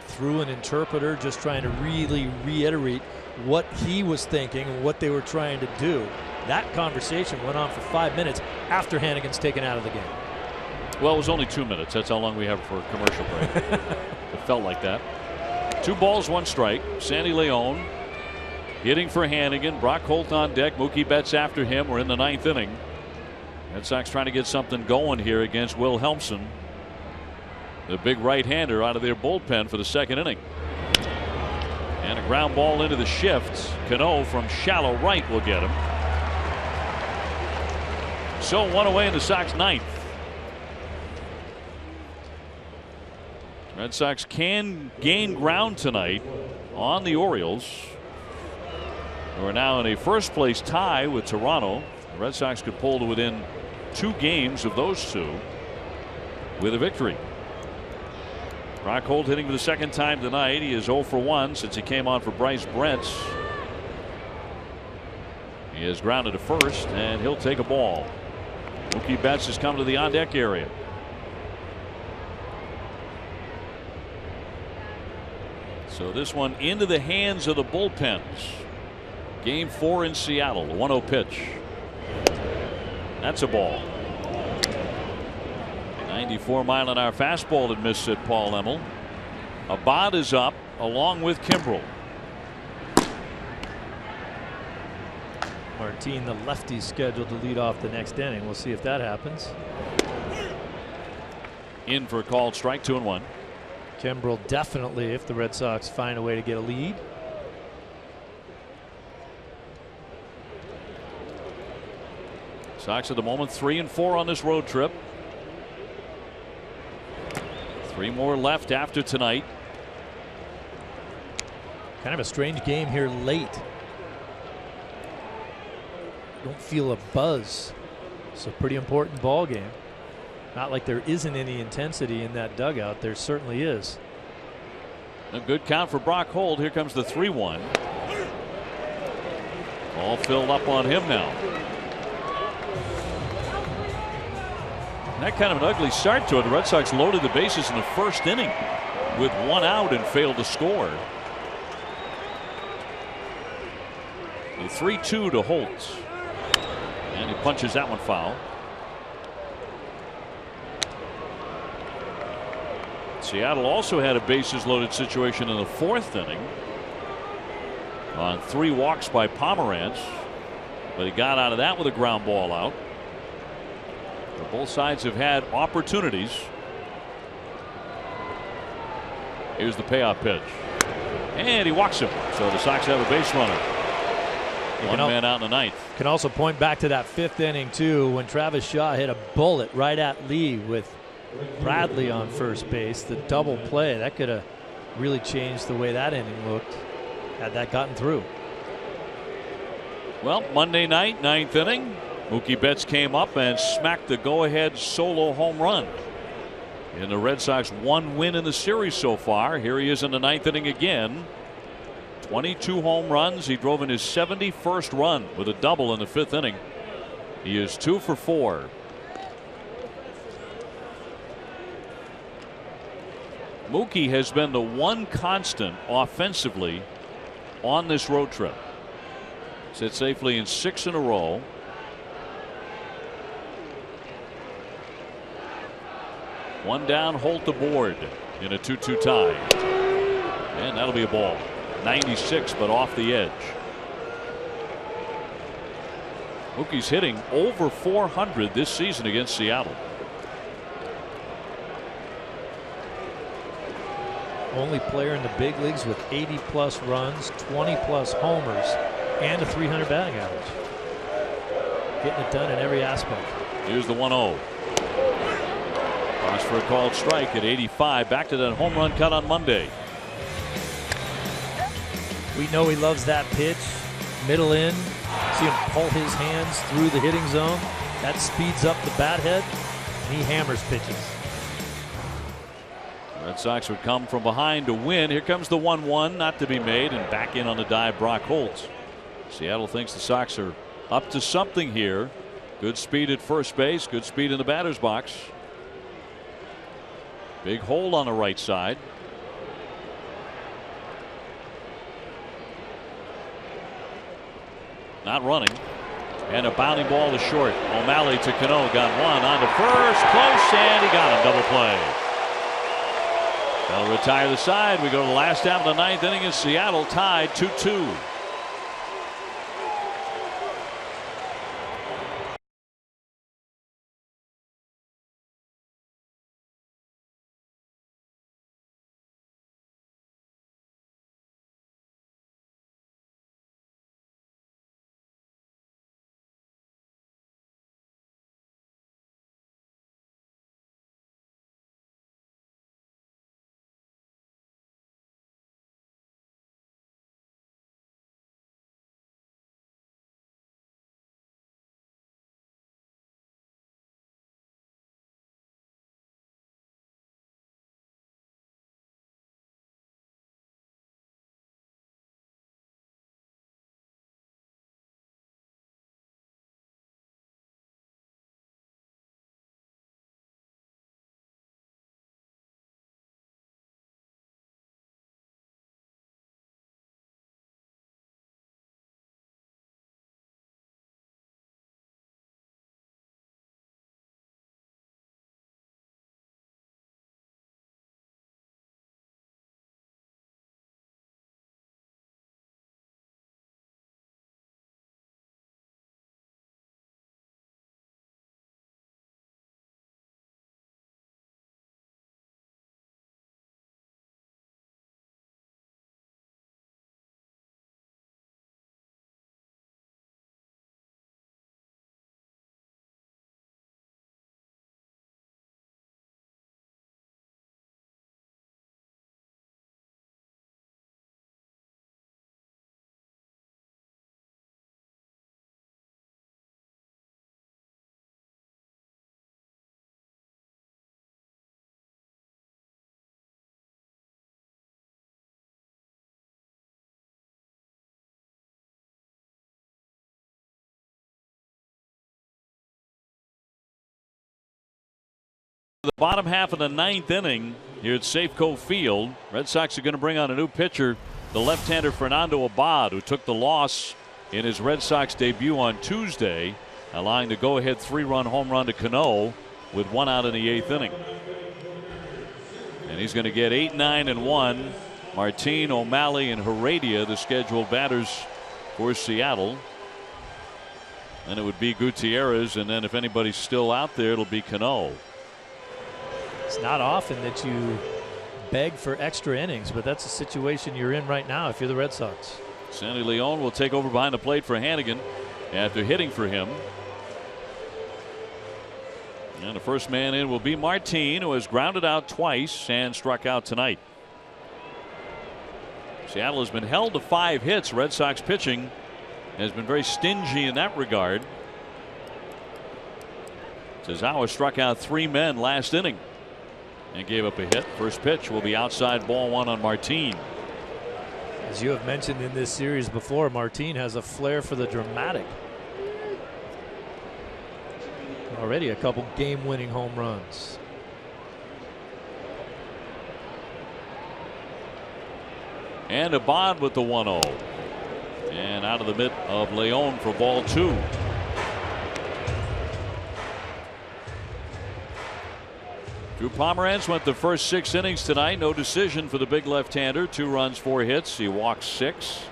[SPEAKER 2] Through an interpreter, just trying to really reiterate what he was thinking and what they were trying to do. That conversation went on for 5 minutes after Hanigan's taken out of the game.
[SPEAKER 1] Well, it was only 2 minutes. That's how long we have for a commercial break. It felt like that. 2 balls, 1 strike. Sandy Leon hitting for Hanigan. Brock Holt on deck. Mookie Betts after him. We're in the 9th inning. Red Sox trying to get something going here against Will Helmson, the big right-hander out of their bullpen for the 2nd inning. And a ground ball into the shift. Cano from shallow right will get him. So 1 away in the Sox 9th. Red Sox can gain ground tonight on the Orioles, who are now in a first place tie with Toronto. The Red Sox could pull to within 2 games of those 2 with a victory. Brock Holt hitting for the 2nd time tonight. He is 0 for 1 since he came on for Bryce Brentz. He is grounded to first, and he'll take a ball. Mookie Betts has come to the on deck area. So this one into the hands of the bullpens. Game 4 in Seattle. The 1-0 pitch. That's a ball. 94-mile-an-hour fastball that missed at Paul Emmel. Abad is up along with Kimbrel.
[SPEAKER 2] Martin, the lefty, scheduled to lead off the next inning. We'll see if that happens.
[SPEAKER 1] In for a called strike, 2-1.
[SPEAKER 2] Kimbrel definitely, if the Red Sox find a way to get a lead.
[SPEAKER 1] Sox at the moment 3-4 on this road trip. 3 more left after tonight.
[SPEAKER 2] Kind of a strange game here late. Don't feel a buzz. It's a pretty important ball game. Not like there isn't any intensity in that dugout. There certainly is.
[SPEAKER 1] A good count for Brock Holt. Here comes the 3-1. All filled up on him now. That kind of an ugly start to it. The Red Sox loaded the bases in the 1st inning with 1 out and failed to score. The 3-2 to Holt. And he punches that one foul. Seattle also had a bases loaded situation in the 4th inning on 3 walks by Pomerantz, but he got out of that with a ground ball out. But both sides have had opportunities. Here's the payoff pitch, and he walks him. So the Sox have a base runner. 1 man out in the 9th.
[SPEAKER 2] Can also point back to that 5th inning too, when Travis Shaw hit a bullet right at Lee with Bradley on first base. The double play that could have really changed the way that inning looked had that gotten through.
[SPEAKER 1] Well, Monday night, 9th inning, Mookie Betts came up and smacked the go-ahead solo home run. And the Red Sox 1 win in the series so far. Here he is in the 9th inning again. 22 home runs. He drove in his 71st run with a double in the 5th inning. He is 2 for 4. Mookie has been the one constant offensively on this road trip. Sit safely in 6 in a row. One down, Holt aboard in a 2-2 tie. And that'll be a ball. 96, but off the edge. Mookie's hitting over 400 this season against Seattle.
[SPEAKER 2] Only player in the big leagues with 80+ runs, 20+ homers and a .300 batting average. Getting it done in every aspect.
[SPEAKER 1] Here's the 1-0. Cross for a called strike at 85. Back to that home run cut on Monday.
[SPEAKER 2] We know he loves that pitch. Middle in. See him pull his hands through the hitting zone. That speeds up the bat head. And he hammers pitches.
[SPEAKER 1] Red Sox would come from behind to win. Here comes the 1-1, not to be made, and back in on the dive, Brock Holt. Seattle thinks the Sox are up to something here. Good speed at first base, good speed in the batter's box. Big hole on the right side. Not running. And a bounding ball to short. O'Malley to Cano, got one on to first, close, and he got him. Double play. They'll retire the side. We go to the last half of the ninth inning in Seattle, tied 2-2. The bottom half of the ninth inning here at Safeco Field. Red Sox are going to bring on a new pitcher, the left-hander Fernando Abad, who took the loss in his Red Sox debut on Tuesday, allowing the go-ahead 3-run home run to Cano with 1 out in the 8th inning. And he's going to get 8, 9, and 1. Martin, O'Malley, and Heredia, the scheduled batters for Seattle. And it would be Gutierrez, and then if anybody's still out there, it'll be Cano.
[SPEAKER 2] It's not often that you beg for extra innings, but that's a situation you're in right now if you're the Red Sox.
[SPEAKER 1] Sandy Leon will take over behind the plate for Hannigan after hitting for him. And the first man in will be Martin, who has grounded out twice and struck out tonight. Seattle has been held to 5 hits. Red Sox pitching has been very stingy in that regard. Tazawa struck out 3 men last inning and gave up a hit. First pitch will be outside, ball 1 on Martin.
[SPEAKER 2] As you have mentioned in this series before, Martin has a flair for the dramatic. Already a couple game-winning home runs.
[SPEAKER 1] And Abad with the 1-0. And out of the mitt of Leon for ball 2. Drew Pomeranz went the first 6 innings tonight. No decision for the big left-hander. 2 runs, 4 hits. He walked 6.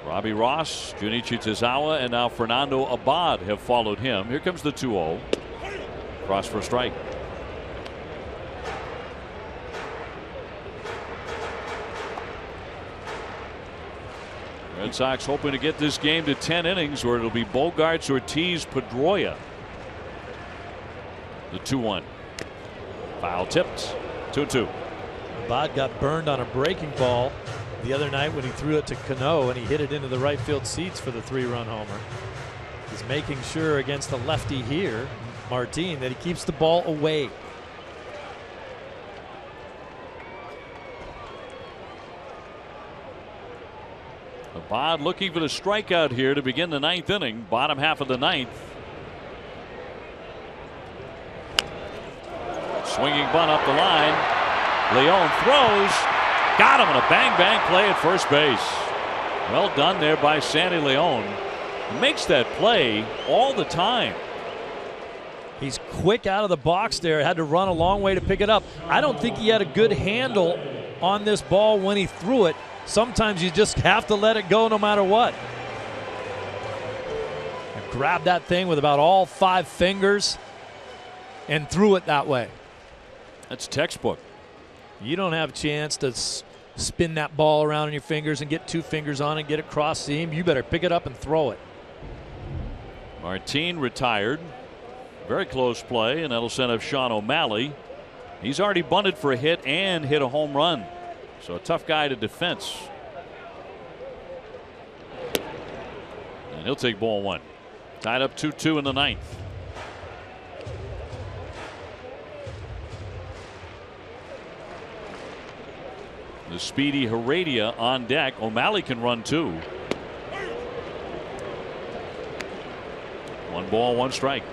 [SPEAKER 1] Robbie Ross, Junichi Tazawa, and now Fernando Abad have followed him. Here comes the 2-0. Cross for a strike. Red Sox hoping to get this game to 10 innings, or it'll be Bogaerts, Ortiz, Pedroia. The 2-1. Foul tipped. 2-2.
[SPEAKER 2] Bod got burned on a breaking ball the other night when he threw it to Cano and he hit it into the right field seats for the 3-run homer. He's making sure against the lefty here, Martin, that he keeps the ball away.
[SPEAKER 1] Bod looking for the strikeout here to begin the 9th inning, bottom half of the 9th. Swinging bunt up the line. Leon throws. Got him on a bang play at first base. Well done there by Sandy Leon. Makes that play all the time.
[SPEAKER 2] He's quick out of the box there. Had to run a long way to pick it up. I don't think he had a good handle on this ball when he threw it. Sometimes you just have to let it go no matter what. And grabbed that thing with about all 5 fingers and threw it that way.
[SPEAKER 1] That's textbook.
[SPEAKER 2] You don't have a chance to spin that ball around in your fingers and get 2 fingers on it, get it cross seam. You better pick it up and throw it.
[SPEAKER 1] Martin retired. Very close play, and that'll send up Sean O'Malley. He's already bunted for a hit and hit a home run. So a tough guy to defense. And he'll take ball 1. Tied up 2-2 in the 9th. The speedy Heredia on deck. O'Malley can run too. 1 ball, 1 strike.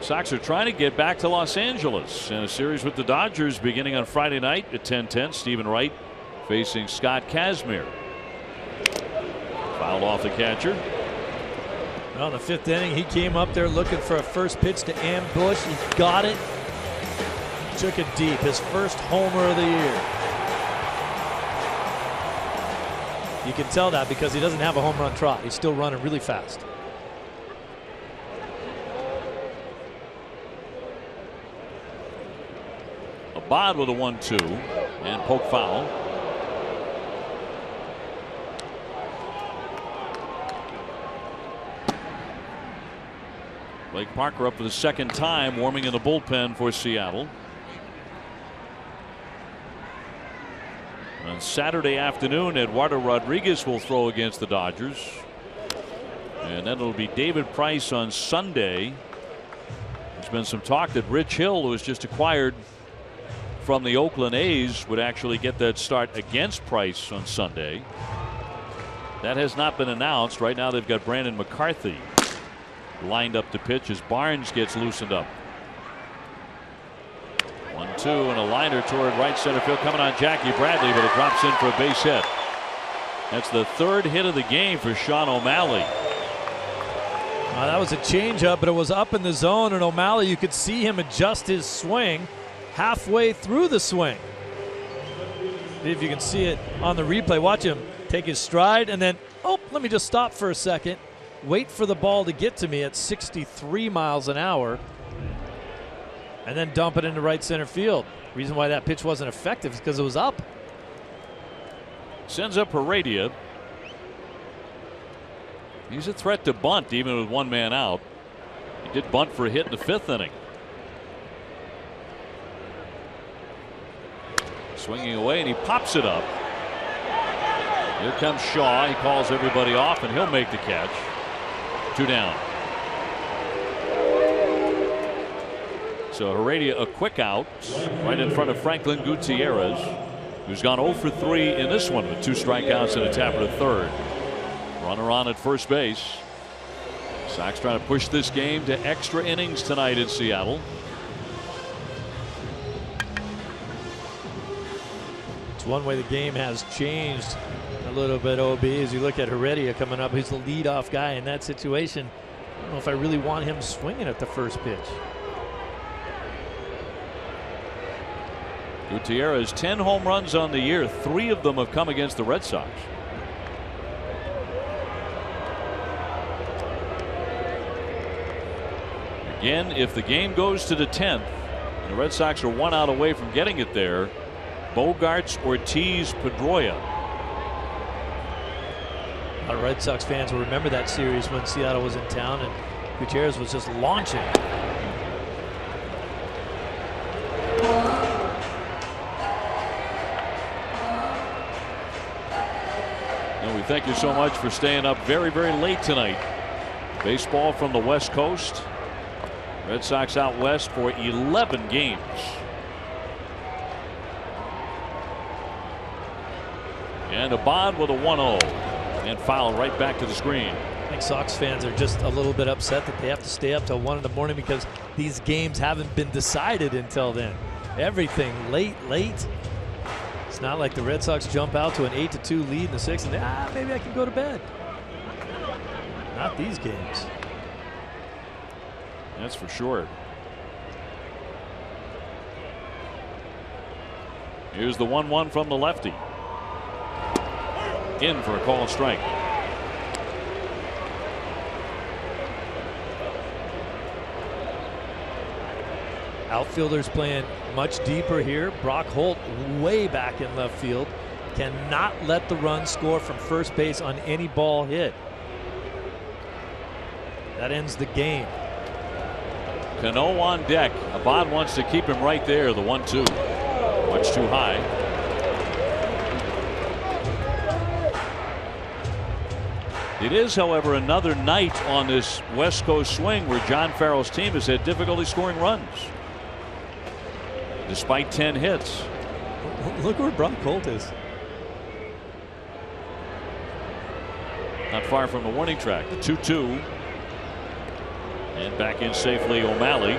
[SPEAKER 1] Sox are trying to get back to Los Angeles in a series with the Dodgers beginning on Friday night at 10:10. Stephen Wright facing Scott Kazmir. Fouled off the catcher.
[SPEAKER 2] Well, in the 5th inning, he came up there looking for a first pitch to ambush. He got it. Took it deep. His first homer of the year. You can tell that because he doesn't have a home run trot. He's still running really fast.
[SPEAKER 1] Bod with a 1-2 and poke foul. Blake Parker up for the 2nd time, warming in the bullpen for Seattle. On Saturday afternoon, Eduardo Rodriguez will throw against the Dodgers. And then it'll be David Price on Sunday. There's been some talk that Rich Hill, who was just acquired from the Oakland A's, would actually get that start against Price on Sunday. That has not been announced. Right now they've got Brandon McCarthy lined up to pitch as Barnes gets loosened up. 1-2 and a liner toward right center field coming on Jackie Bradley, but it drops in for a base hit. That's the 3rd hit of the game for Sean O'Malley.
[SPEAKER 2] That was a changeup, but it was up in the zone, and O'Malley, you could see him adjust his swing halfway through the swing. See if you can see it on the replay. Watch him take his stride and then, oh, let me just stop for a second. Wait for the ball to get to me at 63 miles an hour and then dump it into right center field. Reason why that pitch wasn't effective is because it was up.
[SPEAKER 1] Sends up Heredia. He's a threat to bunt even with 1 man out. He did bunt for a hit in the 5th inning. Swinging away, and he pops it up. Here comes Shaw. He calls everybody off, and he'll make the catch. 2 down. So Heredia a quick out right in front of Franklin Gutierrez, who's gone 0 for 3 in this one with 2 strikeouts and a tapper to 3rd. Runner on at first base. Sox trying to push this game to extra innings tonight in Seattle.
[SPEAKER 2] It's one way the game has changed a little bit, OB, as you look at Heredia coming up. He's the leadoff guy in that situation. I don't know if I really want him swinging at the first pitch.
[SPEAKER 1] Gutierrez 10 home runs on the year. 3 of them have come against the Red Sox. Again, if the game goes to the 10th and the Red Sox are 1 out away from getting it there, Bogaerts, Ortiz, Pedroia.
[SPEAKER 2] A lot of Red Sox fans will remember that series when Seattle was in town and Gutierrez was just launching.
[SPEAKER 1] And we thank you so much for staying up very, very late tonight. Baseball from the West Coast. Red Sox out west for 11 games. And Abad with a 1-0 and foul right back to the screen.
[SPEAKER 2] I think Sox fans are just a little bit upset that they have to stay up till 1 in the morning because these games haven't been decided until then. Everything late. It's not like the Red Sox jump out to an 8-2 lead in the 6th and maybe I can go to bed. Not these games.
[SPEAKER 1] That's for sure. Here's the 1-1 from the lefty. In for a called strike.
[SPEAKER 2] Outfielders playing much deeper here. Brock Holt way back in left field. Cannot let the run score from first base on any ball hit. That ends the game.
[SPEAKER 1] Cano on deck. Abad wants to keep him right there. The 1-2. Much too high. It is, however, another night on this West Coast swing where John Farrell's team has had difficulty scoring runs. Despite 10 hits.
[SPEAKER 2] Look where Brock Holt is.
[SPEAKER 1] Not far from the warning track. The 2-2. And back in safely O'Malley.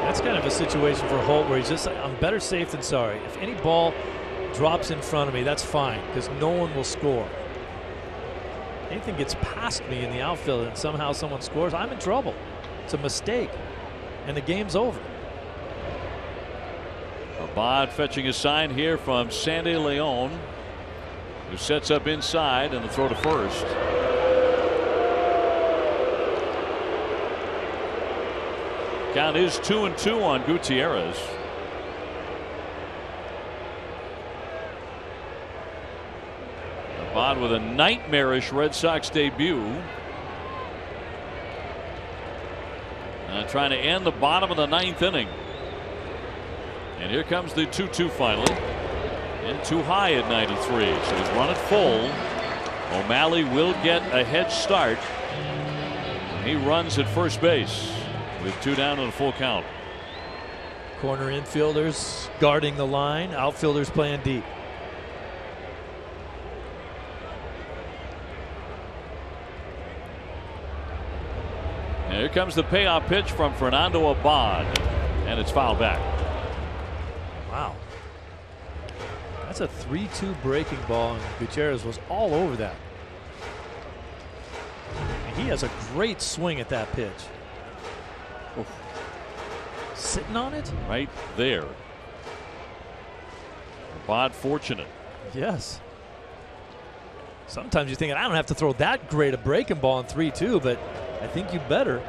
[SPEAKER 2] That's kind of a situation for Holt where he's just like, I'm better safe than sorry. If any ball drops in front of me, that's fine because no one will score. Anything gets past me in the outfield and somehow someone scores, I'm in trouble. It's a mistake and the game's over.
[SPEAKER 1] Abad fetching a sign here from Sandy Leon, who sets up inside and the throw to first. Count is 2-2 on Gutierrez. Abad with a nightmarish Red Sox debut. Trying to end the bottom of the 9th inning. And here comes the 2-2 finally. And too high at 93. So he's running full. O'Malley will get a head start. He runs at first base with 2 down and a full count.
[SPEAKER 2] Corner infielders guarding the line. Outfielders playing deep.
[SPEAKER 1] And here comes the payoff pitch from Fernando Abad. And it's fouled back.
[SPEAKER 2] Wow. That's a 3-2 breaking ball, and Gutierrez was all over that. And he has a great swing at that pitch. Oof. Sitting on it?
[SPEAKER 1] Right there. Abad fortunate.
[SPEAKER 2] Yes. Sometimes you think I don't have to throw that great a breaking ball in 3-2, but I think you better.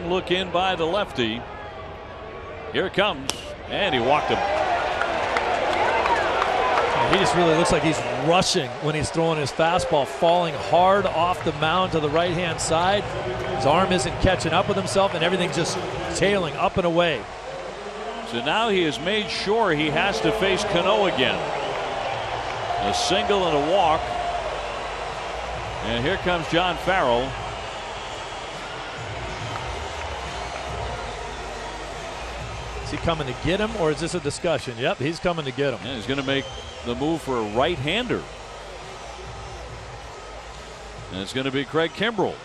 [SPEAKER 1] Look in by the lefty. Here it comes, and he walked him.
[SPEAKER 2] He just really looks like he's rushing when he's throwing his fastball, falling hard off the mound to the right-hand side. His arm isn't catching up with himself, and everything's just tailing up and away.
[SPEAKER 1] So now he has made sure he has to face Cano again. A single and a walk. And here comes John Farrell.
[SPEAKER 2] Is he coming to get him, or is this a discussion? Yep, he's coming to get him.
[SPEAKER 1] Yeah, he's going to make the move for a right-hander. And it's going to be Craig Kimbrell.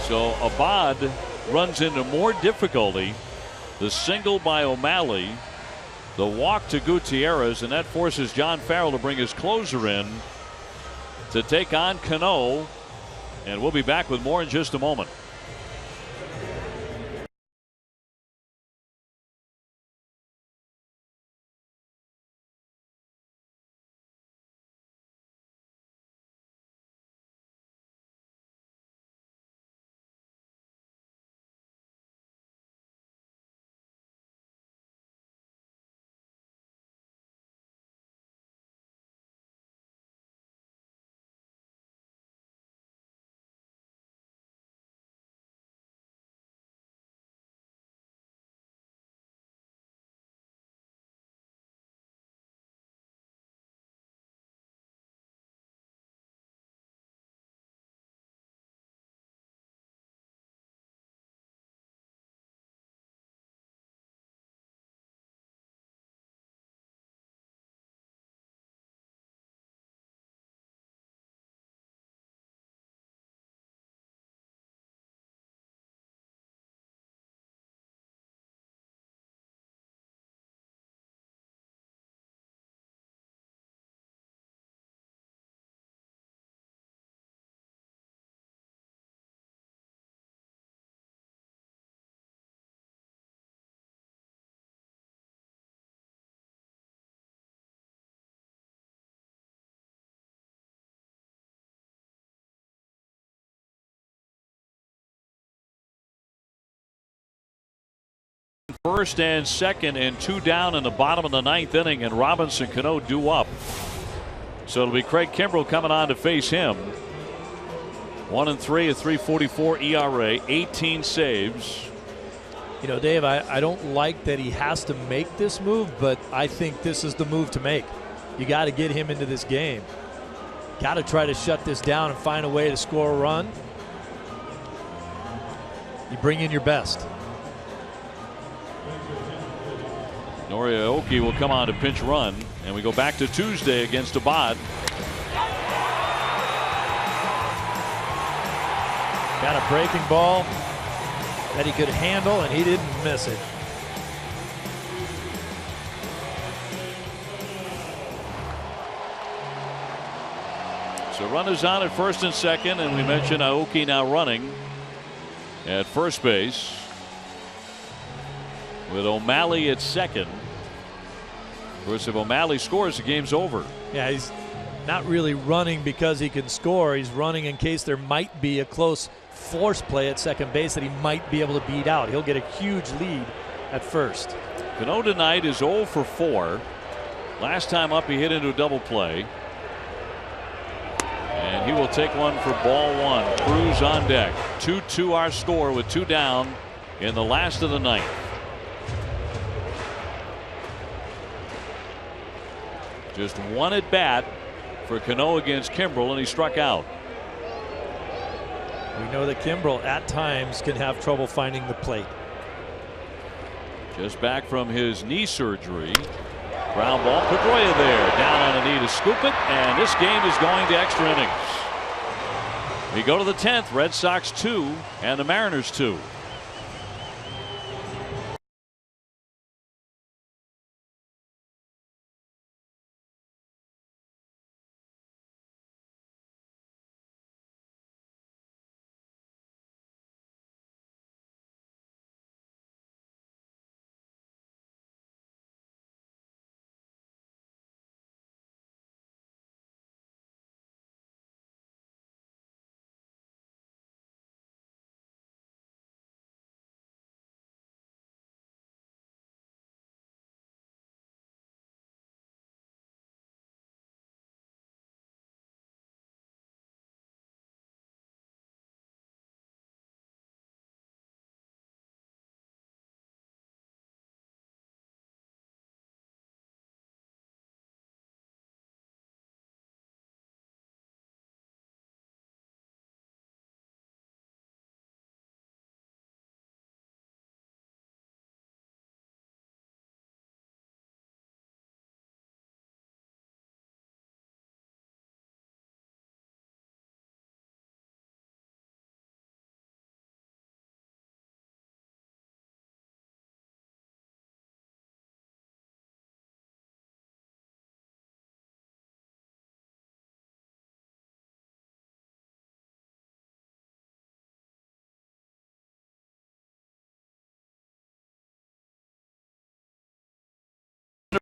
[SPEAKER 1] So Abad runs into more difficulty. The single by O'Malley, the walk to Gutierrez, and that forces John Farrell to bring his closer in to take on Cano. And we'll be back with more in just a moment. first and second and 2 down in the bottom of the 9th inning, and Robinson Cano due up. So it'll be Craig Kimbrell coming on to face him. 1-3, a 3.44 ERA, 18 saves.
[SPEAKER 2] You know, Dave, I don't like that he has to make this move, but I think this is the move to make. You got to get him into this game. Got to try to shut this down and find a way to score a run. You bring in your best.
[SPEAKER 1] Orioles will come on to pinch run, and we go back to Tuesday against Abad.
[SPEAKER 2] Got a breaking ball that he could handle, and he didn't miss it.
[SPEAKER 1] So runners on at first and second, and we mentioned Aoki now running at first base with O'Malley at second. Of course, if O'Malley scores, the game's over.
[SPEAKER 2] Yeah, he's not really running because he can score. He's running in case there might be a close force play at second base that he might be able to beat out. He'll get a huge lead at first.
[SPEAKER 1] Cano tonight is 0 for 4. Last time up, he hit into a double play. And he will take one for ball 1. Cruz on deck. 2-2 our score with 2 down in the last of the 9th. Just one at bat for Cano against Kimbrell, and he struck out.
[SPEAKER 2] We know that Kimbrell at times can have trouble finding the plate.
[SPEAKER 1] Just back from his knee surgery. Ground ball. Pedroia there. Down on a knee to scoop it. And this game is going to extra innings. We go to the 10th. Red Sox 2 and the Mariners 2.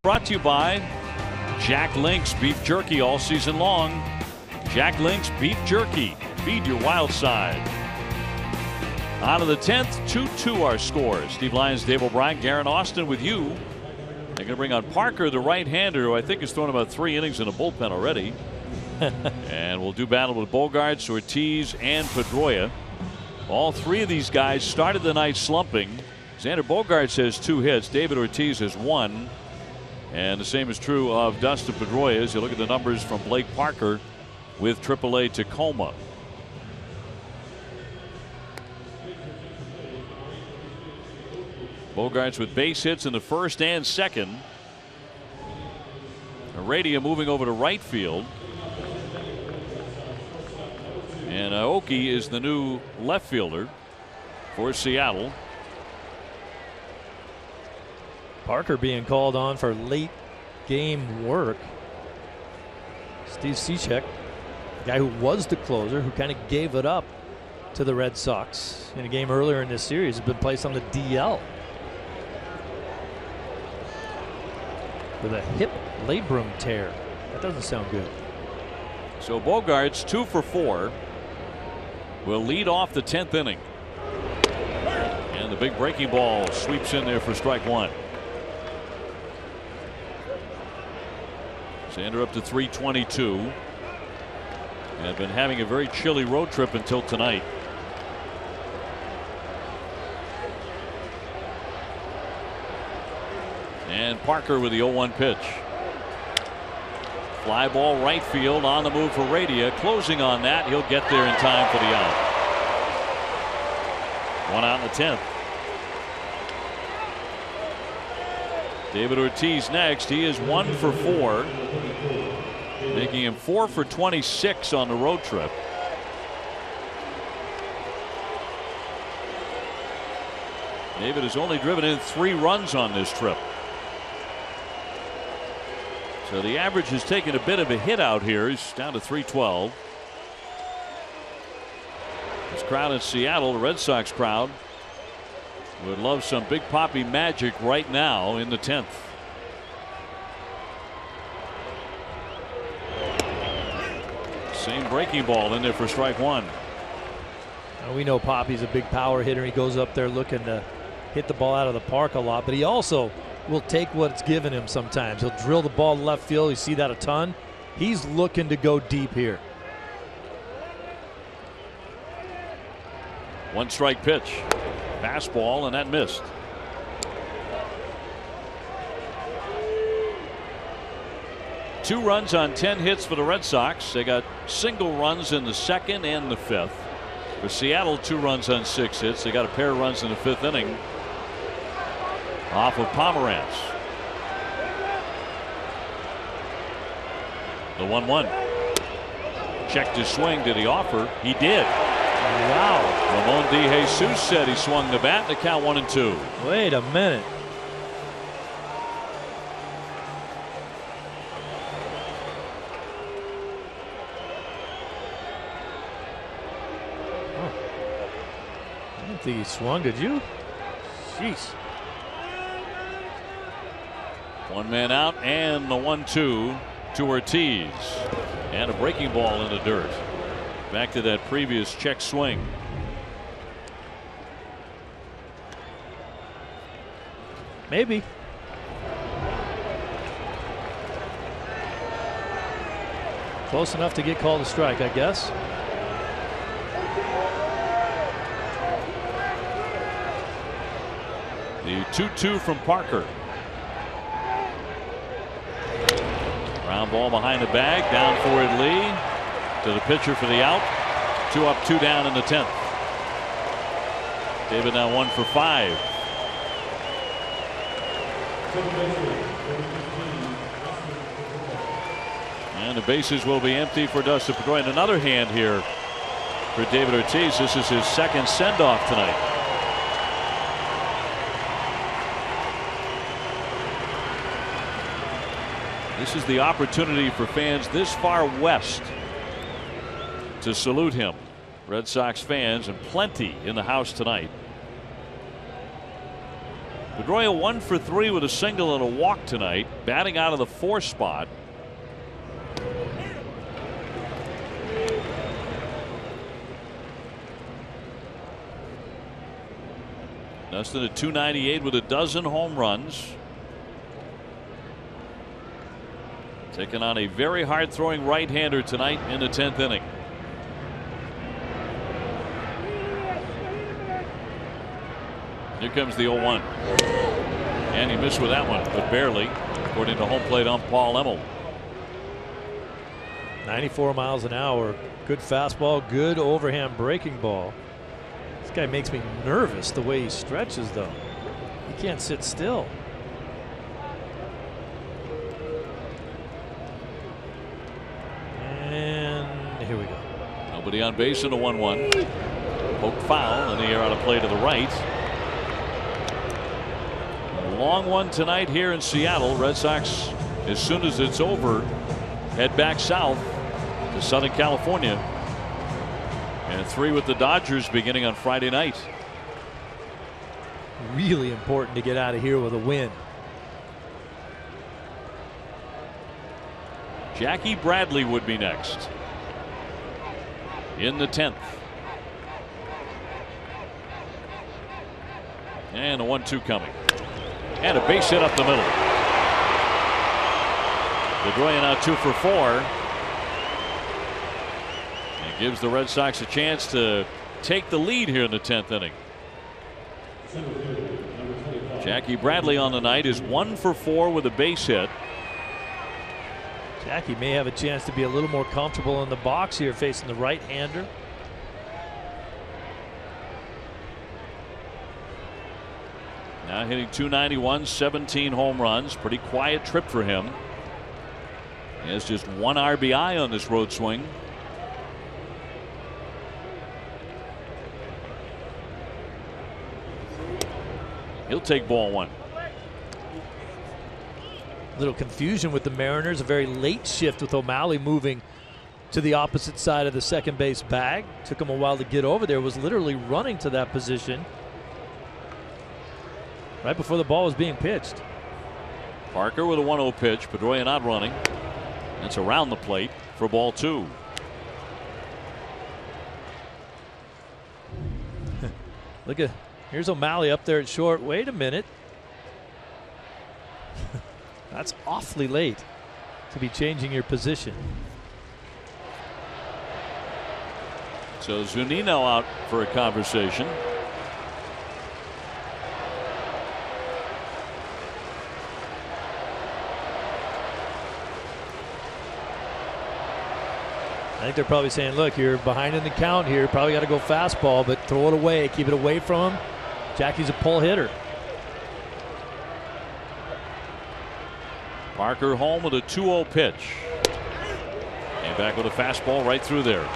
[SPEAKER 1] Brought to you by Jack Link's Beef Jerky all season long. Jack Link's Beef Jerky. Feed your wild side. On to the 10th, 2-2 our scores. Steve Lyons, Dave O'Brien, Garen Austin with you. They're going to bring on Parker, the right-hander, who I think has thrown about 3 innings in a bullpen already. And we'll do battle with Bogaerts, Ortiz, and Pedroia. All 3 of these guys started the night slumping. Xander Bogaerts has 2 hits. David Ortiz has 1. And the same is true of Dustin Pedroia as you look at the numbers from Blake Parker with AAA Tacoma. Bogaerts with base hits in the first and second. Heredia moving over to right field. And Aoki is the new left fielder for Seattle.
[SPEAKER 2] Parker being called on for late game work. Steve Cishek, the guy who was the closer, who kind of gave it up to the Red Sox in a game earlier in this series, has been placed on the DL with a hip labrum tear. That doesn't sound good.
[SPEAKER 1] So Bogaerts 2 for 4 will lead off the 10th inning. And the big breaking ball sweeps in there for strike one. Xander up to 322. And been having a very chilly road trip until tonight. And Parker with the 0-1 pitch. Fly ball right field, on the move for Radia. Closing on that. He'll get there in time for the out. One out in the 10th. David Ortiz next. He is 1 for 4. Making him 4 for 26 on the road trip. David has only driven in 3 runs on this trip. So the average has taken a bit of a hit out here. He's down to 312. This crowd in Seattle, the Red Sox crowd, would love some Big Papi magic right now in the 10th. Same breaking ball in there for strike one.
[SPEAKER 2] Now we know Papi's a big power hitter. He goes up there looking to hit the ball out of the park a lot, but he also will take what's given him sometimes. He'll drill the ball to left field. You see that a ton. He's looking to go deep here.
[SPEAKER 1] 1 strike pitch. Fastball, and that missed. Two runs on 10 hits for the Red Sox. They got single runs in the 2nd and the 5th. For Seattle, 2 runs on 6 hits. They got a pair of runs in the 5th inning off of Pomeranz. The 1-1. Checked his swing. Did he offer? He did.
[SPEAKER 2] Wow.
[SPEAKER 1] Ramon De Jesus said he swung the bat. The count 1-2.
[SPEAKER 2] Wait a minute. I didn't think he swung, did you? Jeez.
[SPEAKER 1] 1 man out, and the 1-2 to Ortiz. And a breaking ball in the dirt. Back to that previous check swing.
[SPEAKER 2] Maybe. Close enough to get called a strike, I guess.
[SPEAKER 1] The 2-2 from Parker. Ground ball behind the bag. Down for it, Lee. To the pitcher for the out. 2 up, 2 down in the 10th. David now 1 for 5. And the bases will be empty for Dustin Pedroia. And another hand here for David Ortiz. This is his 2nd send-off tonight. This is the opportunity for fans this far west to salute him. Red Sox fans, and plenty in the house tonight. Pedroia 1 for 3 with a single and a walk tonight, batting out of the 4 spot. Dustin at .298 with a dozen home runs. Taking on a very hard throwing right-hander tonight in the 10th inning. Here comes the 0-1. And he missed with that one, but barely, according to home plate ump Paul Emmel.
[SPEAKER 2] 94 miles an hour. Good fastball, good overhand breaking ball. This guy makes me nervous the way he stretches, though. He can't sit still. And here we go.
[SPEAKER 1] Nobody on base in the 1-1. Poke foul in the air out of play to the right. A long one tonight here in Seattle. Red Sox, as soon as it's over, head back south to Southern California. And 3 with the Dodgers beginning on Friday night.
[SPEAKER 2] Really important to get out of here with a win.
[SPEAKER 1] Jackie Bradley would be next in the 10th. And a 1-2 coming. And a base hit up the middle. Pedroia now 2 for 4. And gives the Red Sox a chance to take the lead here in the 10th inning. Jackie Bradley on the night is 1 for 4 with a base hit.
[SPEAKER 2] Jackie may have a chance to be a little more comfortable in the box here facing the right-hander.
[SPEAKER 1] Now hitting .291, 17 home runs. Pretty quiet trip for him. He has just 1 RBI on this road swing. He'll take ball 1.
[SPEAKER 2] Little confusion with the Mariners. A very late shift with O'Malley moving to the opposite side of the second base bag. Took him a while to get over there. Was literally running to that position right before the ball was being pitched.
[SPEAKER 1] Parker with a 1-0 pitch. Pedroia not running. That's around the plate for ball 2.
[SPEAKER 2] Look at, here's O'Malley up there at short. Wait a minute. That's awfully late to be changing your position.
[SPEAKER 1] So Zunino out for a conversation.
[SPEAKER 2] I think they're probably saying, look, you're behind in the count here. Probably got to go fastball, but throw it away. Keep it away from him. Jackie's a pull hitter.
[SPEAKER 1] Parker home with a 2-0 pitch. Came back with a fastball right through there.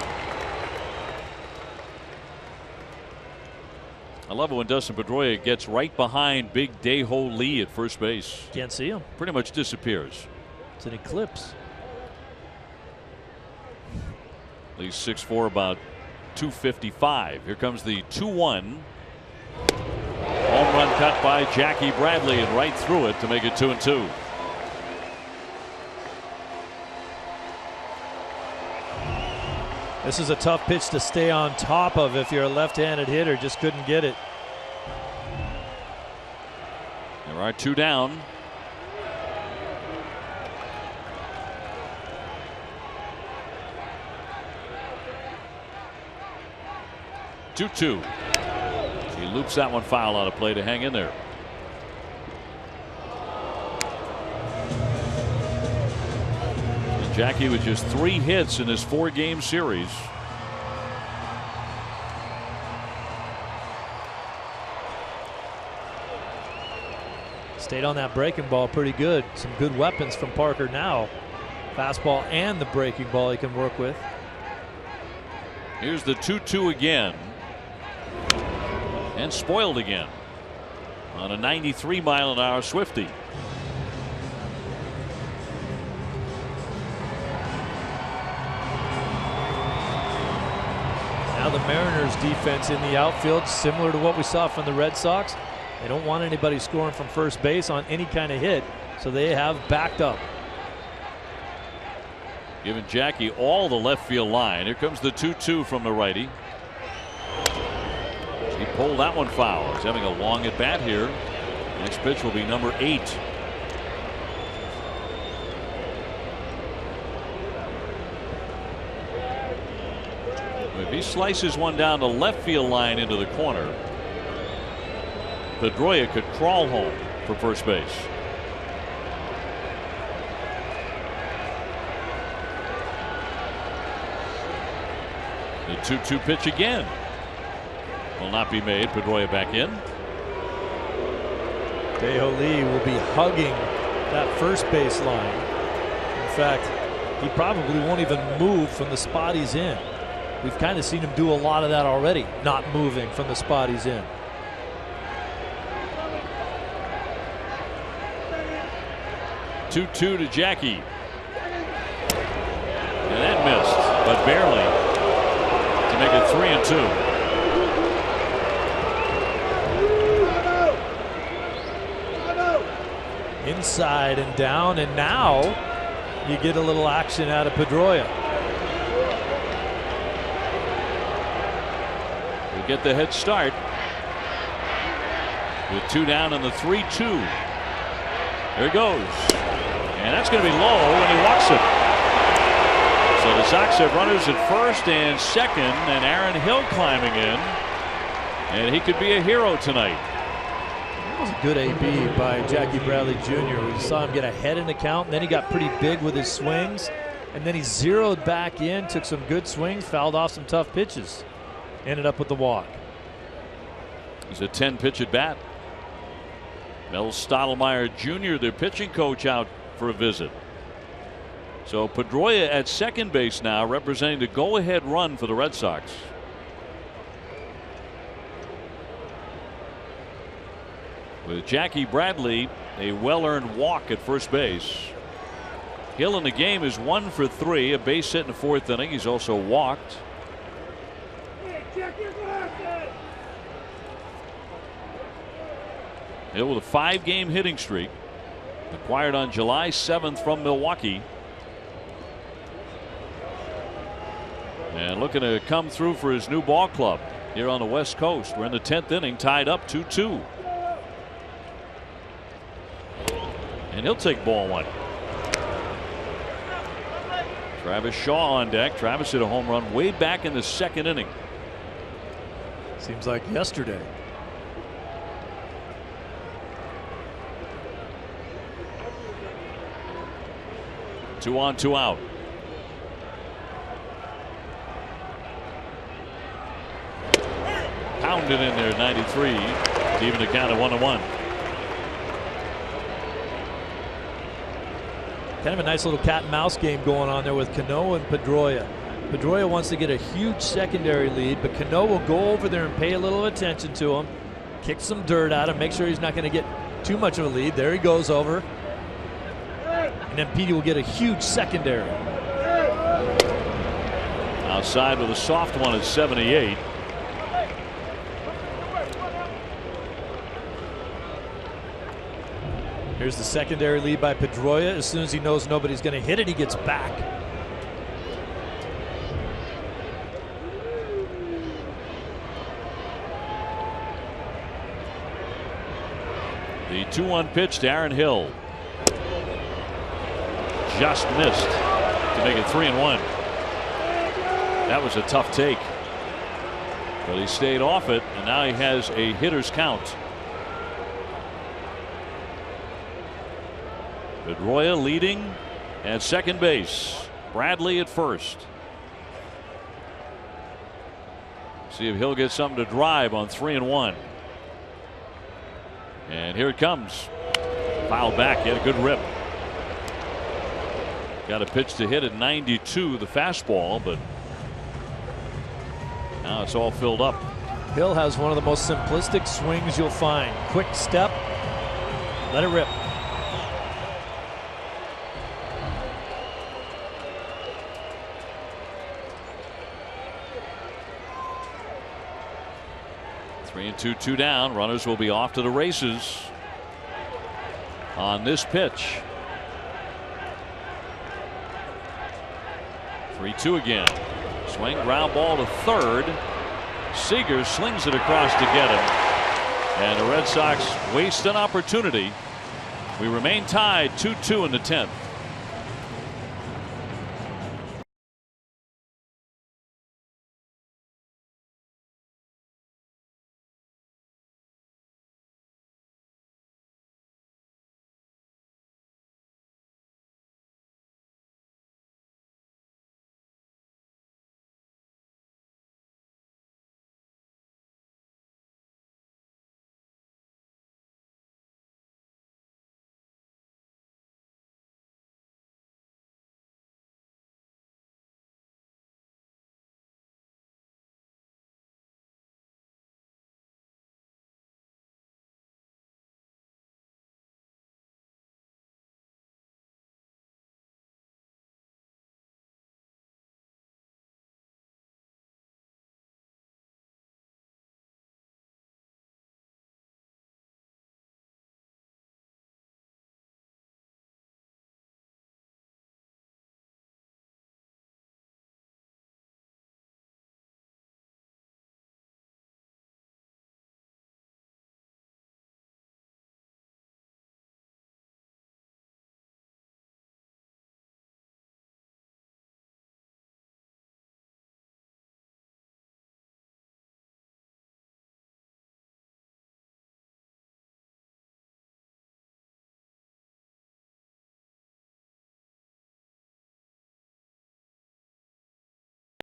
[SPEAKER 1] I love it when Dustin Pedroia gets right behind big Dae-Ho Lee at first base.
[SPEAKER 2] Can't see him.
[SPEAKER 1] Pretty much disappears.
[SPEAKER 2] It's an eclipse.
[SPEAKER 1] Lee's 6'4", about 255. Here comes the 2-1. Home run cut by Jackie Bradley and right through it to make it 2-2.
[SPEAKER 2] This is a tough pitch to stay on top of if you're a left-handed hitter. Just couldn't get it.
[SPEAKER 1] There are 2 down. Two. He loops that one foul out of play to hang in there. And Jackie with just 3 hits in this 4-game series.
[SPEAKER 2] Stayed on that breaking ball pretty good. Some good weapons from Parker now. Fastball and the breaking ball he can work with.
[SPEAKER 1] Here's the 2-2 again. And spoiled again on a 93-mile-an-hour Swiftie.
[SPEAKER 2] Now the Mariners defense in the outfield, similar to what we saw from the Red Sox. They don't want anybody scoring from first base on any kind of hit, so they have backed up.
[SPEAKER 1] Giving Jackie all the left field line. Here comes the 2-2 from the righty. He pulled that one foul. He's having a long at bat here. Next pitch will be number 8. If he slices one down the left field line into the corner, Pedroia could crawl home for first base. The 2-2 pitch again. Will not be made. Pedroia back in.
[SPEAKER 2] Dae-Ho Lee will be hugging that first base line. In fact, he probably won't even move from the spot he's in. We've kind of seen him do a lot of that already, not moving from the spot he's in.
[SPEAKER 1] Two to Jackie. And that missed, but barely, to make it 3-2.
[SPEAKER 2] Inside and down, and now you get a little action out of Pedroia.
[SPEAKER 1] We get the head start. With 2 down in the 3-2. There he goes. And that's going to be low, and he walks it. So the Sox have runners at first and second, and Aaron Hill climbing in. And he could be a hero tonight.
[SPEAKER 2] That was a good AB by Jackie Bradley Jr. We saw him get ahead in the count, and then he got pretty big with his swings. And then he zeroed back in, took some good swings, fouled off some tough pitches. Ended up with the walk.
[SPEAKER 1] He's a 10-pitch at bat. Mel Stottlemyre Jr., their pitching coach, out for a visit. So Pedroia at second base now, representing the go-ahead run for the Red Sox. With Jackie Bradley, a well-earned walk at first base. Hill in the game is 1 for 3, a base hit in the 4th inning. He's also walked. Hill with a 5-game hitting streak, acquired on July 7th from Milwaukee. And looking to come through for his new ball club here on the West Coast. We're in the 10th inning, tied up 2-2. And he'll take ball 1. Travis Shaw on deck. Travis hit a home run way back in the 2nd inning.
[SPEAKER 2] Seems like yesterday.
[SPEAKER 1] Two on, 2 out. Pounded in there, 93, to even the count of 1-1.
[SPEAKER 2] Kind of a nice little cat and mouse game going on there with Cano and Pedroia. Pedroia wants to get a huge secondary lead, but Cano will go over there and pay a little attention to him, kick some dirt at him, make sure he's not going to get too much of a lead. There he goes over. And then Petey will get a huge secondary.
[SPEAKER 1] Outside with a soft one at 78.
[SPEAKER 2] Here's the secondary lead by Pedroia. As soon as he knows nobody's going to hit it, he gets back.
[SPEAKER 1] The 2-1 pitch to Aaron Hill. Just missed to make it 3-1. That was a tough take. But he stayed off it, and now he has a hitter's count. Pedroia leading at second base. Bradley at first. See if Hill gets something to drive on 3-1. And here it comes. Fouled back. He had a good rip. Got a pitch to hit at 92, the fastball, but now it's all filled up.
[SPEAKER 2] Hill has one of the most simplistic swings you'll find. Quick step, let it rip.
[SPEAKER 1] Three and two down. Runners will be off to the races on this pitch. 3-2 again. Swing, ground ball to third. Seager slings it across to get him. And the Red Sox waste an opportunity. We remain tied 2-2 in the 10th.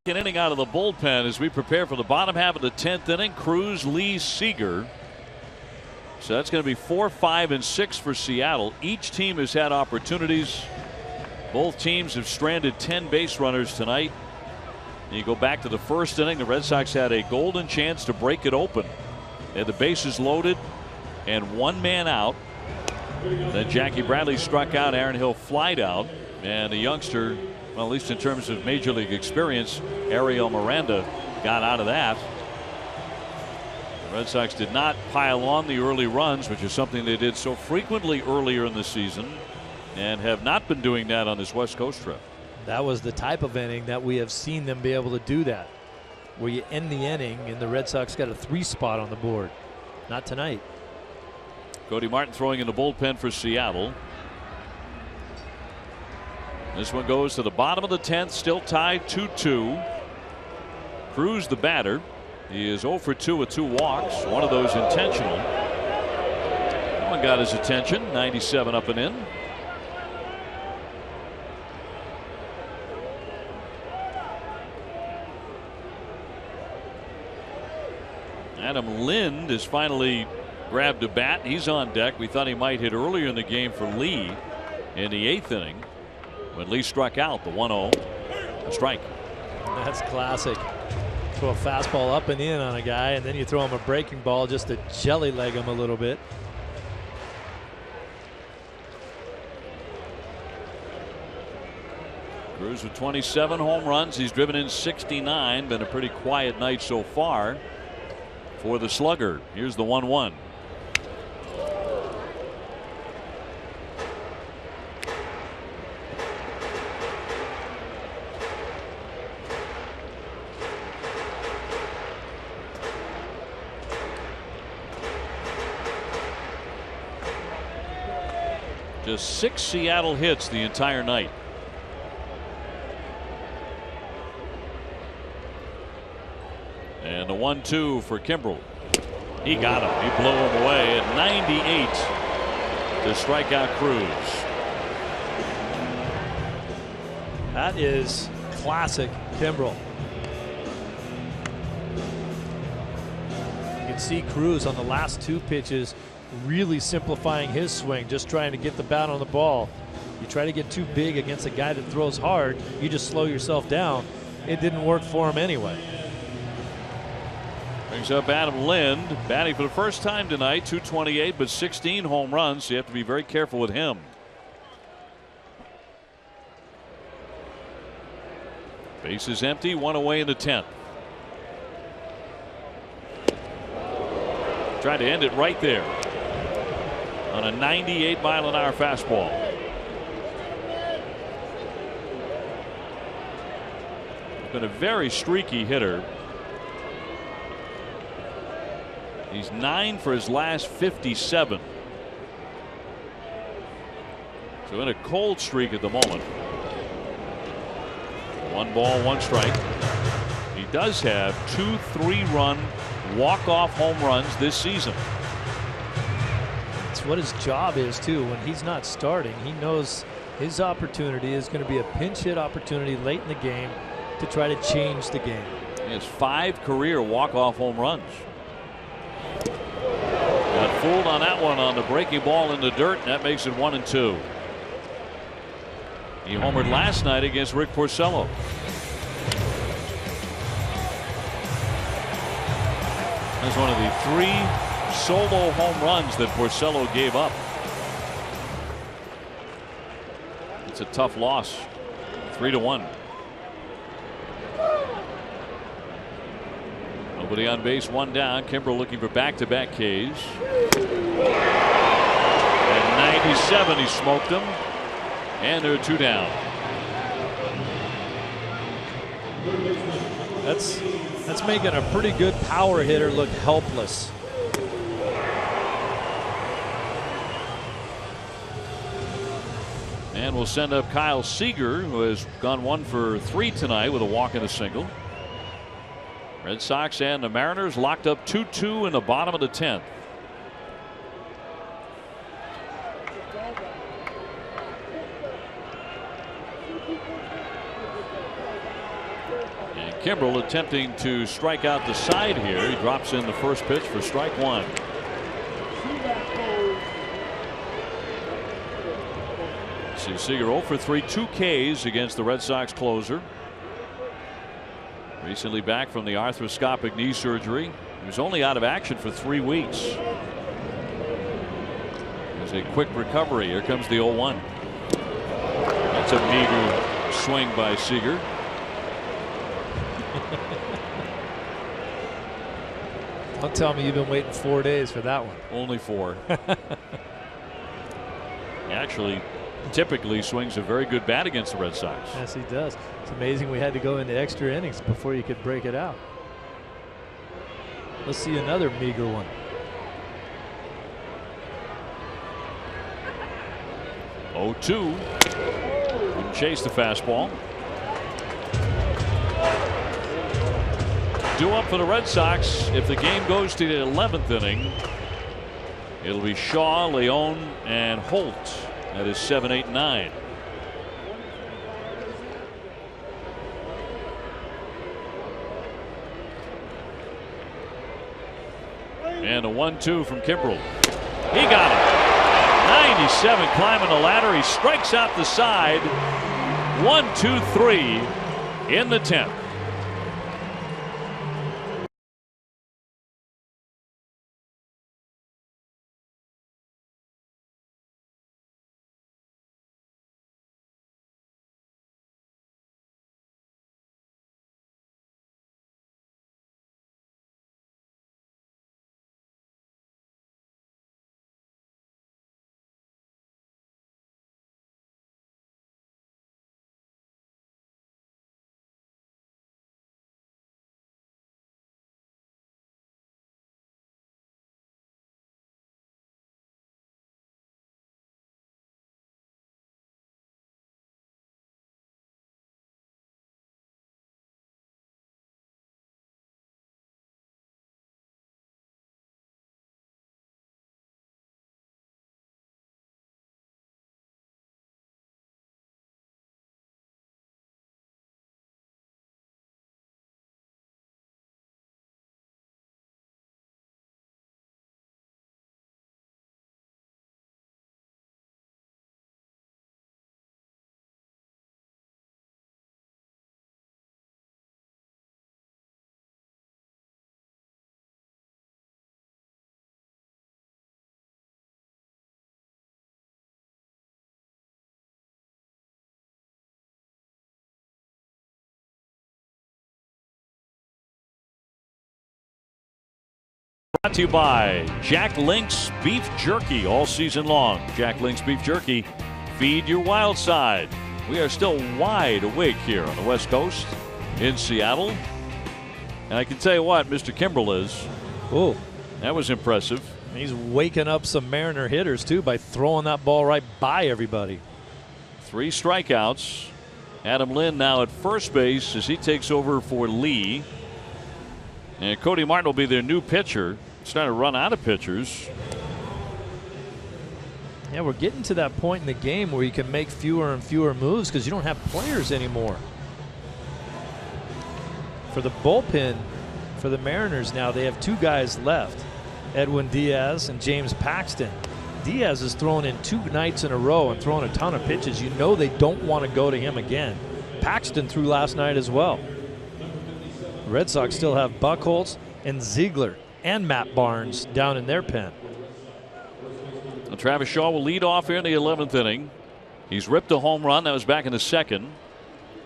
[SPEAKER 1] An inning out of the bullpen as we prepare for the bottom half of the 10th inning. Cruz, Lee, Seager. So that's going to be 4, 5, and 6 for Seattle. Each team has had opportunities. Both teams have stranded 10 base runners tonight. And you go back to the first inning, the Red Sox had a golden chance to break it open. They had the bases loaded and one man out. Then Jackie Bradley struck out, Aaron Hill flied out, and the youngster, well, at least in terms of major league experience, Ariel Miranda got out of that. The Red Sox did not pile on the early runs, which is something they did so frequently earlier in the season, and have not been doing that on this West Coast trip.
[SPEAKER 2] That was the type of inning that we have seen them be able to do that, where you end the inning and the Red Sox got a 3 spot on the board. Not tonight.
[SPEAKER 1] Cody Martin throwing in the bullpen for Seattle. This one goes to the bottom of the 10th, still tied 2-2. Cruz the batter. He is 0 for 2 with 2 walks, one of those intentional. That one got his attention. 97 up and in. Adam Lind has finally grabbed a bat. He's on deck. We thought he might hit earlier in the game for Lee in the 8th inning when Lee struck out the 1-0. A strike.
[SPEAKER 2] That's classic. Throw a fastball up and in on a guy, and then you throw him a breaking ball just to jelly leg him a little bit.
[SPEAKER 1] Cruz with 27 home runs. He's driven in 69. Been a pretty quiet night so far for the slugger. Here's the 1-1. Just 6 Seattle hits the entire night. And the 1-2 for Kimbrel. He got him. He blew him away at 98 to strike out Cruz.
[SPEAKER 2] That is classic Kimbrel. You can see Cruz on the last 2 pitches really simplifying his swing, just trying to get the bat on the ball. You try to get too big against a guy that throws hard, you just slow yourself down. It didn't work for him anyway.
[SPEAKER 1] Brings up Adam Lind, batting for the first time tonight, 228, but 16 home runs, so you have to be very careful with him. Base is empty, 1 away in the 10th. Tried to end it right there on a 98-mile-an-hour fastball. He's been a very streaky hitter. He's 9 for his last 57. So in a cold streak at the moment. 1 ball, 1 strike. He does have 2 3-run walk-off home runs this season.
[SPEAKER 2] It's what his job is too. When he's not starting, he knows his opportunity is going to be a pinch hit opportunity late in the game to try to change the game.
[SPEAKER 1] He has 5 career walk-off home runs. Got fooled on that one on the breaking ball in the dirt, and that makes it 1-2. He homered last night against Rick Porcello. That's one of the 3 solo home runs that Porcello gave up. It's a tough loss. 3-1. Nobody on base, 1 down. Kimbrel looking for back-to-back Ks. At 97, he smoked them. And there are 2 down.
[SPEAKER 2] That's making a pretty good power hitter look helpless.
[SPEAKER 1] And we'll send up Kyle Seager, who has gone 1 for 3 tonight with a walk and a single. Red Sox and the Mariners locked up 2-2 in the bottom of the 10th. And Kimbrel attempting to strike out the side here. He drops in the first pitch for strike one. See Seager 0 for 3, 2 Ks against the Red Sox closer. Recently back from the arthroscopic knee surgery. He was only out of action for 3 weeks. There's a quick recovery. Here comes the 0-1. That's a meager swing by Seager.
[SPEAKER 2] Don't tell me you've been waiting 4 days for that one.
[SPEAKER 1] Only 4. Actually, typically swings a very good bat against the Red Sox.
[SPEAKER 2] Yes, he does. It's amazing we had to go into extra innings before you could break it out. Let's see another meager one.
[SPEAKER 1] Oh, 2. Couldn't chase the fastball. Due up for the Red Sox. If the game goes to the 11th inning, it'll be Shaw, Leone, and Holt. That is 7, 8, 9. And a 1-2 from Kimbrel. He got it. 97 climbing the ladder. He strikes out the side. 1, 2, 3 in the 10th. Brought to you by Jack Link's Beef Jerky all season long. Jack Link's Beef Jerky, feed your wild side. We are still wide awake here on the West Coast in Seattle. And I can tell you what, Mr. Kimbrel is.
[SPEAKER 2] Oh,
[SPEAKER 1] that was impressive.
[SPEAKER 2] He's waking up some Mariner hitters, too, by throwing that ball right by everybody.
[SPEAKER 1] 3 strikeouts. Adam Lynn now at first base as he takes over for Lee. And Cody Martin will be their new pitcher. Starting to run out of pitchers.
[SPEAKER 2] Yeah, we're getting to that point in the game where you can make fewer and fewer moves because you don't have players anymore. For the bullpen, for the Mariners now, they have 2 guys left. Edwin Diaz and James Paxton. Diaz has thrown in 2 nights in a row and thrown a ton of pitches. You know they don't want to go to him again. Paxton threw last night as well. The Red Sox still have Buchholz and Ziegler and Matt Barnes down in their pen.
[SPEAKER 1] Well, Travis Shaw will lead off here in the 11th inning. He's ripped a home run. That was back in the 2nd.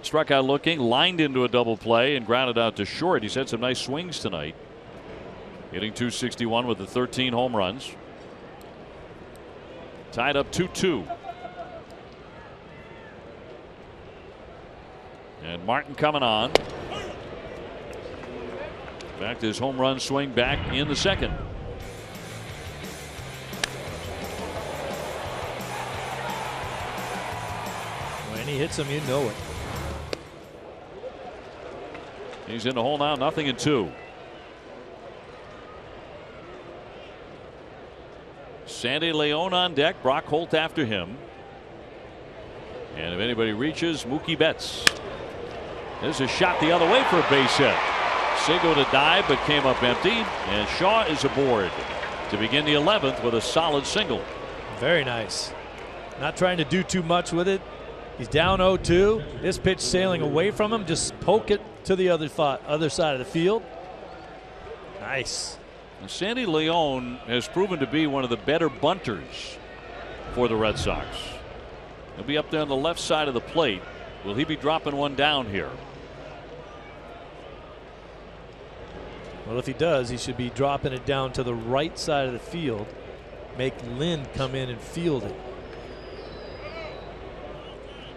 [SPEAKER 1] Struck out looking, lined into a double play, and grounded out to short. He's had some nice swings tonight. Hitting .261 with the 13 home runs. Tied up 2-2. And Martin coming on. In fact, his home run swing back in the 2nd.
[SPEAKER 2] When he hits him, you know it.
[SPEAKER 1] He's in the hole now, 0-2. Sandy Leone on deck. Brock Holt after him. And if anybody reaches, Mookie Betts. There's a shot the other way for a base hit. Seager to dive, but came up empty, and Shaw is aboard to begin the 11th with a solid single.
[SPEAKER 2] Very nice. Not trying to do too much with it. He's down 0-2. This pitch sailing away from him. Just poke it to the other side of the field. Nice.
[SPEAKER 1] And Sandy León has proven to be one of the better bunters for the Red Sox. He'll be up there on the left side of the plate. Will he be dropping one down here?
[SPEAKER 2] Well, if he does, he should be dropping it down to the right side of the field. Make Lynn come in and field it.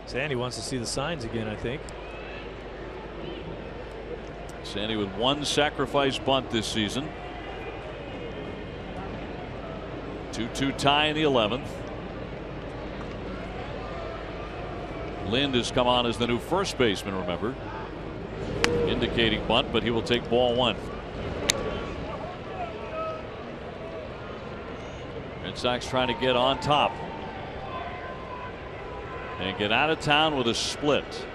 [SPEAKER 2] Sandy wants to see the signs again, I think.
[SPEAKER 1] Sandy with one sacrifice bunt this season. 2-2 tie in the 11th. Lind has come on as the new first baseman, remember. Indicating bunt, but he will take ball one. Red Sox trying to get on top and get out of town with a split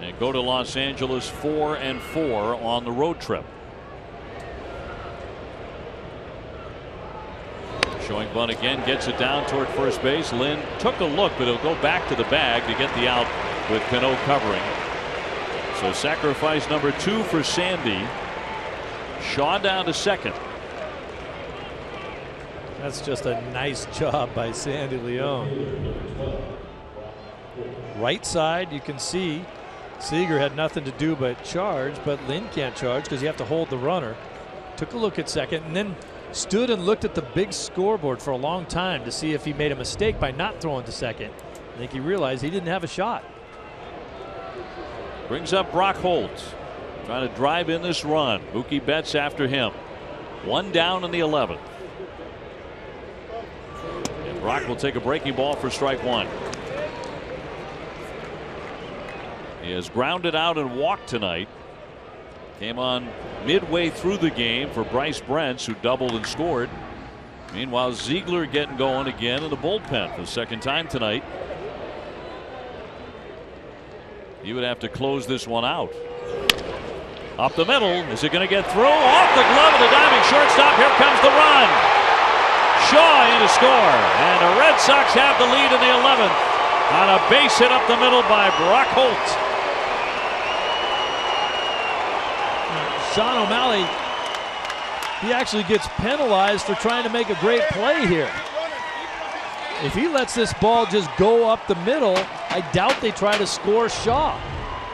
[SPEAKER 1] and go to Los Angeles 4-4 on the road trip. Showing bunt again, gets it down toward first base. Lynn took a look, but he'll go back to the bag to get the out with Cano covering. So sacrifice number 2 for Sandy. Shaw down to second.
[SPEAKER 2] That's just a nice job by Sandy León. Right side, you can see Seager had nothing to do but charge, but Lynn can't charge because you have to hold the runner. Took a look at second and then stood and looked at the big scoreboard for a long time to see if he made a mistake by not throwing to second. I think he realized he didn't have a shot.
[SPEAKER 1] Brings up Brock Holt, trying to drive in this run. Mookie Betts after him. One down in the 11th. And Brock will take a breaking ball for strike one. He has grounded out and walked tonight. Came on midway through the game for Bryce Brents, who doubled and scored. Meanwhile, Ziegler getting going again in the bullpen for the second time tonight. He would have to close this one out. Up the middle. Is it going to get through? Off the glove of the diving shortstop. Here comes the run. Shaw in to score. And the Red Sox have the lead in the 11th on a base hit up the middle by Brock Holt.
[SPEAKER 2] Sean O'Malley, he actually gets penalized for trying to make a great play here. If he lets this ball just go up the middle, I doubt they try to score Shaw.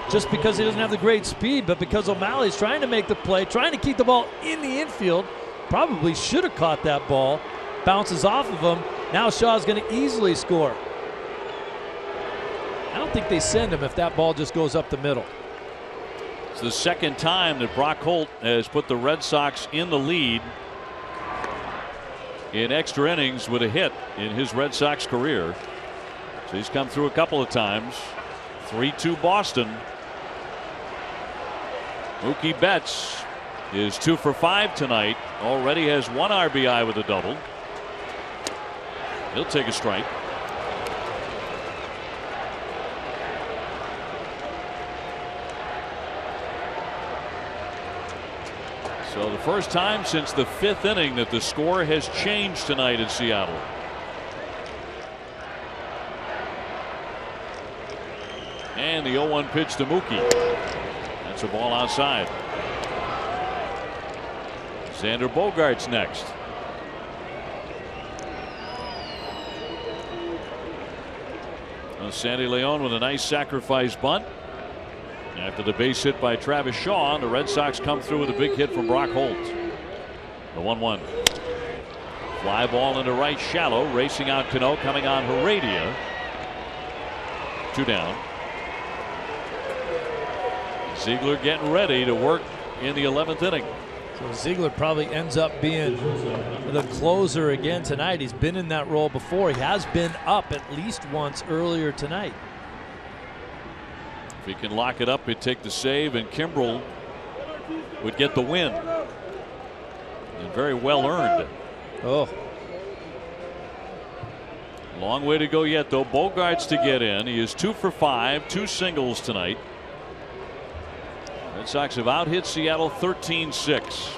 [SPEAKER 2] Just because he doesn't have the great speed, but because O'Malley's trying to make the play, trying to keep the ball in the infield. Probably should have caught that ball. Bounces off of him. Now Shaw's going to easily score. I don't think they send him if that ball just goes up the middle.
[SPEAKER 1] It's the second time that Brock Holt has put the Red Sox in the lead in extra innings with a hit in his Red Sox career. So he's come through a couple of times. 3-2 Boston. Mookie Betts is 2 for 5 tonight. Already has 1 RBI with a double. He'll take a strike. So the first time since the 5th inning that the score has changed tonight in Seattle. And the 0-1 pitch to Mookie. That's a ball outside. Xander Bogaerts next. Well, Sandy León with a nice sacrifice bunt. After the base hit by Travis Shaw, the Red Sox come through with a big hit from Brock Holt. The 1-1. Fly ball into right shallow. Racing out Cano, coming on Heredia. 2 down. Ziegler getting ready to work in the 11th inning.
[SPEAKER 2] So Ziegler probably ends up being the closer again tonight. He's been in that role before. He has been up at least once earlier tonight.
[SPEAKER 1] If he can lock it up, he'd take the save, and Kimbrel would get the win. And very well earned.
[SPEAKER 2] Oh.
[SPEAKER 1] Long way to go yet, though. Bogarts to get in. He is 2 for 5, 2 singles tonight. Red Sox have out-hit Seattle 13-6.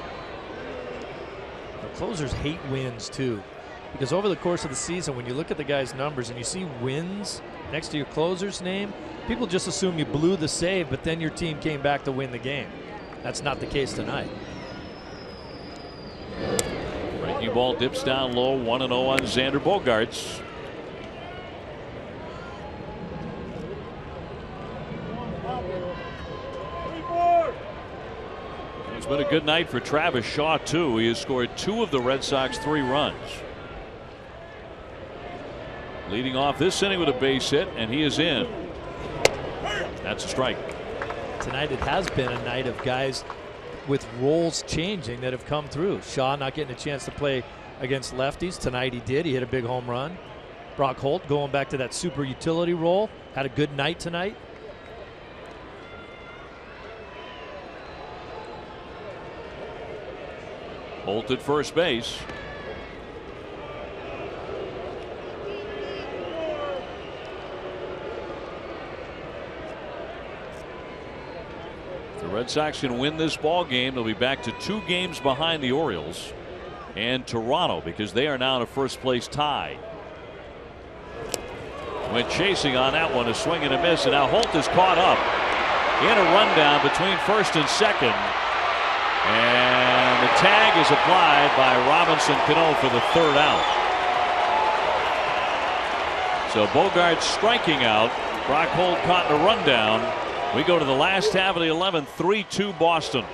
[SPEAKER 2] The closers hate wins too, because over the course of the season, when you look at the guy's numbers and you see wins next to your closer's name, people just assume you blew the save, but then your team came back to win the game. That's not the case tonight.
[SPEAKER 1] Breaking ball dips down low, 1-0 on Xander Bogaerts. It's been a good night for Travis Shaw, too. He has scored 2 of the Red Sox 3 runs. Leading off this inning with a base hit, and he is in. That's a strike.
[SPEAKER 2] Tonight it has been a night of guys with roles changing that have come through. Shaw not getting a chance to play against lefties. Tonight he did. He hit a big home run. Brock Holt going back to that super utility role. Had a good night tonight.
[SPEAKER 1] Holt at first base. If the Red Sox can win this ball game, they'll be back to 2 games behind the Orioles and Toronto, because they are now in a first place tie. Went chasing on that one, a swing and a miss, and now Holt is caught up in a rundown between first and second. And the tag is applied by Robinson Cano for the 3rd out. So Bogaerts striking out. Brock Holt caught in a rundown. We go to the last half of the 11th, 3-2 Boston.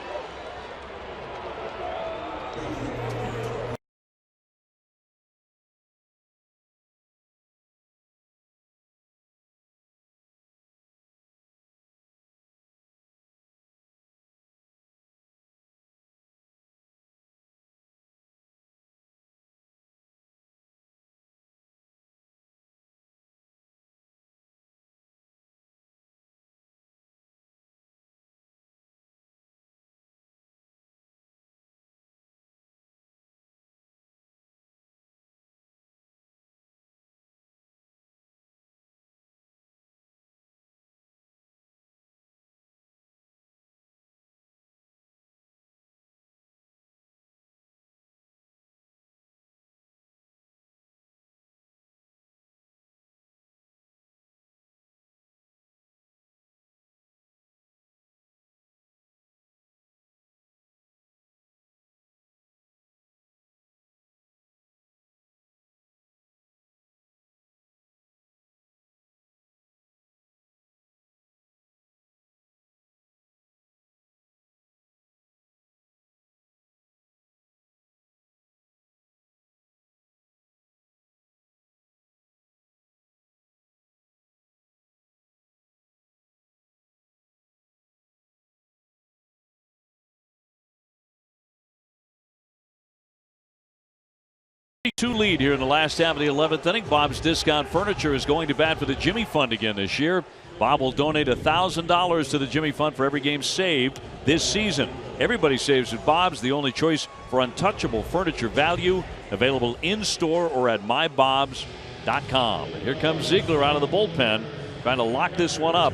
[SPEAKER 1] Two lead here in the last half of the 11th inning. Bob's Discount Furniture is going to bat for the Jimmy Fund again this year. Bob will donate $1,000 to the Jimmy Fund for every game saved this season. Everybody saves at Bob's, the only choice for untouchable furniture value. Available in store or at mybobs.com. And here comes Ziegler out of the bullpen, trying to lock this one up.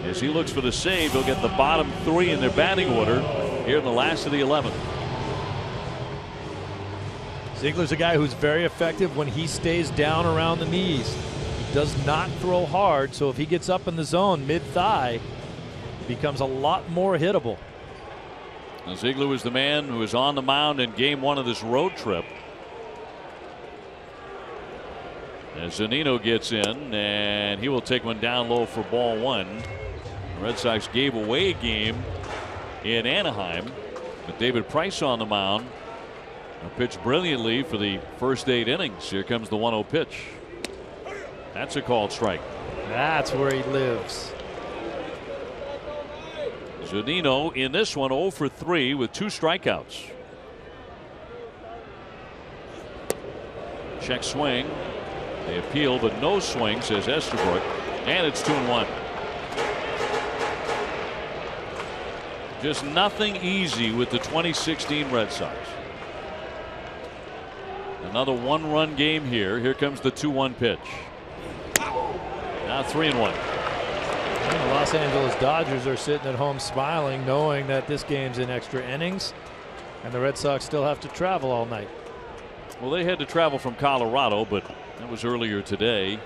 [SPEAKER 1] As he looks for the save, he'll get the bottom 3 in their batting order here in the last of the 11th.
[SPEAKER 2] Ziegler's a guy who's very effective when he stays down around the knees. He does not throw hard, so if he gets up in the zone mid-thigh, he becomes a lot more hittable.
[SPEAKER 1] Now, Ziegler was the man who was on the mound in game 1 of this road trip. As Zunino gets in, and he will take one down low for ball 1. The Red Sox gave away a game in Anaheim, but David Price on the mound. Pitched brilliantly for the first 8 innings. Here comes the 1-0 pitch. That's a called strike.
[SPEAKER 2] That's where he lives.
[SPEAKER 1] Zunino in this one 0 for 3 with 2 strikeouts. Check swing. They appeal, but no swing, says Estabrook. And it's 2-1. Just nothing easy with the 2016 Red Sox. And Another one-run game here. Here comes the 2-1 pitch. Now 3-1.
[SPEAKER 2] And the Los Angeles Dodgers are sitting at home smiling, knowing that this game's in extra innings, and the Red Sox still have to travel all night.
[SPEAKER 1] Well, they had to travel from Colorado, but that was earlier today.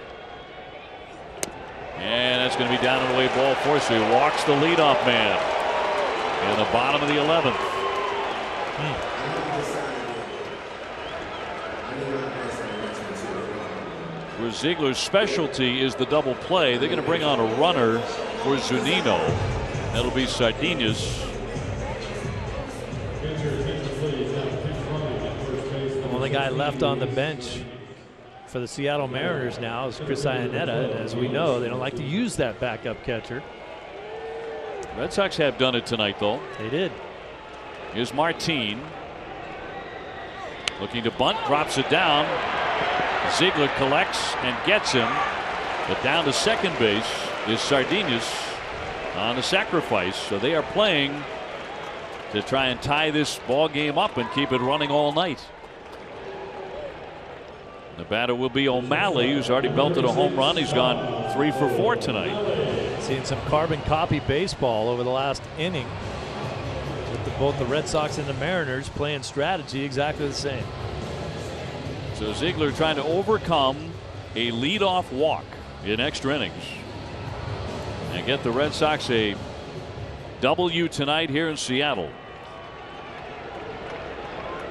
[SPEAKER 1] And that's going to be down and away ball four, so he walks the leadoff man in the bottom of the 11th. Where Ziegler's specialty is the double play, they're going to bring on a runner for Zunino. That'll be Sardinas.
[SPEAKER 2] The only guy left on the bench for the Seattle Mariners now is Chris Iannetta, and as we know, they don't like to use that backup catcher.
[SPEAKER 1] Red Sox have done it tonight, though.
[SPEAKER 2] They did.
[SPEAKER 1] Here's Martin looking to bunt, drops it down. Ziegler collects and gets him, but down to second base is Sardinas on a sacrifice. So they are playing to try and tie this ball game up and keep it running all night. The batter will be O'Malley, who's already belted a home run. He's gone 3 for 4 tonight.
[SPEAKER 2] Seeing some carbon copy baseball over the last inning, with both the Red Sox and the Mariners playing strategy exactly the same.
[SPEAKER 1] So Ziegler trying to overcome a leadoff walk in extra innings and get the Red Sox a W tonight here in Seattle.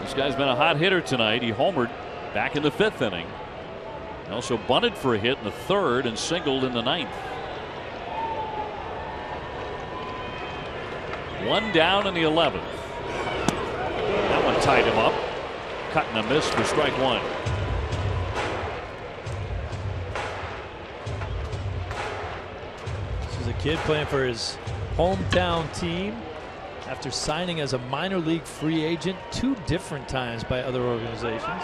[SPEAKER 1] This guy's been a hot hitter tonight. He homered back in the 5th inning. He also bunted for a hit in the 3rd and singled in the 9th. One down in the 11th. That one tied him up. Cut and a miss for strike 1.
[SPEAKER 2] This is a kid playing for his hometown team after signing as a minor league free agent 2 different times by other organizations.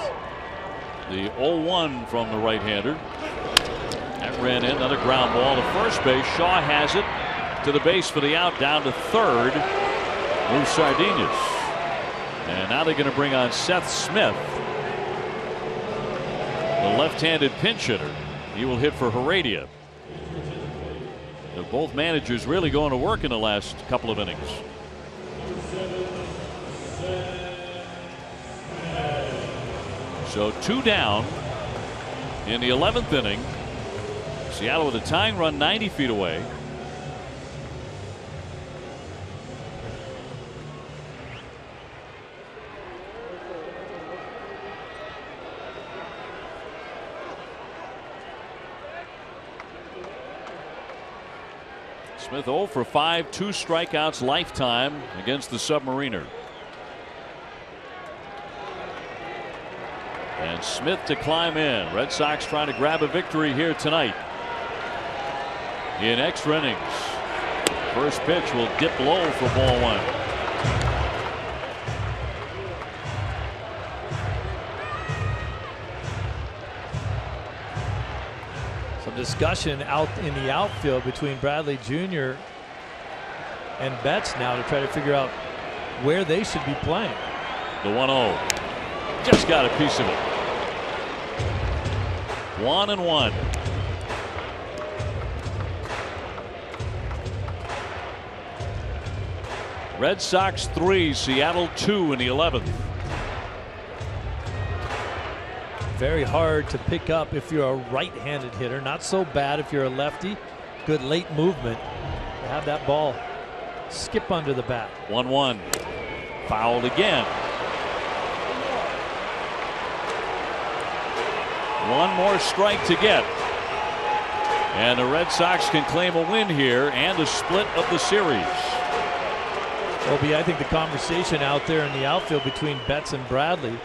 [SPEAKER 1] The 0-1 from the right-hander. That ran in. Another ground ball to first base. Shaw has it to the base for the out. Down to third. Moves Sardinas. And now they're going to bring on Seth Smith, the left-handed pinch hitter. He will hit for Heredia. They're both managers really going to work in the last couple of innings. So 2 down in the 11th inning. Seattle with a tying run 90 feet away. Smith 0 for 5, 2 strikeouts lifetime against the Submariner. And Smith to climb in. Red Sox trying to grab a victory here tonight in extra innings. First pitch will dip low for ball 1.
[SPEAKER 2] Discussion out in the outfield between Bradley Jr. and Betts now to try to figure out where they should be playing.
[SPEAKER 1] The 1-0 just got a piece of it. 1-1. Red Sox 3, Seattle 2 in the 11th.
[SPEAKER 2] Very hard to pick up if you're a right-handed hitter. Not so bad if you're a lefty. Good late movement to have that ball skip under the bat.
[SPEAKER 1] 1-1. Fouled again. One more strike to get. And the Red Sox can claim a win here and a split of the series.
[SPEAKER 2] Obie, I think the conversation out there in the outfield between Betts and Bradley,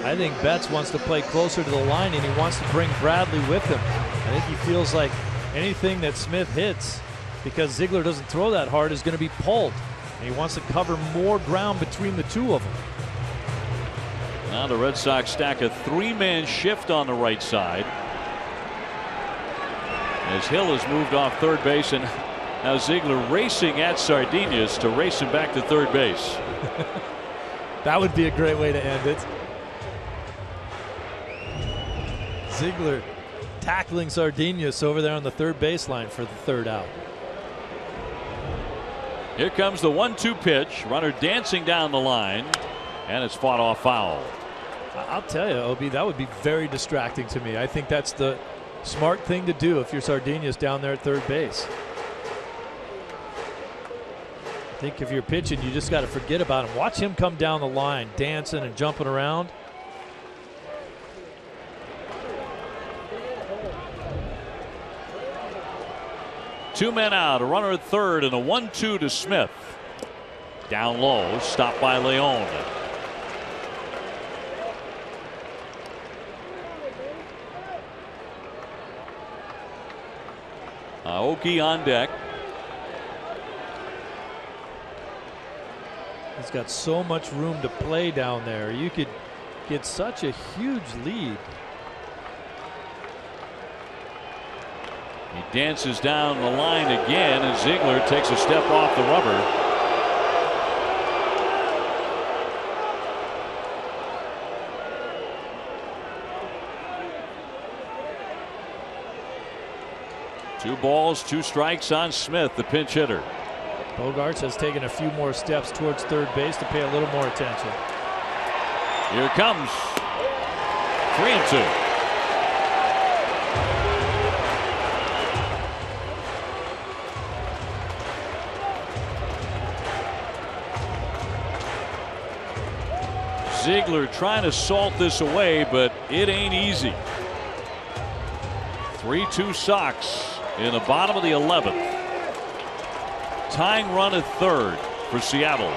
[SPEAKER 2] I think Betts wants to play closer to the line and he wants to bring Bradley with him. I think he feels like anything that Smith hits, because Ziegler doesn't throw that hard, is going to be pulled. And he wants to cover more ground between the two of them.
[SPEAKER 1] Now the Red Sox stack a 3-man shift on the right side as Hill has moved off third base, and now Ziegler racing at Sardinas to race him back to third base.
[SPEAKER 2] That would be a great way to end it. Ziegler tackling Sardinus over there on the third baseline for the third out.
[SPEAKER 1] Here comes the 1-2 pitch. Runner dancing down the line, and it's fought off foul.
[SPEAKER 2] I'll tell you, Obi, that would be very distracting to me. I think that's the smart thing to do if you're Sardinus down there at third base. I think if you're pitching, you just got to forget about him. Watch him come down the line, dancing and jumping around.
[SPEAKER 1] Two men out, a runner at third, and a 1-2 to Smith. Down low, stopped by Leon. Aoki on deck.
[SPEAKER 2] He's got so much room to play down there. You could get such a huge lead.
[SPEAKER 1] He dances down the line again, and Ziegler takes a step off the rubber. Two balls, two strikes on Smith, the pinch hitter.
[SPEAKER 2] Bogaerts has taken a few more steps towards third base to pay a little more attention.
[SPEAKER 1] Here it comes. 3-2. Ziegler trying to salt this away, but it ain't easy. 3-2 Sox in the bottom of the 11th. Tying run at third for Seattle.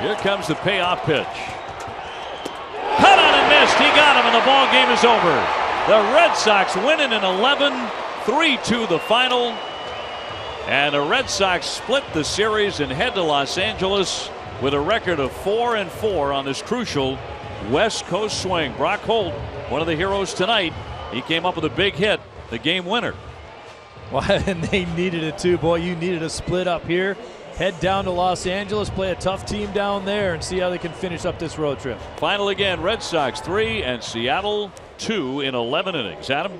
[SPEAKER 1] Here comes the payoff pitch. Cut on and missed. He got him, and the ball game is over. The Red Sox winning in 11, 3-2 the final. And the Red Sox split the series and head to Los Angeles with a record of 4-4 on this crucial West Coast swing. Brock Holt, one of the heroes tonight, he came up with a big hit, the game winner.
[SPEAKER 2] Well, and they needed it too. Boy, you needed a split up here. Head down to Los Angeles, play a tough team down there, and see how they can finish up this road trip.
[SPEAKER 1] Final again, Red Sox 3 and Seattle 2 in 11 innings. Adam?